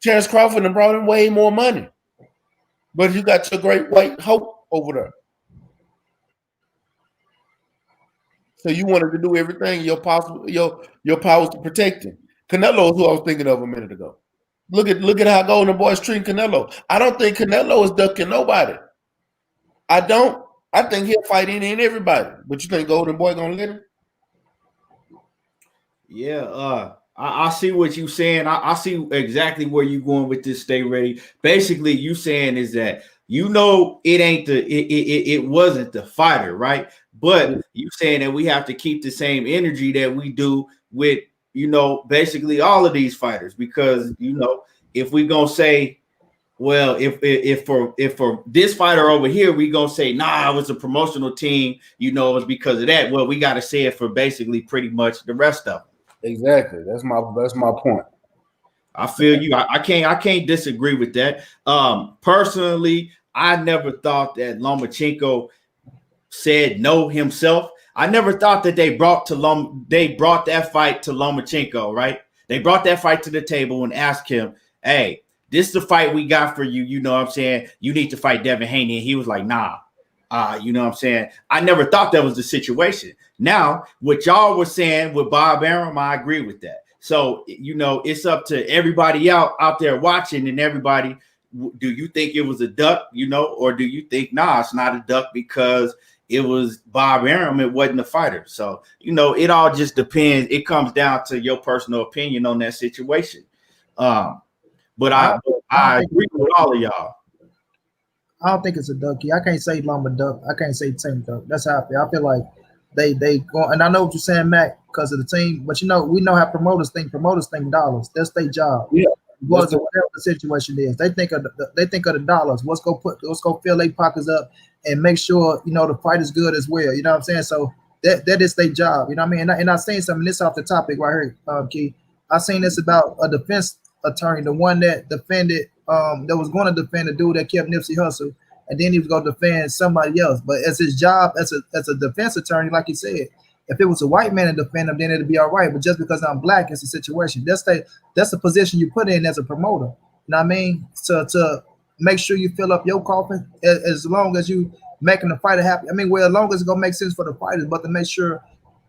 S3: Terrence Crawford and brought him way more money, but you got your great white hope over there. So you wanted to do everything your powers to protect him. Canelo is who I was thinking of a minute ago. Look at how Golden Boy's treating Canelo. I don't think Canelo is ducking nobody. I don't. I think he'll fight any and everybody. But you think Golden Boy gonna let him?
S1: Yeah, I see what you're saying. I see exactly where you're going with this. Stay ready. Basically, you saying is that it wasn't the fighter, right? But you saying that we have to keep the same energy that we do with basically all of these fighters, because if we gonna say, well, if for this fighter over here, we gonna say, nah, it was a promotional team, it was because of that. Well, we got to say it for basically pretty much the rest of them.
S3: Exactly. That's my point.
S1: I feel you. I can't disagree with that. Personally, I never thought that Lomachenko said no himself. I never thought that they brought that fight to Lomachenko, right? They brought that fight to the table and asked him, hey, this is the fight we got for you. You know what I'm saying? You need to fight Devin Haney. And he was like, nah. You know what I'm saying? I never thought that was the situation. Now, what y'all were saying with Bob Arum, I agree with that. So, it's up to everybody out there watching, and everybody, do you think it was a duck, or do you think, nah, it's not a duck because it was Bob Arum, it wasn't a fighter. So, it all just depends. It comes down to your personal opinion on that situation. But I agree with all of y'all.
S2: I don't think it's a ducky. I can't say Loma duck. I can't say team duck. That's how I feel. I feel like they go, and I know what you're saying, Mac, because of the team. But we know how promoters think. Promoters think dollars. That's their job. Yeah. Whatever the situation is, they think of the dollars. Let's go fill their pockets up and make sure the fight is good as well. You know what I'm saying? So that is their job. You know what I mean? And I seen something. This off the topic right here, Key. I seen this about a defense attorney, the one that defended. That was going to defend the dude that kept Nipsey Hussle, and then he was going to defend somebody else. But as his job as a defense attorney, like he said, if it was a white man to defend him, then it'd be all right. But just because I'm black, it's a situation. That's the position you put in as a promoter. You know what I mean? To make sure you fill up your coffin, as long as you making the fighter happy. I mean, well, as long as it's gonna make sense for the fighters, but to make sure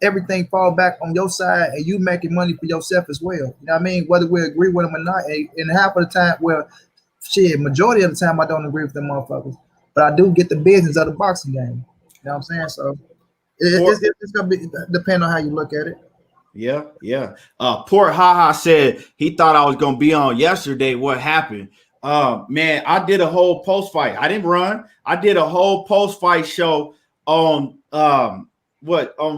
S2: everything fall back on your side and you making money for yourself as well. You know what I mean? Whether we agree with them or not, and half of the time, majority of the time I don't agree with them motherfuckers, but I do get the business of the boxing game. You know what I'm saying? So it's gonna be depend on how you look at it.
S1: Yeah. Port Haha said he thought I was gonna be on yesterday. What happened? Man, I did a whole post fight. I didn't run. I did a whole post fight show on on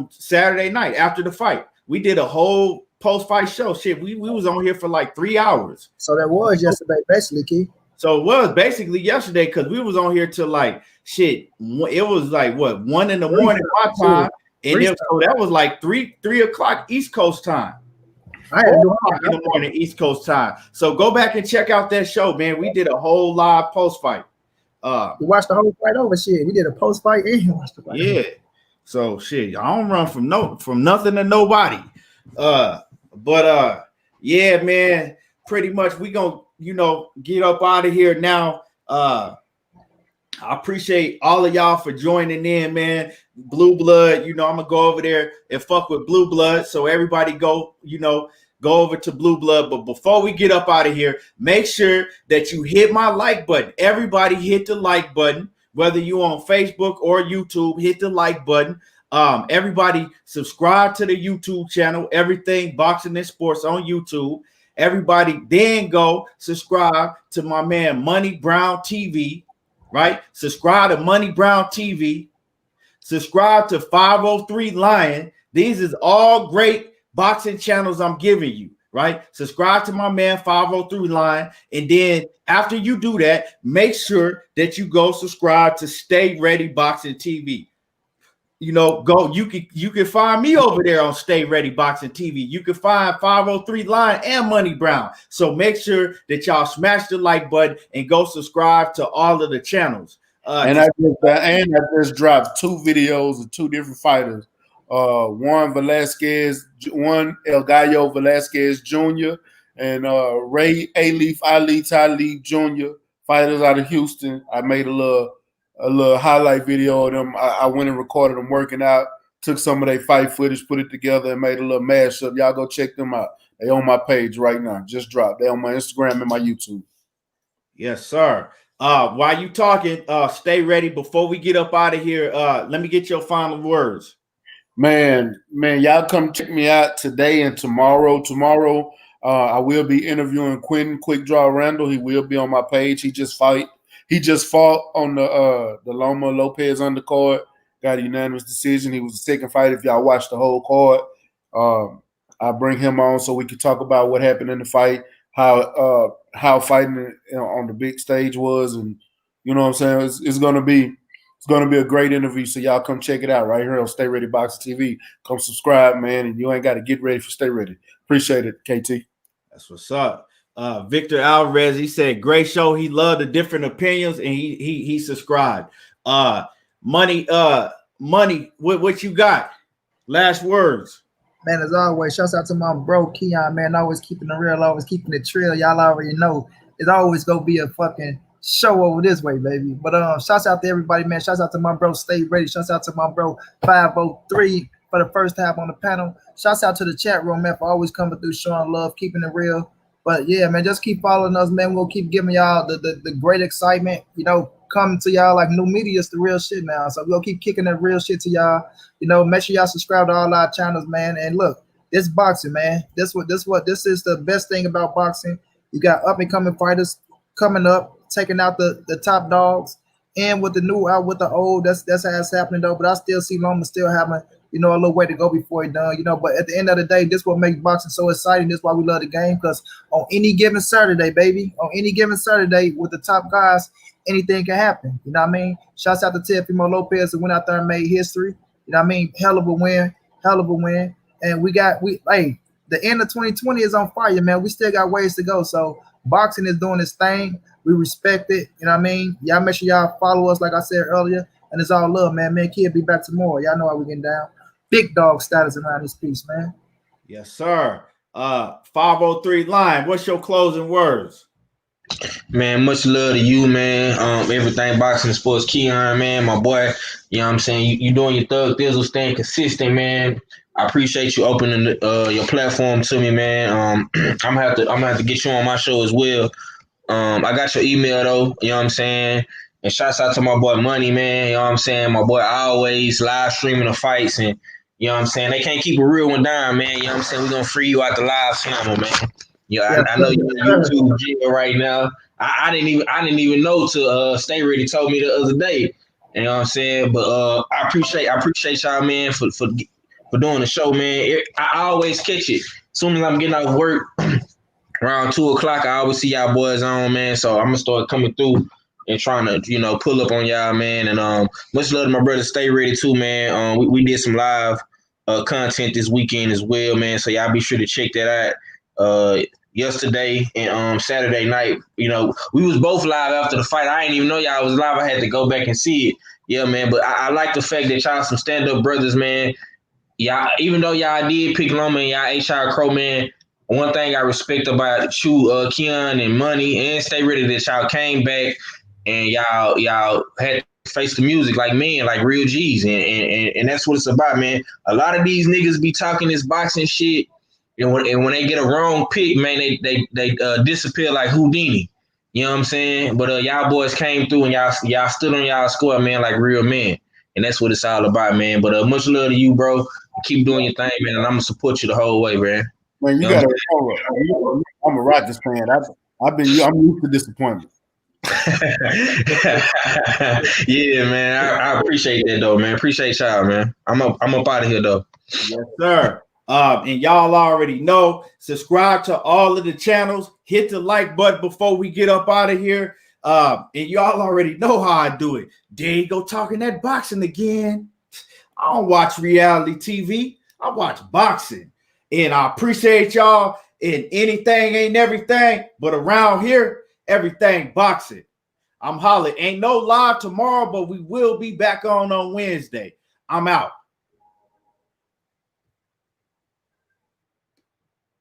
S1: Saturday night after the fight. We did a whole post fight show. Shit, we was on here for like 3 hours.
S2: So that was yesterday, basically, Key.
S1: So it was basically yesterday because we was on here till like shit. It was like 1 in the morning my time, and so that was like 3 o'clock East Coast time. I had in the morning East Coast time. So go back and check out that show, man. We did a whole live post fight.
S2: We watched the whole fight over. Shit, we did a post fight and watched the fight.
S1: Yeah. So shit, I don't run from nothing to nobody. Yeah, man. Pretty much we gonna get up out of here now. I I appreciate all of y'all for joining in, man. Blue Blood, I'm gonna go over there and fuck with Blue Blood. So everybody go over to Blue Blood. But before we get up out of here, make sure that you hit my like button. Everybody hit the like button, whether you on Facebook or YouTube, hit the like button. Everybody subscribe to the YouTube channel, Everything Boxing and Sports on YouTube. Everybody then go subscribe to my man Money Brown TV. Right? Subscribe to Money Brown TV. Subscribe to 503 Lion. These is all great boxing channels I'm giving you, right? Subscribe to my man 503 Lion. And then after you do that, make sure that you go subscribe to Stay Ready Boxing TV. You can find me over there on Stay Ready Boxing TV. You can find 503 Lion and Money Brown. So make sure that y'all smash the like button and go subscribe to all of the channels.
S3: And I just dropped 2 videos of 2 different fighters. One El Gallo Velasquez Jr. and Ray Ali Talib Jr. fighters out of Houston. I made a little highlight video of them. I went and recorded them working out, took some of their fight footage, put it together, and made a little mashup. Y'all go check them out. They on my page right now. Just dropped. They on my Instagram and my YouTube.
S1: Yes, sir. While you talking, stay ready. Before we get up out of here, let me get your final words.
S3: Man, y'all come check me out today and tomorrow. Tomorrow, I will be interviewing Quentin Quick Draw Randall. He will be on my page. He just fought on the Loma Lopez undercard. Got a unanimous decision. He was the second fight. If y'all watch the whole card, I'll bring him on so we can talk about what happened in the fight, how fighting on the big stage was, and you know what I'm saying. It's gonna be a great interview. So y'all come check it out right here on Stay Ready Boxing TV. Come subscribe, man, and you ain't got to get ready for Stay Ready. Appreciate it, KT.
S1: That's what's up. Victor Alvarez, he said, great show. He loved the different opinions and he subscribed. Money, what you got? Last words.
S2: Man, as always, shouts out to my bro Keon, man. Always keeping it real, always keeping it trill. Y'all already know it's always gonna be a fucking show over this way, baby. But shouts out to everybody, man. Shouts out to my bro Stay Ready. Shouts out to my bro 503 for the first time on the panel. Shouts out to the chat room, man, for always coming through, showing love, keeping it real. But yeah, man, just keep following us, man. We'll keep giving y'all the great excitement, coming to y'all like new media is the real shit now. So we'll keep kicking that real shit to y'all. Make sure y'all subscribe to all our channels, man. And look, this boxing, man. This is the best thing about boxing. You got up and coming fighters coming up, taking out the top dogs, and with the new out with the old. That's how it's happening though. But I still see Loma still having a little way to go before he done. But at the end of the day, this what makes boxing so exciting. This is why we love the game, because on any given Saturday, baby, on any given Saturday with the top guys, anything can happen. You know what I mean? Shouts out to Teofimo Lopez who went out there and made history. You know what I mean? Hell of a win. And the end of 2020 is on fire, man. We still got ways to go. So boxing is doing its thing. We respect it. You know what I mean? Y'all make sure y'all follow us, like I said earlier. And it's all love, man. Man, kid, be back tomorrow. Y'all know how we getting down. Big dog status around this piece, man.
S1: Yes, sir. 503 Lion, what's your closing words?
S6: Man, much love to you, man. Everything boxing and sports, Keon, man, my boy. You know what I'm saying? You doing your thug thizzle, staying consistent, man. I appreciate you opening your platform to me, man. I'm gonna have to get you on my show as well. I got your email though, you know what I'm saying? And shouts out to my boy Money, man. You know what I'm saying? My boy always live streaming the fights, and you know what I'm saying? They can't keep a real one down, man. You know what I'm saying? We're gonna free you out the live channel, man. I know you're in YouTube jail right now. I didn't even know to Stay Ready told me the other day. You know what I'm saying? But I appreciate y'all, man, for doing the show, man. I always catch it. As soon as I'm getting out of work around 2:00, I always see y'all boys on, man. So I'm gonna start coming through and trying to, pull up on y'all, man. And much love to my brother Stay Ready too, man. We did some live content this weekend as well, man. So y'all be sure to check that out. Yesterday and Saturday night, we was both live after the fight. I didn't even know y'all was live. I had to go back and see it. Yeah, man. But I like the fact that y'all some stand-up brothers, man. Y'all, even though y'all did pick Loma and y'all HR Crow, man, one thing I respect about you, Keon and Money, and Stay Ready, that y'all came back and y'all had to face the music like men, like real G's, and that's what it's about, man. A lot of these niggas be talking this boxing shit, and when they get a wrong pick, man, they disappear like Houdini. You know what I'm saying? But y'all boys came through and y'all stood on y'all square, man, like real men. And that's what it's all about, man. But much love to you, bro. Keep doing your thing, man, and I'm gonna support you the whole way, man.
S3: Man, you gotta remember, I'm a Rockets fan. I'm used to disappointment.
S6: Yeah, man. I appreciate that though, man. Appreciate y'all, man. I'm up out of here though.
S1: Yes, sir. And y'all already know, subscribe to all of the channels, hit the like button before we get up out of here. And y'all already know how I do it. There you go, talking that boxing again. I don't watch reality TV. I watch boxing. And I appreciate y'all. And anything ain't everything, but around here, everything boxing. I'm hollering. Ain't no live tomorrow, but we will be back on Wednesday. I'm out.